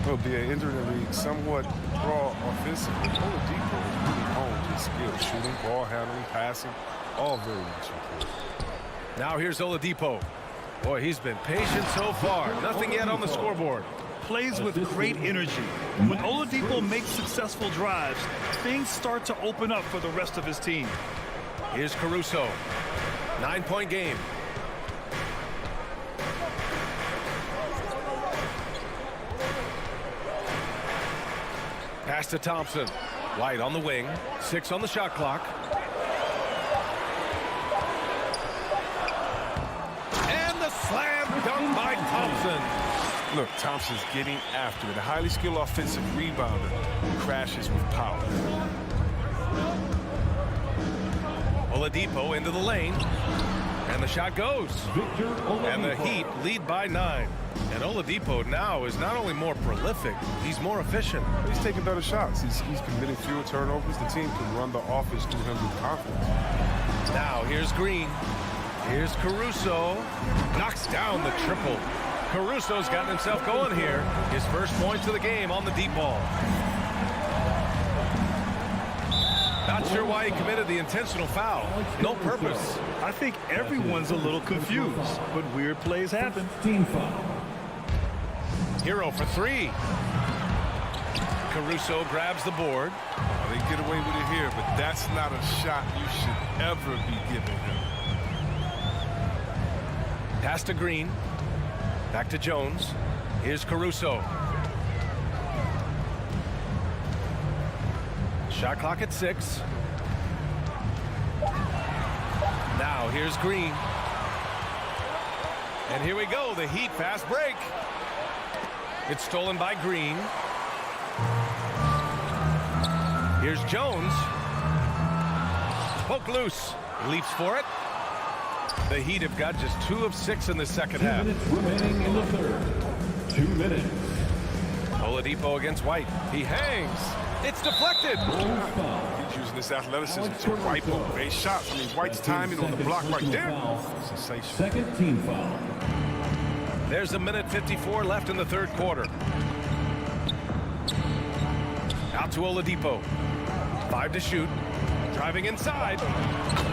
Will be an injury that reads somewhat raw offensively. Oladipo has really honed his skills. Shooting, ball handling, passing, all very much improved. Now here's Oladipo. Boy, he's been patient so far. Nothing yet on the scoreboard. Plays with great energy. When Oladipo makes successful drives, things start to open up for the rest of his team. Here's Caruso. 9-point game. Pass to Thompson. White on the wing. 6 on the shot clock. And the slam dunk by Thompson. Look, Thompson's getting after it. A highly skilled offensive rebounder who crashes with power. Oladipo into the lane. And the shot goes. And the Heat lead by 9. And Oladipo now is not only more prolific, he's more efficient. He's taking better shots. He's committing fewer turnovers. The team can run the offense through him with confidence. Now here's Green. Here's Caruso. Knocks down the triple. Caruso's gotten himself going here. His first points of the game on the deep ball. Not sure why he committed the intentional foul. No purpose. I think everyone's a little confused, but weird plays happen. Team foul. Hero for 3. Caruso grabs the board. They get away with it here, but that's not a shot you should ever be giving him. Pass to Green. Back to Jones. Here's Caruso. Shot clock at 6. Now here's Green. And here we go, the Heat fast break. It's stolen by Green. Here's Jones. Poke loose. Leaps for it. The Heat have got just 2 of 6 in the second half. 2 minutes remaining in the third. 2 minutes. Oladipo against White. He hangs. It's deflected. He's using this athleticism to wipe over base shots. I mean, White's timing on the block right there. Sensational. Second team foul. There's 1:54 left in the third quarter. Out to Oladipo. 5 to shoot. Driving inside.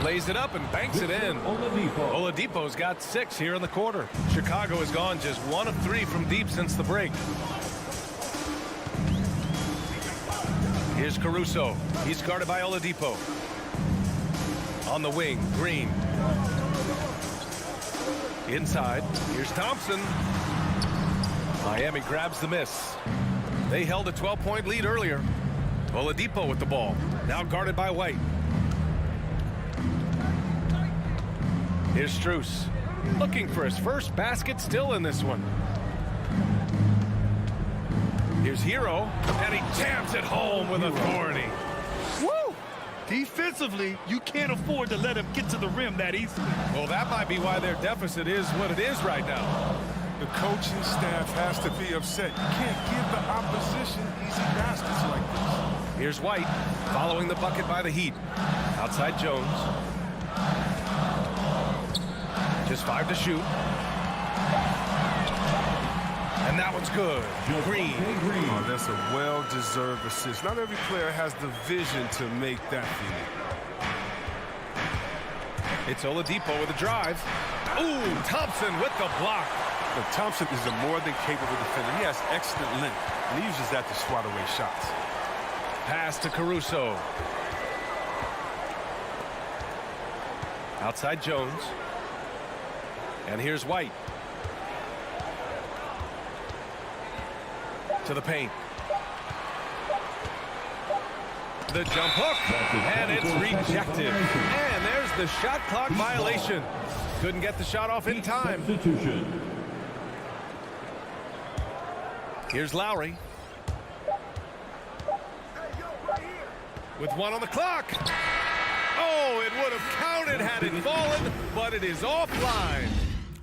Lays it up and banks it in. Oladipo's got 6 here in the quarter. Chicago has gone just 1 of 3 from deep since the break. Here's Caruso. He's guarded by Oladipo. On the wing, Green. Inside, here's Thompson. Miami grabs the miss. They held a 12-point lead earlier. Oladipo with the ball. Now guarded by White. Here's Strus. Looking for his first basket still in this one. Here's Hero, and he jams it home with authority. Woo! Defensively, you can't afford to let him get to the rim that easily. Well, that might be why their deficit is what it is right now. The coaching staff has to be upset. You can't give the opposition easy baskets like this. Here's White, following the bucket by the Heat. Outside Jones. Just 5 to shoot. And that one's good. Green. Oh, that's a well-deserved assist. Not every player has the vision to make that feed. It's Oladipo with a drive. Ooh, Thompson with the block. But Thompson is a more than capable defender. He has excellent length, and he uses that to swat away shots. Pass to Caruso. Outside Jones. And here's White. To the paint. The jump hook, and it's rejected. And there's the shot clock violation. Couldn't get the shot off in time. Substitution. Here's Lowry. With 1 on the clock. Oh, it would have counted had it fallen, but it is offline.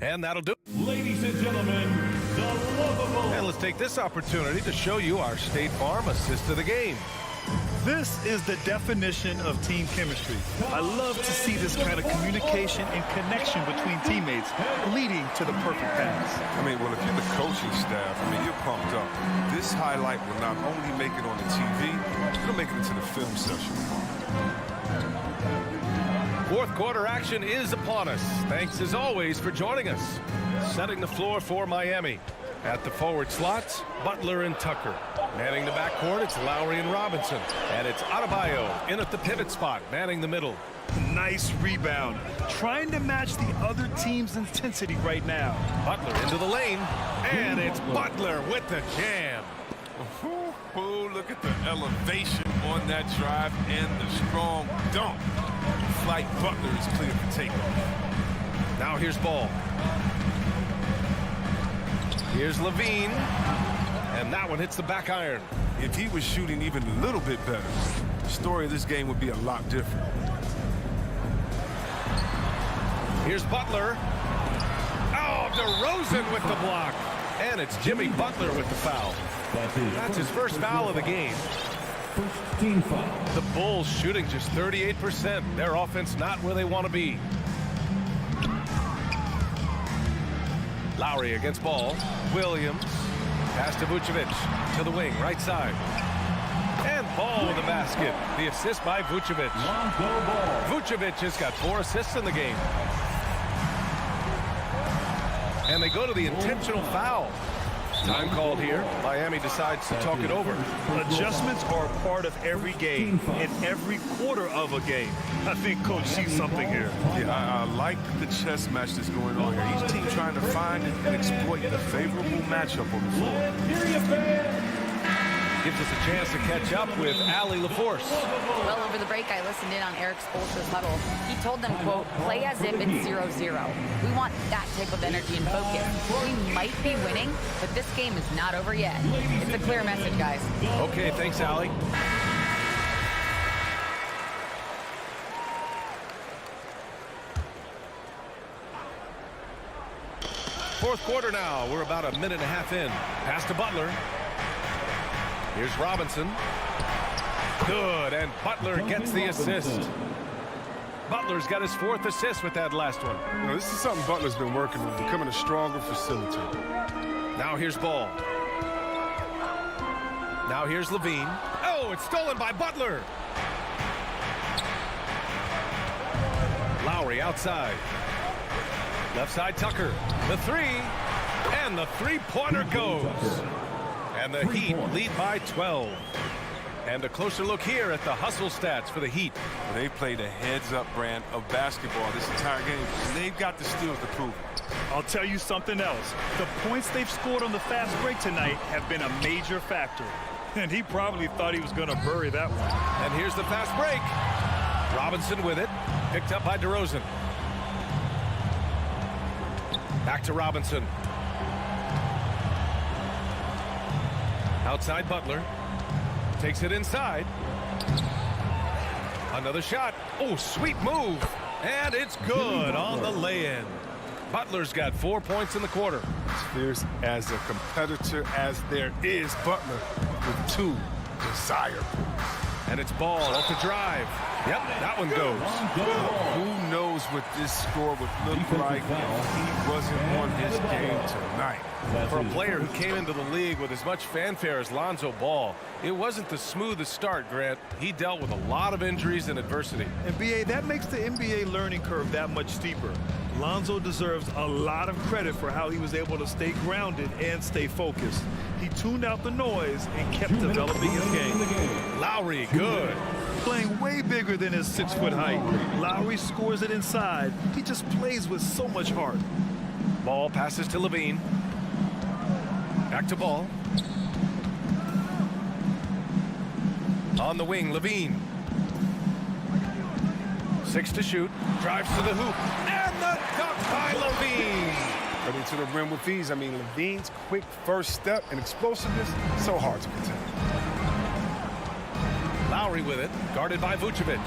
And that'll do it. Ladies and gentlemen, the lovable. And let's take this opportunity to show you our State Farm assist of the game. This is the definition of team chemistry. I love to see this kind of communication and connection between teammates leading to the perfect pass. I mean, well, if you're the coaching staff, I mean, you're pumped up. This highlight will not only make it on the TV, it'll make it into the film session. Fourth quarter action is upon us. Thanks as always for joining us. Setting the floor for Miami. At the forward slots, Butler and Tucker. Manning the backcourt, it's Lowry and Robinson. And it's Adebayo in at the pivot spot, manning the middle. Nice rebound. Trying to match the other team's intensity right now. Butler into the lane. And it's Butler with the jam. Oh, look at the elevation on that drive and the strong dunk. Flight Butler is clear for takeoff. Now here's Ball. Here's Levine. And that one hits the back iron. If he was shooting even a little bit better, the story of this game would be a lot different. Here's Butler. Oh, DeRozan with the block. And it's Jimmy Butler with the foul. That's his first foul of the game. First team foul. The Bulls shooting just 38%. Their offense not where they want to be. Lowry against Ball. Williams. Pass to Vucevic. To the wing, right side. And Ball with the basket. The assist by Vucevic. Vucevic has got 4 assists in the game. And they go to the intentional foul. Time called here. Miami decides to talk it over. Adjustments are a part of every game and every quarter of a game. I think Coach sees something here. Yeah, I like the chess match that's going on here. Each team trying to find and exploit the favorable matchup on the floor. Gives us a chance to catch up with Allie LaForce. Well, over the break, I listened in on Eric Spoelstra's huddle. He told them, quote, play as if it's 0-0. We want that type of energy and focus. We might be winning, but this game is not over yet. It's a clear message, guys. Okay, thanks, Allie. Fourth quarter now. We're about a minute and a half in. Pass to Butler. Here's Robinson. Good, and Butler gets the assist. Butler's got his 4th assist with that last one. You know, this is something Butler's been working on, becoming a stronger facilitator. Now here's Ball. Now here's Levine. Oh, it's stolen by Butler. Lowry outside. Left side Tucker. The 3. And the 3-pointer goes. And the Heat lead by 12. And a closer look here at the hustle stats for the Heat. They played a heads-up brand of basketball this entire game, and they've got the steals to prove it. I'll tell you something else. The points they've scored on the fast break tonight have been a major factor. And he probably thought he was going to bury that one. And here's the fast break. Robinson with it. Picked up by DeRozan. Back to Robinson. Outside Butler. Takes it inside. Another shot. Oh, sweet move. And it's good on the lay-in. Butler's got 4 points in the quarter. As fierce as a competitor as there is, Butler with 2 desired. And it's Ball off the drive. Yep, that one goes. Who knows what this score would look like if he wasn't on his game tonight. For a player who came into the league with as much fanfare as Lonzo Ball, it wasn't the smoothest start, Grant. He dealt with a lot of injuries and adversity. And, B.A., that makes the NBA learning curve that much steeper. Lonzo deserves a lot of credit for how he was able to stay grounded and stay focused. He tuned out the noise and kept developing his game. Lowry, good. Playing way bigger than his 6-foot height. Lowry scores it inside. He just plays with so much heart. Ball passes to Levine. Back to Ball. On the wing, Levine. 6 to shoot. Drives to the hoop. And the dunk by Levine. Running to the rim with ease. I mean, Levine's quick first step and explosiveness, so hard to contain. Lowry with it, guarded by Vucevic.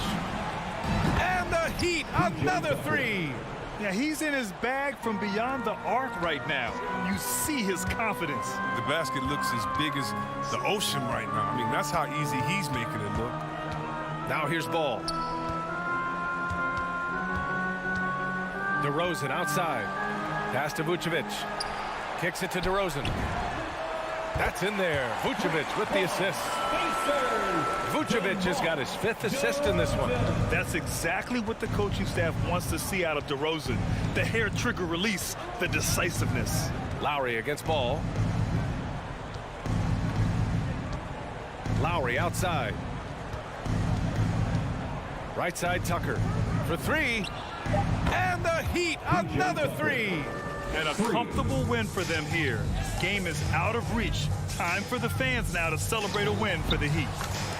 And the Heat, another 3. Yeah, he's in his bag from beyond the arc right now. You see his confidence. The basket looks as big as the ocean right now. I mean, that's how easy he's making it look. Now here's Ball. DeRozan outside. Pass to Vucevic. Kicks it to DeRozan. That's in there. Vucevic with the assist. Vucevic has got his 5th assist in this one. That's exactly what the coaching staff wants to see out of DeRozan. The hair trigger release, the decisiveness. Lowry against Ball. Lowry outside. Right side Tucker for 3. And the Heat, another 3. And a comfortable win for them here. Game is out of reach. Time for the fans now to celebrate a win for the Heat.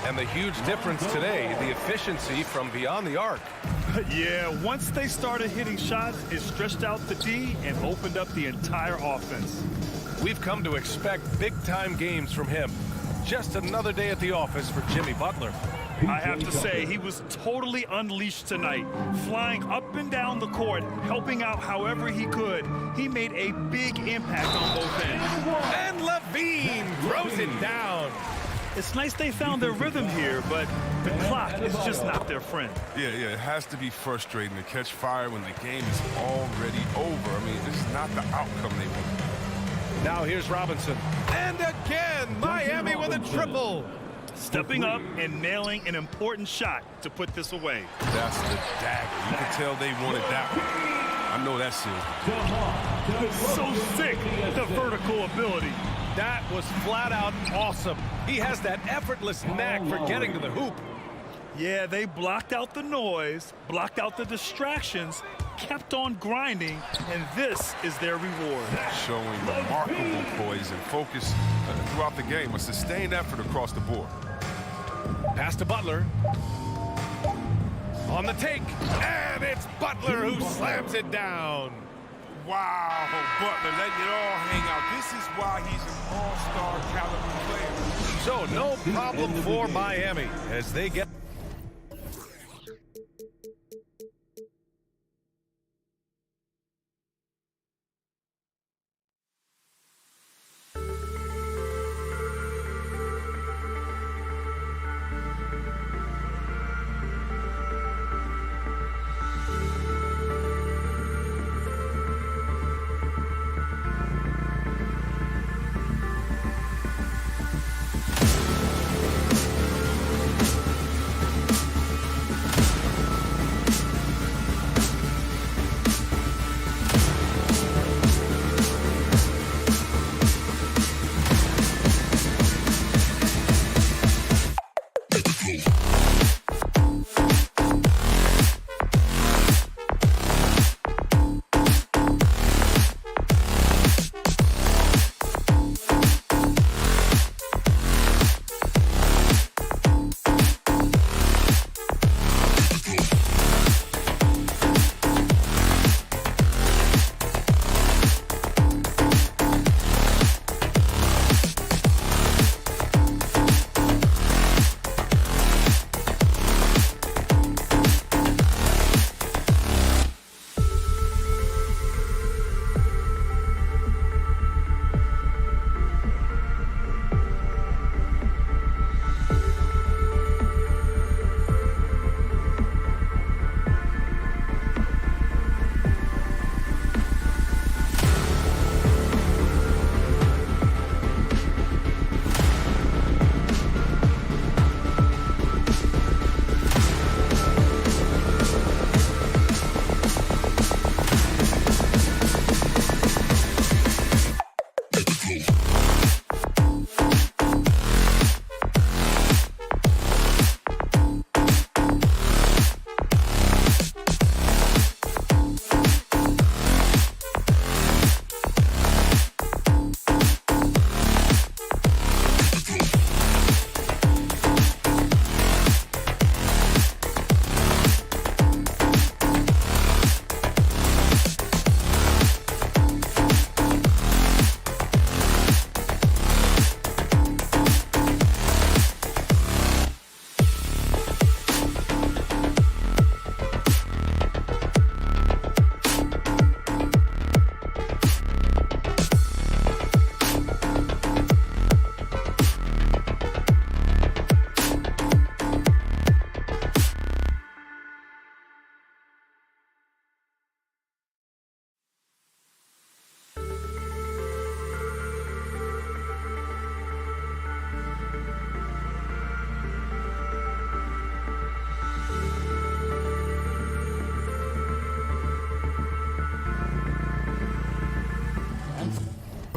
And the huge difference today, the efficiency from beyond the arc. Yeah, once they started hitting shots, it stretched out the D and opened up the entire offense. We've come to expect big-time games from him. Just another day at the office for Jimmy Butler. I have to say, he was totally unleashed tonight. Flying up and down the court, helping out however he could. He made a big impact on both ends. And Levine throws it down. It's nice they found their rhythm here, but the clock is just not their friend. Yeah, it has to be frustrating to catch fire when the game is already over. I mean, this is not the outcome they want. Now here's Robinson. And again, Miami with a triple. Stepping up and nailing an important shot to put this away. That's the dagger. You can tell they wanted that one. I know that seals. So sick, the vertical ability. That was flat out awesome. He has that effortless knack for getting to the hoop. Yeah, they blocked out the noise, blocked out the distractions, kept on grinding, and this is their reward. Showing remarkable poise and focus throughout the game. A sustained effort across the board. Pass to Butler. On the take, and it's Butler who slams it down. Wow, Butler letting it all hang out. This is why he's an all-star caliber player. So no problem for Miami as they get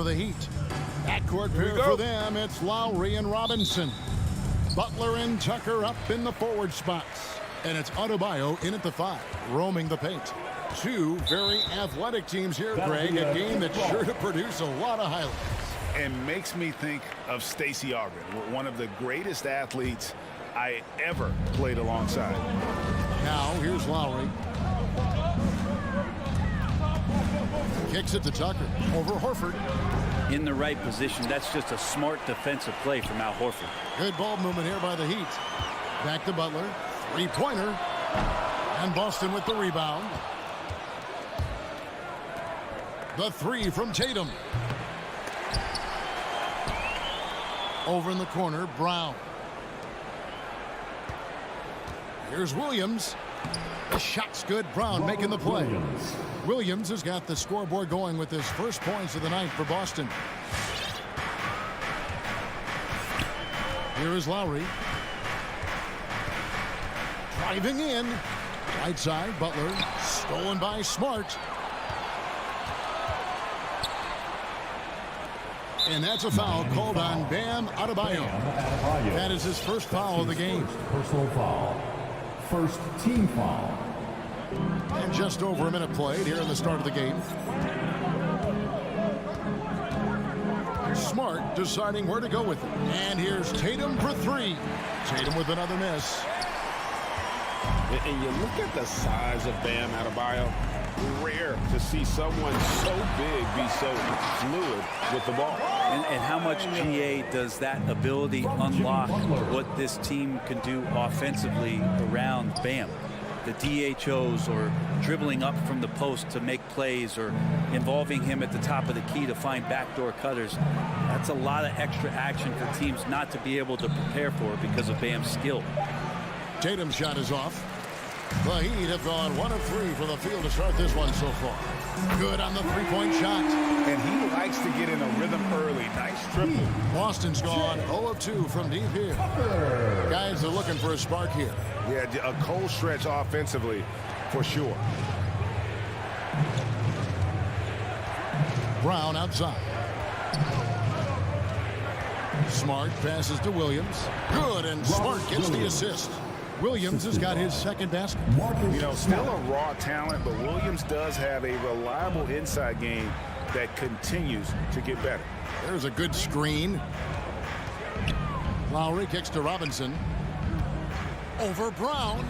for the Heat. Backcourt pair for them, it's Lowry and Robinson. Butler and Tucker up in the forward spots. And it's Adebayo in at the 5, roaming the paint. Two very athletic teams here, Greg. A game that's sure to produce a lot of highlights. And makes me think of Stacey Ogren, one of the greatest athletes I ever played alongside. Now, here's Lowry. Kicks it to Tucker. Over Horford. In the right position. That's just a smart defensive play from Al Horford. Good ball movement here by the Heat. Back to Butler. Three-pointer. And Boston with the rebound. The 3 from Tatum. Over in the corner, Brown. Here's Williams. The shot's good. Brown making the play. Williams has got the scoreboard going with his first points of the night for Boston. Here is Lowry. Driving in. Right side, Butler. Stolen by Smart. And that's a foul called on Bam Adebayo. That is his first foul of the game. Personal foul. First team foul. And just over a minute played here in the start of the game. Smart deciding where to go with it. And here's Tatum for 3. Tatum with another miss. And you look at the size of Bam Adebayo. Rare to see someone so big be so fluid with the ball. And how much, GA, does that ability unlock what this team can do offensively around Bam? The DHOs or dribbling up from the post to make plays or involving him at the top of the key to find backdoor cutters. That's a lot of extra action for teams not to be able to prepare for because of Bam's skill. Tatum's shot is off. The Heat have gone 1 of 3 from the field to start this one so far. Good on the three-point shot. And he likes to get in a rhythm early. Nice triple. Boston's gone 0 of 2 from deep here. Guys are looking for a spark here. Yeah, a cold stretch offensively for sure. Brown outside. Smart passes to Williams. Good, and Smart gets the assist. Williams has got his second basket. You know, still a raw talent, but Williams does have a reliable inside game that continues to get better. There's a good screen. Lowry kicks to Robinson. Over Brown.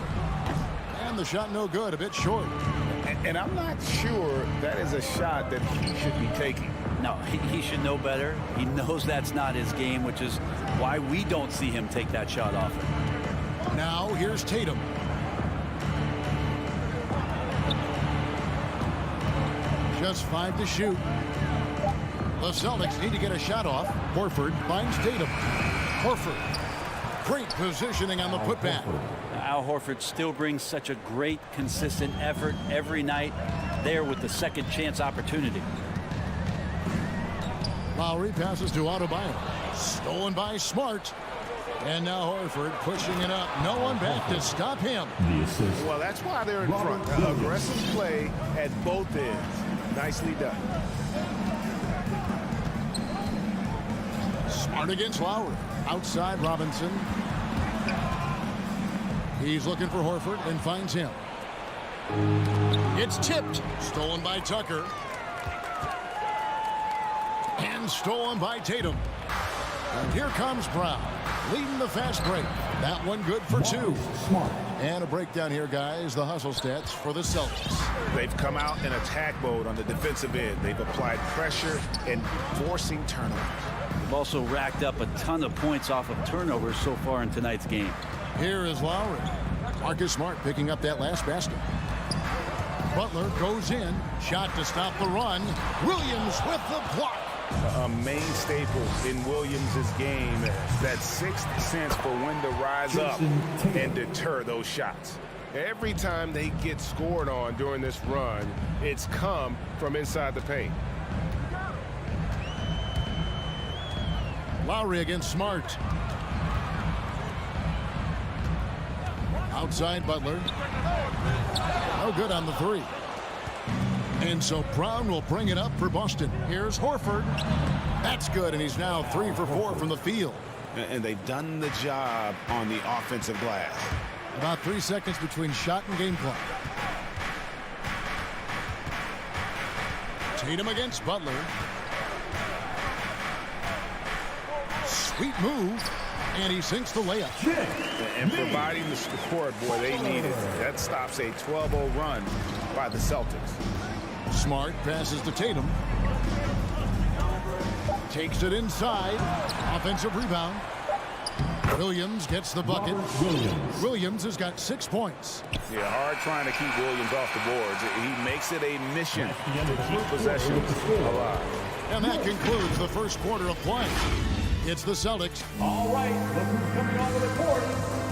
And the shot no good, a bit short. And I'm not sure that is a shot that he should be taking. No, he should know better. He knows that's not his game, which is why we don't see him take that shot often. Now here's Tatum. Just 5 to shoot. The Celtics need to get a shot off. Horford finds Tatum. Horford. Great positioning on the putback. Al Horford still brings such a great, consistent effort every night there with the second chance opportunity. Lowry passes to Adebayo. Stolen by Smart. And now Horford pushing it up. No one back to stop him. Well, that's why they're in front. Aggressive play at both ends. Nicely done. Smart against Lowry. Outside Robinson. He's looking for Horford and finds him. It's tipped. Stolen by Tucker. And stolen by Tatum. And here comes Brown, leading the fast break. That one good for 2. And a breakdown here, guys. The hustle stats for the Celtics. They've come out in attack mode on the defensive end. They've applied pressure and forcing turnovers. They've also racked up a ton of points off of turnovers so far in tonight's game. Here is Lowry. Marcus Smart picking up that last basket. Butler goes in. Shot to stop the run. Williams with the block. A main staple in Williams' game, that sixth sense for when to rise up and deter those shots. Every time they get scored on during this run, it's come from inside the paint. Lowry against Smart. Outside Butler. No good on the 3. And so Brown will bring it up for Boston. Here's Horford. That's good, and he's now 3 for 4 from the field. And they've done the job on the offensive glass. About 3 seconds between shot and game clock. Tatum against Butler. Sweet move. And he sinks the layup. And providing the support, boy, they need it. That stops a 12-0 run by the Celtics. Smart passes to Tatum. Takes it inside. Offensive rebound. Williams gets the bucket. Williams has got 6 points. Yeah, hard trying to keep Williams off the boards. He makes it a mission to keep possessions alive. And that concludes the first quarter of play. It's the Celtics. All right, look who's coming onto the court.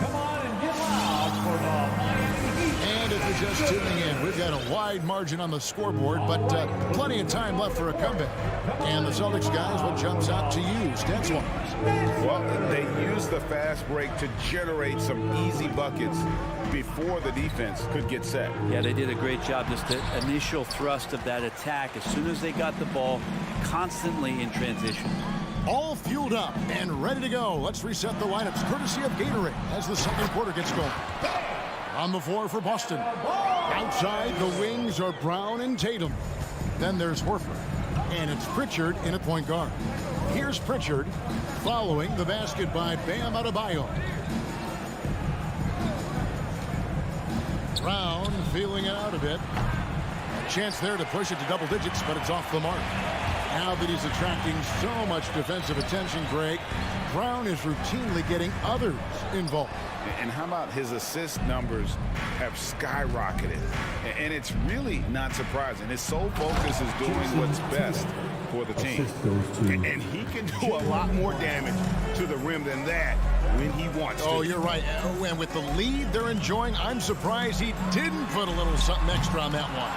Come on and get loud for the Miami Heat. And if you're just tuning in, we've got a wide margin on the scoreboard, but plenty of time left for a comeback. And the Celtics guys, what jumps out to you, stats-wise? Well, they used the fast break to generate some easy buckets before the defense could get set. Yeah, they did a great job. Just the initial thrust of that attack, as soon as they got the ball, constantly in transition. All fueled up and ready to go. Let's reset the lineups courtesy of Gatorade as the second quarter gets going. On the floor for Boston. Outside, the wings are Brown and Tatum. Then there's Horford. And it's Pritchard in at point guard. Here's Pritchard following the basket by Bam Adebayo. Brown feeling it out a bit. A chance there to push it to double digits, but it's off the mark. Now that he's attracting so much defensive attention, Greg, Brown is routinely getting others involved. And how about his assist numbers have skyrocketed? And it's really not surprising. His sole focus is doing what's best for the team. And he can do a lot more damage to the rim than that when he wants to. Oh, you're right. And with the lead they're enjoying, I'm surprised he didn't put a little something extra on that one.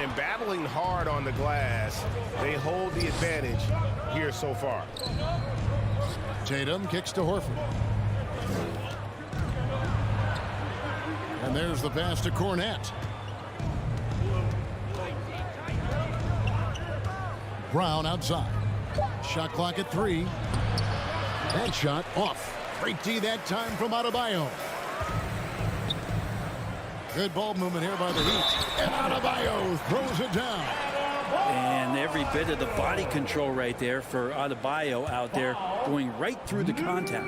And battling hard on the glass, they hold the advantage here so far. Tatum kicks to Horford. And there's the pass to Cornette. Brown outside. Shot clock at 3. That shot off. Great D that time from Adebayo. Good ball movement here by the Heat. And Adebayo throws it down. And every bit of the body control right there for Adebayo out there, going right through the contact.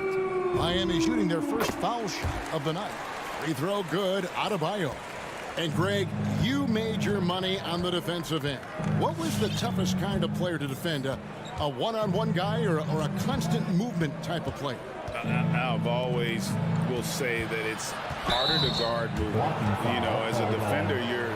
Miami shooting their first foul shot of the night. Free throw good, Adebayo. And Greg, you made your money on the defensive end. What was the toughest kind of player to defend? A one-on-one guy or a constant movement type of player? I've always will say that it's harder to guard movement. You know, as a defender, you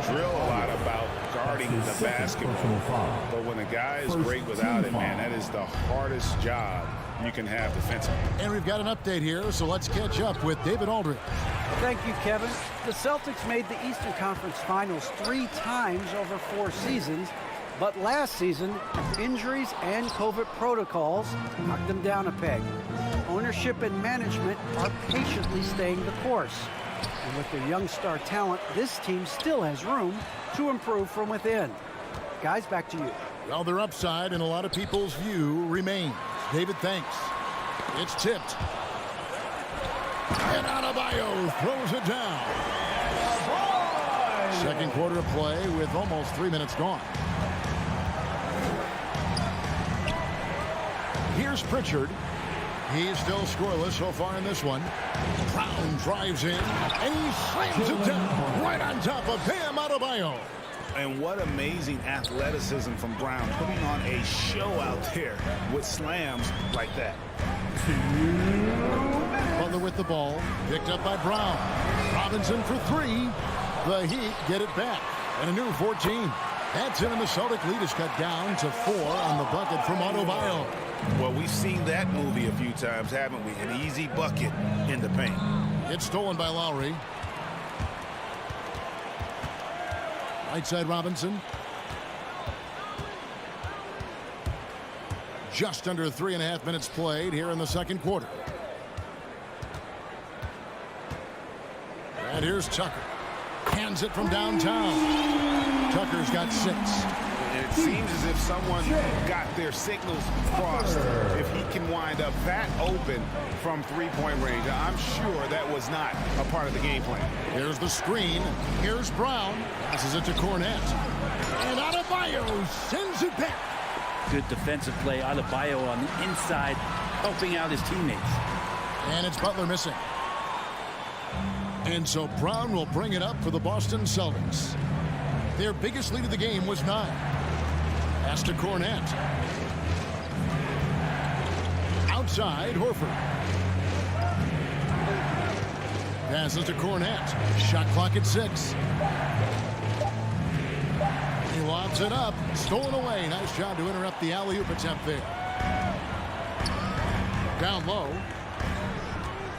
drill a lot about guarding the basketball. But when a guy is great without it, man, that is the hardest job you can have defensively. And we've got an update here, so let's catch up with David Aldridge. Thank you, Kevin. The Celtics made the Eastern Conference Finals 3 times over 4 seasons, but last season, injuries and COVID protocols knocked them down a peg. Ownership and management are patiently staying the course. And with their young star talent, this team still has room to improve from within. Guys, back to you. Well, their upside in a lot of people's view remains. David, thanks. It's tipped. And Adebayo throws it down. Second quarter of play with almost 3 minutes gone. Here's Pritchard. He's still scoreless so far in this one. Brown drives in, and he slams it down right on top of Bam Adebayo. And what amazing athleticism from Brown, putting on a show out there with slams like that. Butler with the ball, picked up by Brown. Robinson for 3. The Heat get it back, and a new 14. That's it, and the Celtic lead is cut down to 4 on the bucket from Adebayo. Well, we've seen that movie a few times, haven't we? An easy bucket in the paint. It's stolen by Lowry. Right side Robinson. Just under 3.5 minutes played here in the second quarter. And here's Tucker. Hands it from downtown. Tucker's got 6. It seems as if someone got their signals crossed. If he can wind up that open from three-point range, I'm sure that was not a part of the game plan. Here's the screen. Here's Brown. Passes it to Cornette. And Adebayo sends it back. Good defensive play. Adebayo on the inside, helping out his teammates. And it's Butler missing. And so Brown will bring it up for the Boston Celtics. Their biggest lead of the game was 9. Pass to Cornette. Outside, Horford. Passes to Cornette. Shot clock at 6. He lobs it up. Stolen away. Nice job to interrupt the alley-oop attempt there. Down low.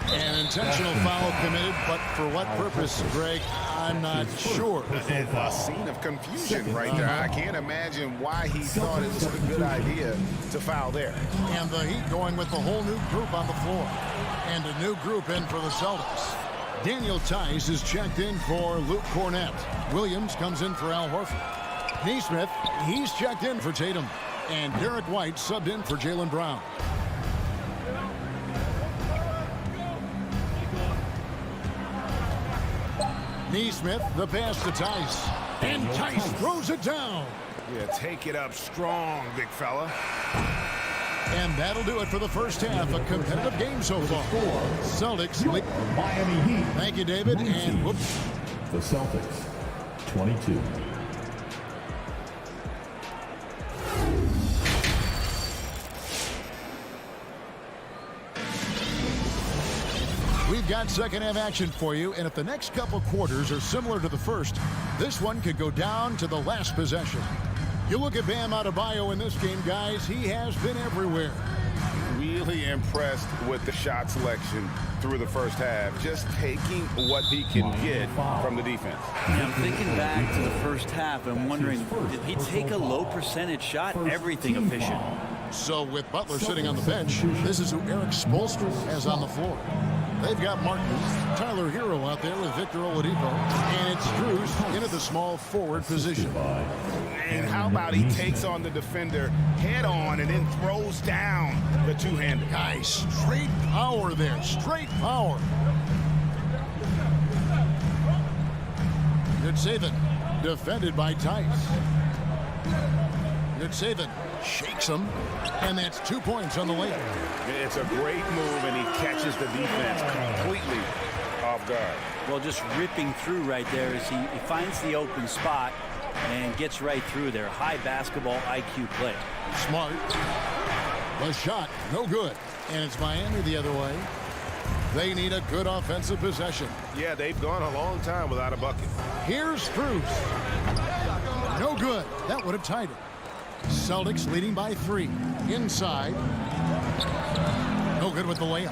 An intentional foul committed, but for what purpose, Greg, I'm not sure. A scene of confusion right there. I can't imagine why he thought it was a good idea to foul there. And the Heat going with a whole new group on the floor. And a new group in for the Celtics. Daniel Tice is checked in for Luke Cornette. Williams comes in for Al Horford. Neesmith, he's checked in for Tatum. And Derek White subbed in for Jaylen Brown. Neesmith, the pass to Tice. And Tice throws it down. Yeah, take it up strong, big fella. And that'll do it for the first half. A competitive game so far. Celtics lead. Miami Heat. Thank you, David. And whoops. The Celtics, 22. We've got second half action for you, and if the next couple quarters are similar to the first, this one could go down to the last possession. You look at Bam Adebayo in this game, guys, he has been everywhere. Really impressed with the shot selection through the first half, just taking what he can get from the defense. Yeah, I'm thinking back to the first half and wondering, did he take a low percentage shot? Everything efficient. So with Butler sitting on the bench, this is who Eric Spoelstra has on the floor. They've got Martin, Tyler Hero out there with Victor Oladipo, and it's Strus into the small forward position. And how about he takes on the defender head on and then throws down the two-hander. Guys, straight power there, straight power. Good saving, defended by Tice. Good saving, shakes him, and that's 2 points on the layup. It's a great move, and he catches the defense completely off guard. Well, just ripping through right there as he finds the open spot and gets right through there. High basketball IQ play. Smart. The shot, no good. And it's Miami the other way. They need a good offensive possession. Yeah, they've gone a long time without a bucket. Here's Strus. No good. That would have tied it. Celtics leading by 3. Inside. No good with the layup.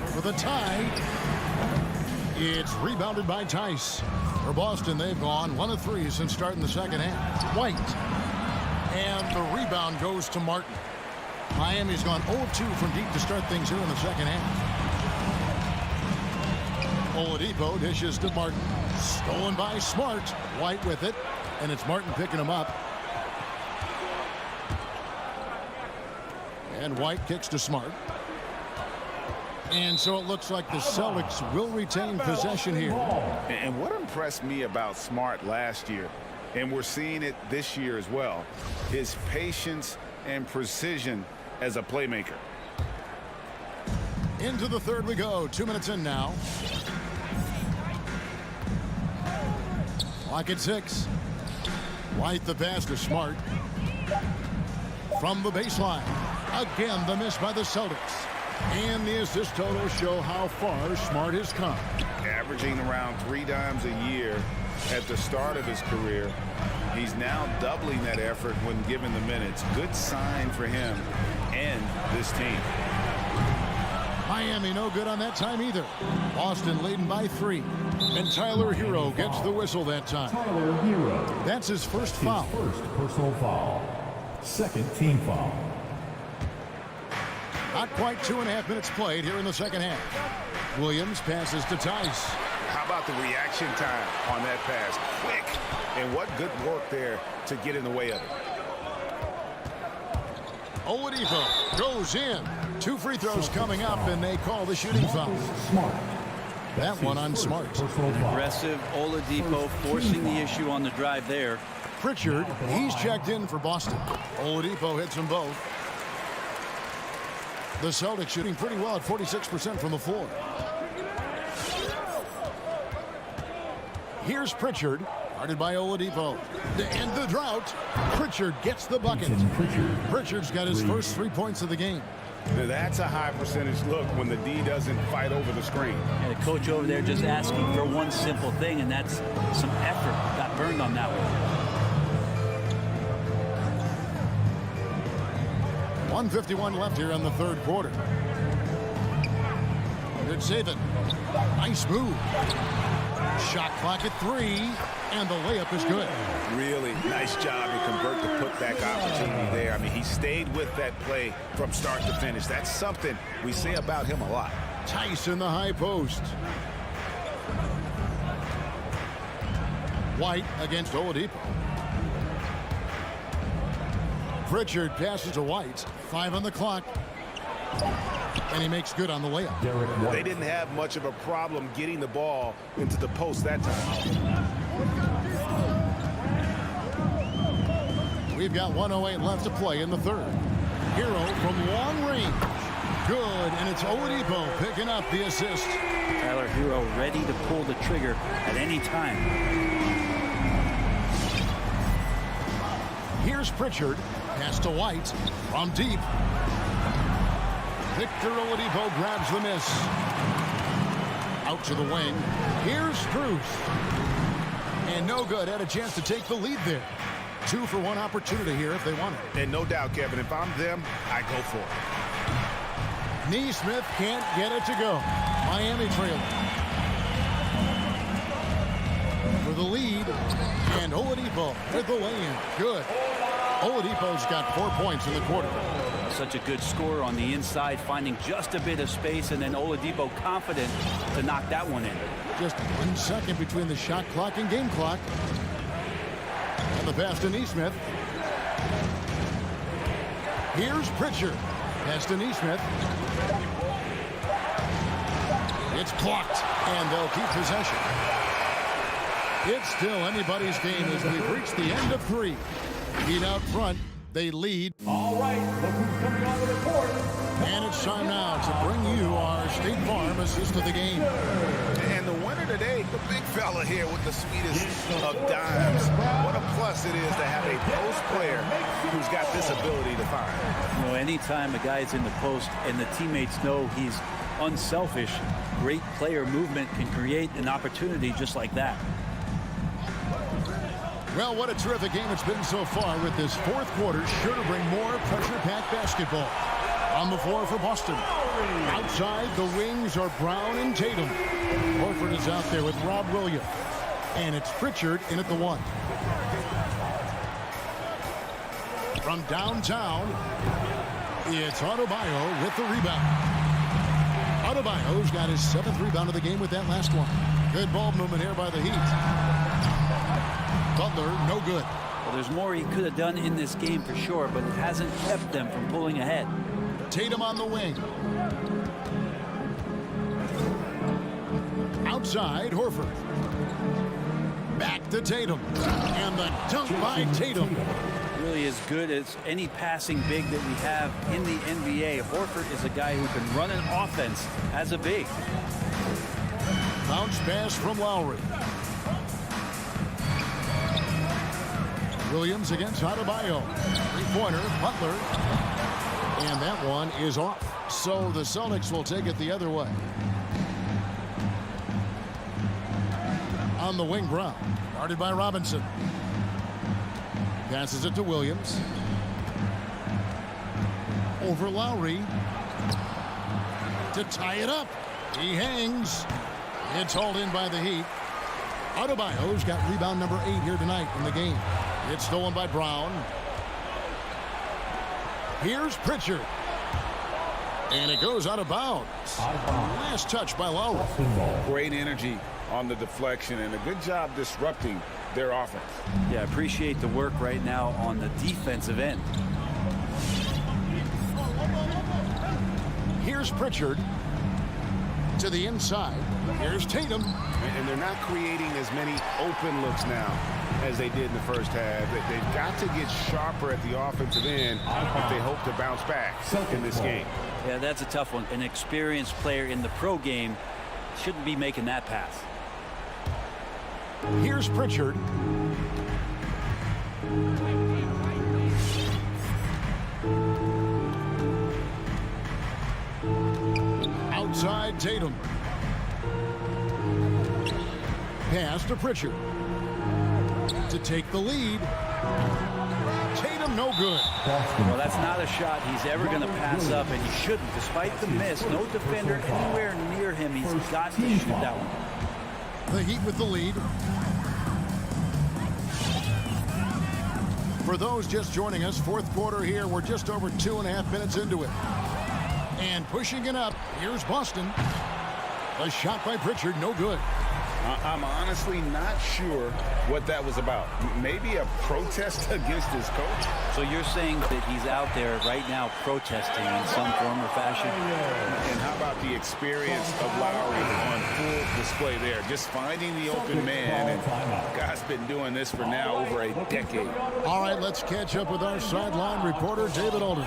For the tie. It's rebounded by Tice. For Boston, they've gone 1 of 3 since starting the second half. White. And the rebound goes to Martin. Miami's gone 0 of 2 from deep to start things here in the second half. Oladipo dishes to Martin. Stolen by Smart. White with it. And it's Martin picking him up. And White kicks to Smart. And so it looks like the Celtics will retain possession here. And what impressed me about Smart last year, and we're seeing it this year as well, his patience and precision as a playmaker. Into the third we go. 2 minutes in now. Clock at 6. White the pass to Smart. From the baseline. Again, the miss by the Celtics. And the assist totals show how far Smart has come. Averaging around 3 dimes a year at the start of his career. He's now doubling that effort when given the minutes. Good sign for him and this team. Miami no good on that time either. Boston leading by 3. And Tyler Hero gets the whistle that time. Tyler Hero. That's his first foul. His first personal foul. Second team foul. Not quite 2.5 minutes played here in the second half. Williams passes to Tice. How about the reaction time on that pass? Quick. And what good work there to get in the way of it. Oladipo goes in. 2 free throws coming up, and they call the shooting foul. That one on Smart. Aggressive Oladipo forcing the issue on the drive there. Pritchard, he's checked in for Boston. Oladipo hits them both. The Celtics shooting pretty well at 46% from the floor. Here's Pritchard, guarded by Oladipo. To end the drought, Pritchard gets the bucket. Pritchard's got his first 3 points of the game. That's a high percentage look when the D doesn't fight over the screen. And the coach over there just asking for one simple thing, and that's some effort. Got burned on that one. 1:51 left here in the third quarter. Good save it. Nice move. Shot clock at 3, and the layup is good. Really nice job to convert the putback opportunity there. I mean, he stayed with that play from start to finish. That's something we say about him a lot. Tice in the high post. White against Oladipo. Pritchard passes to White. 5 on the clock. And he makes good on the layup. They didn't have much of a problem getting the ball into the post that time. We've got 1:08 left to play in the third. Hero from long range. Good, and it's Oladipo picking up the assist. Tyler Hero ready to pull the trigger at any time. Here's Pritchard. Pass to White from deep. Victor Oladipo grabs the miss. Out to the wing. Here's Strus. And no good. Had a chance to take the lead there. 2 for 1 opportunity here if they want it. And no doubt, Kevin, if I'm them, I go for it. Neesmith can't get it to go. Miami trailing. For the lead. And Oladipo with the lay-in. Good. Oladipo's got 4 points in the quarter. Such a good score on the inside, finding just a bit of space, and then Oladipo confident to knock that one in. Just 1 second between the shot clock and game clock. And the pass to Neesmith. Here's Pritchard. Pass to Neesmith. It's blocked, and they'll keep possession. It's still anybody's game as we've reached the end of 3. Heat out front. They lead. All right, look who's coming on the court. And it's time now to bring you our State Farm assist of the game. And the winner today, the big fella here with the sweetest of dimes. What a plus it is to have a post player who's got this ability to find. You know, anytime a guy's in the post and the teammates know he's unselfish, great player movement can create an opportunity just like that. Well, what a terrific game it's been so far with this fourth quarter. Sure to bring more pressure-packed basketball. On the floor for Boston. Outside, the wings are Brown and Tatum. Horford is out there with Rob Williams. And it's Pritchard in at the 1. From downtown, it's Adebayo with the rebound. Adebayo's got his 7th rebound of the game with that last one. Good ball movement here by the Heat. Butler, no good. Well, there's more he could have done in this game for sure, but it hasn't kept them from pulling ahead. Tatum on the wing. Outside, Horford. Back to Tatum. And the dunk by Tatum. Really as good as any passing big that we have in the NBA. Horford is a guy who can run an offense as a big. Bounce pass from Lowry. Williams against Adebayo. 3-pointer, Butler. And that one is off. So the Celtics will take it the other way. On the wing, Brown. Guarded by Robinson. Passes it to Williams. Over Lowry. To tie it up. He hangs. It's hauled in by the Heat. Adebayo's got rebound number 8 here tonight in the game. It's stolen by Brown. Here's Pritchard. And it goes out of bounds. Last touch by Lowry. Great energy on the deflection and a good job disrupting their offense. Yeah, appreciate the work right now on the defensive end. Here's Pritchard to the inside. Here's Tatum. And they're not creating as many open looks now as they did in the first half. They've got to get sharper at the offensive end if they hope to bounce back in this game. Yeah, that's a tough one. An experienced player in the pro game shouldn't be making that pass. Here's Pritchard. Outside Tatum. Pass to Pritchard. To take the lead. Tatum no good. Well, that's not a shot he's ever going to pass up, and he shouldn't. Despite the miss, no defender anywhere near him. He's got to shoot that one. The Heat with the lead. For those just joining us, fourth quarter here. We're just over 2.5 minutes into it. And pushing it up, here's Boston. A shot by Pritchard, no good. I'm honestly not sure what that was about. Maybe a protest against his coach? So you're saying that he's out there right now protesting in some form or fashion? And how about the experience of Lowry on full display there? Just finding the open man. And guy's been doing this for now over a decade. All right, let's catch up with our sideline reporter, David Alder.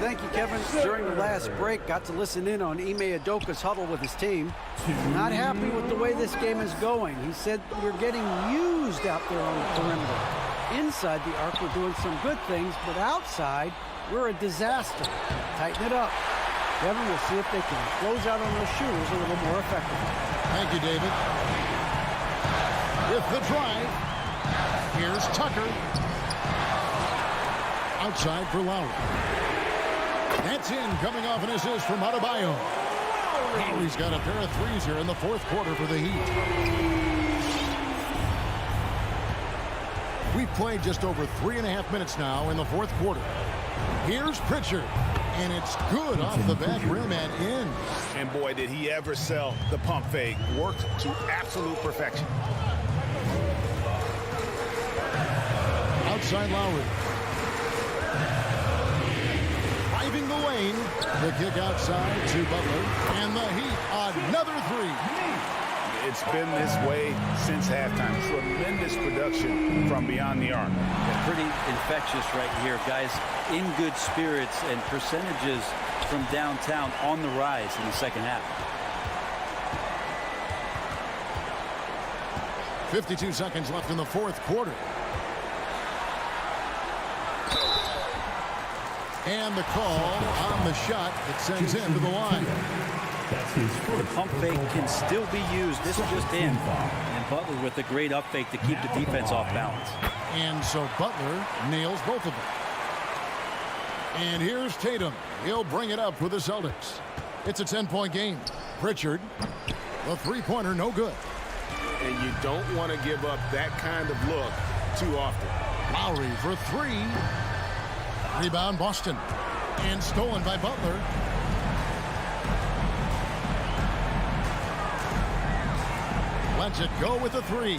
Thank you, Kevin. During the last break, got to listen in on Ime Udoka's huddle with his team. Not happy with the way this game is going. He said we're getting used out there on the perimeter. Inside the arc, we're doing some good things, but outside, we're a disaster. Tighten it up. Kevin, we'll see if they can close out on those shooters a little more effectively. Thank you, David. With the drive, here's Tucker. Outside for Lowry. That's in, coming off an assist from Adebayo. Lowry's got a pair of threes here in the fourth quarter for the Heat. We've played just over 3.5 minutes now in the fourth quarter. Here's Pritchard, and it's good off the back rim and in. And boy, did he ever sell the pump fake. Worked to absolute perfection. Outside Lowry. Driving the lane. The kick outside to Butler. And the Heat, another three. It's been this way since halftime. Tremendous production from beyond the arc. Pretty infectious right here. Guys in good spirits and percentages from downtown on the rise in the second half. 52 seconds left in the fourth quarter. And the call on the shot that sends him to the line. The pump fake can still be used. This is just in. And Butler with a great up fake to keep the defense off balance. And so Butler nails both of them. And here's Tatum. He'll bring it up for the Celtics. It's a 10-point game. Pritchard, the three-pointer, no good. And you don't want to give up that kind of look too often. Lowry for three. Rebound Boston. And stolen by Butler. Lets it go with the three.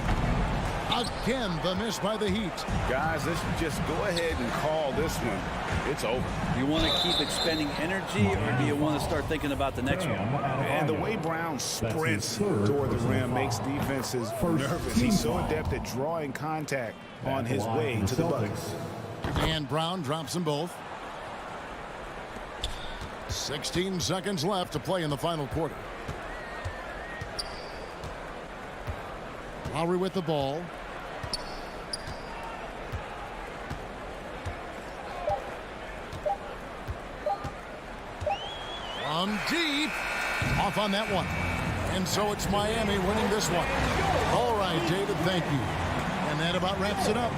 Again, the miss by the Heat. Guys, let's just go ahead and call this one. It's over. You want to keep expending energy, or do you want to start thinking about the next one? And the way Brown sprints toward the rim makes defenses nervous. He's so adept at drawing contact on his way to the bucket. And Brown drops them both. 16 seconds left to play in the final quarter. Lowry with the ball. From deep. Off on that one. And so it's Miami winning this one. All right, David, thank you. And that about wraps it up.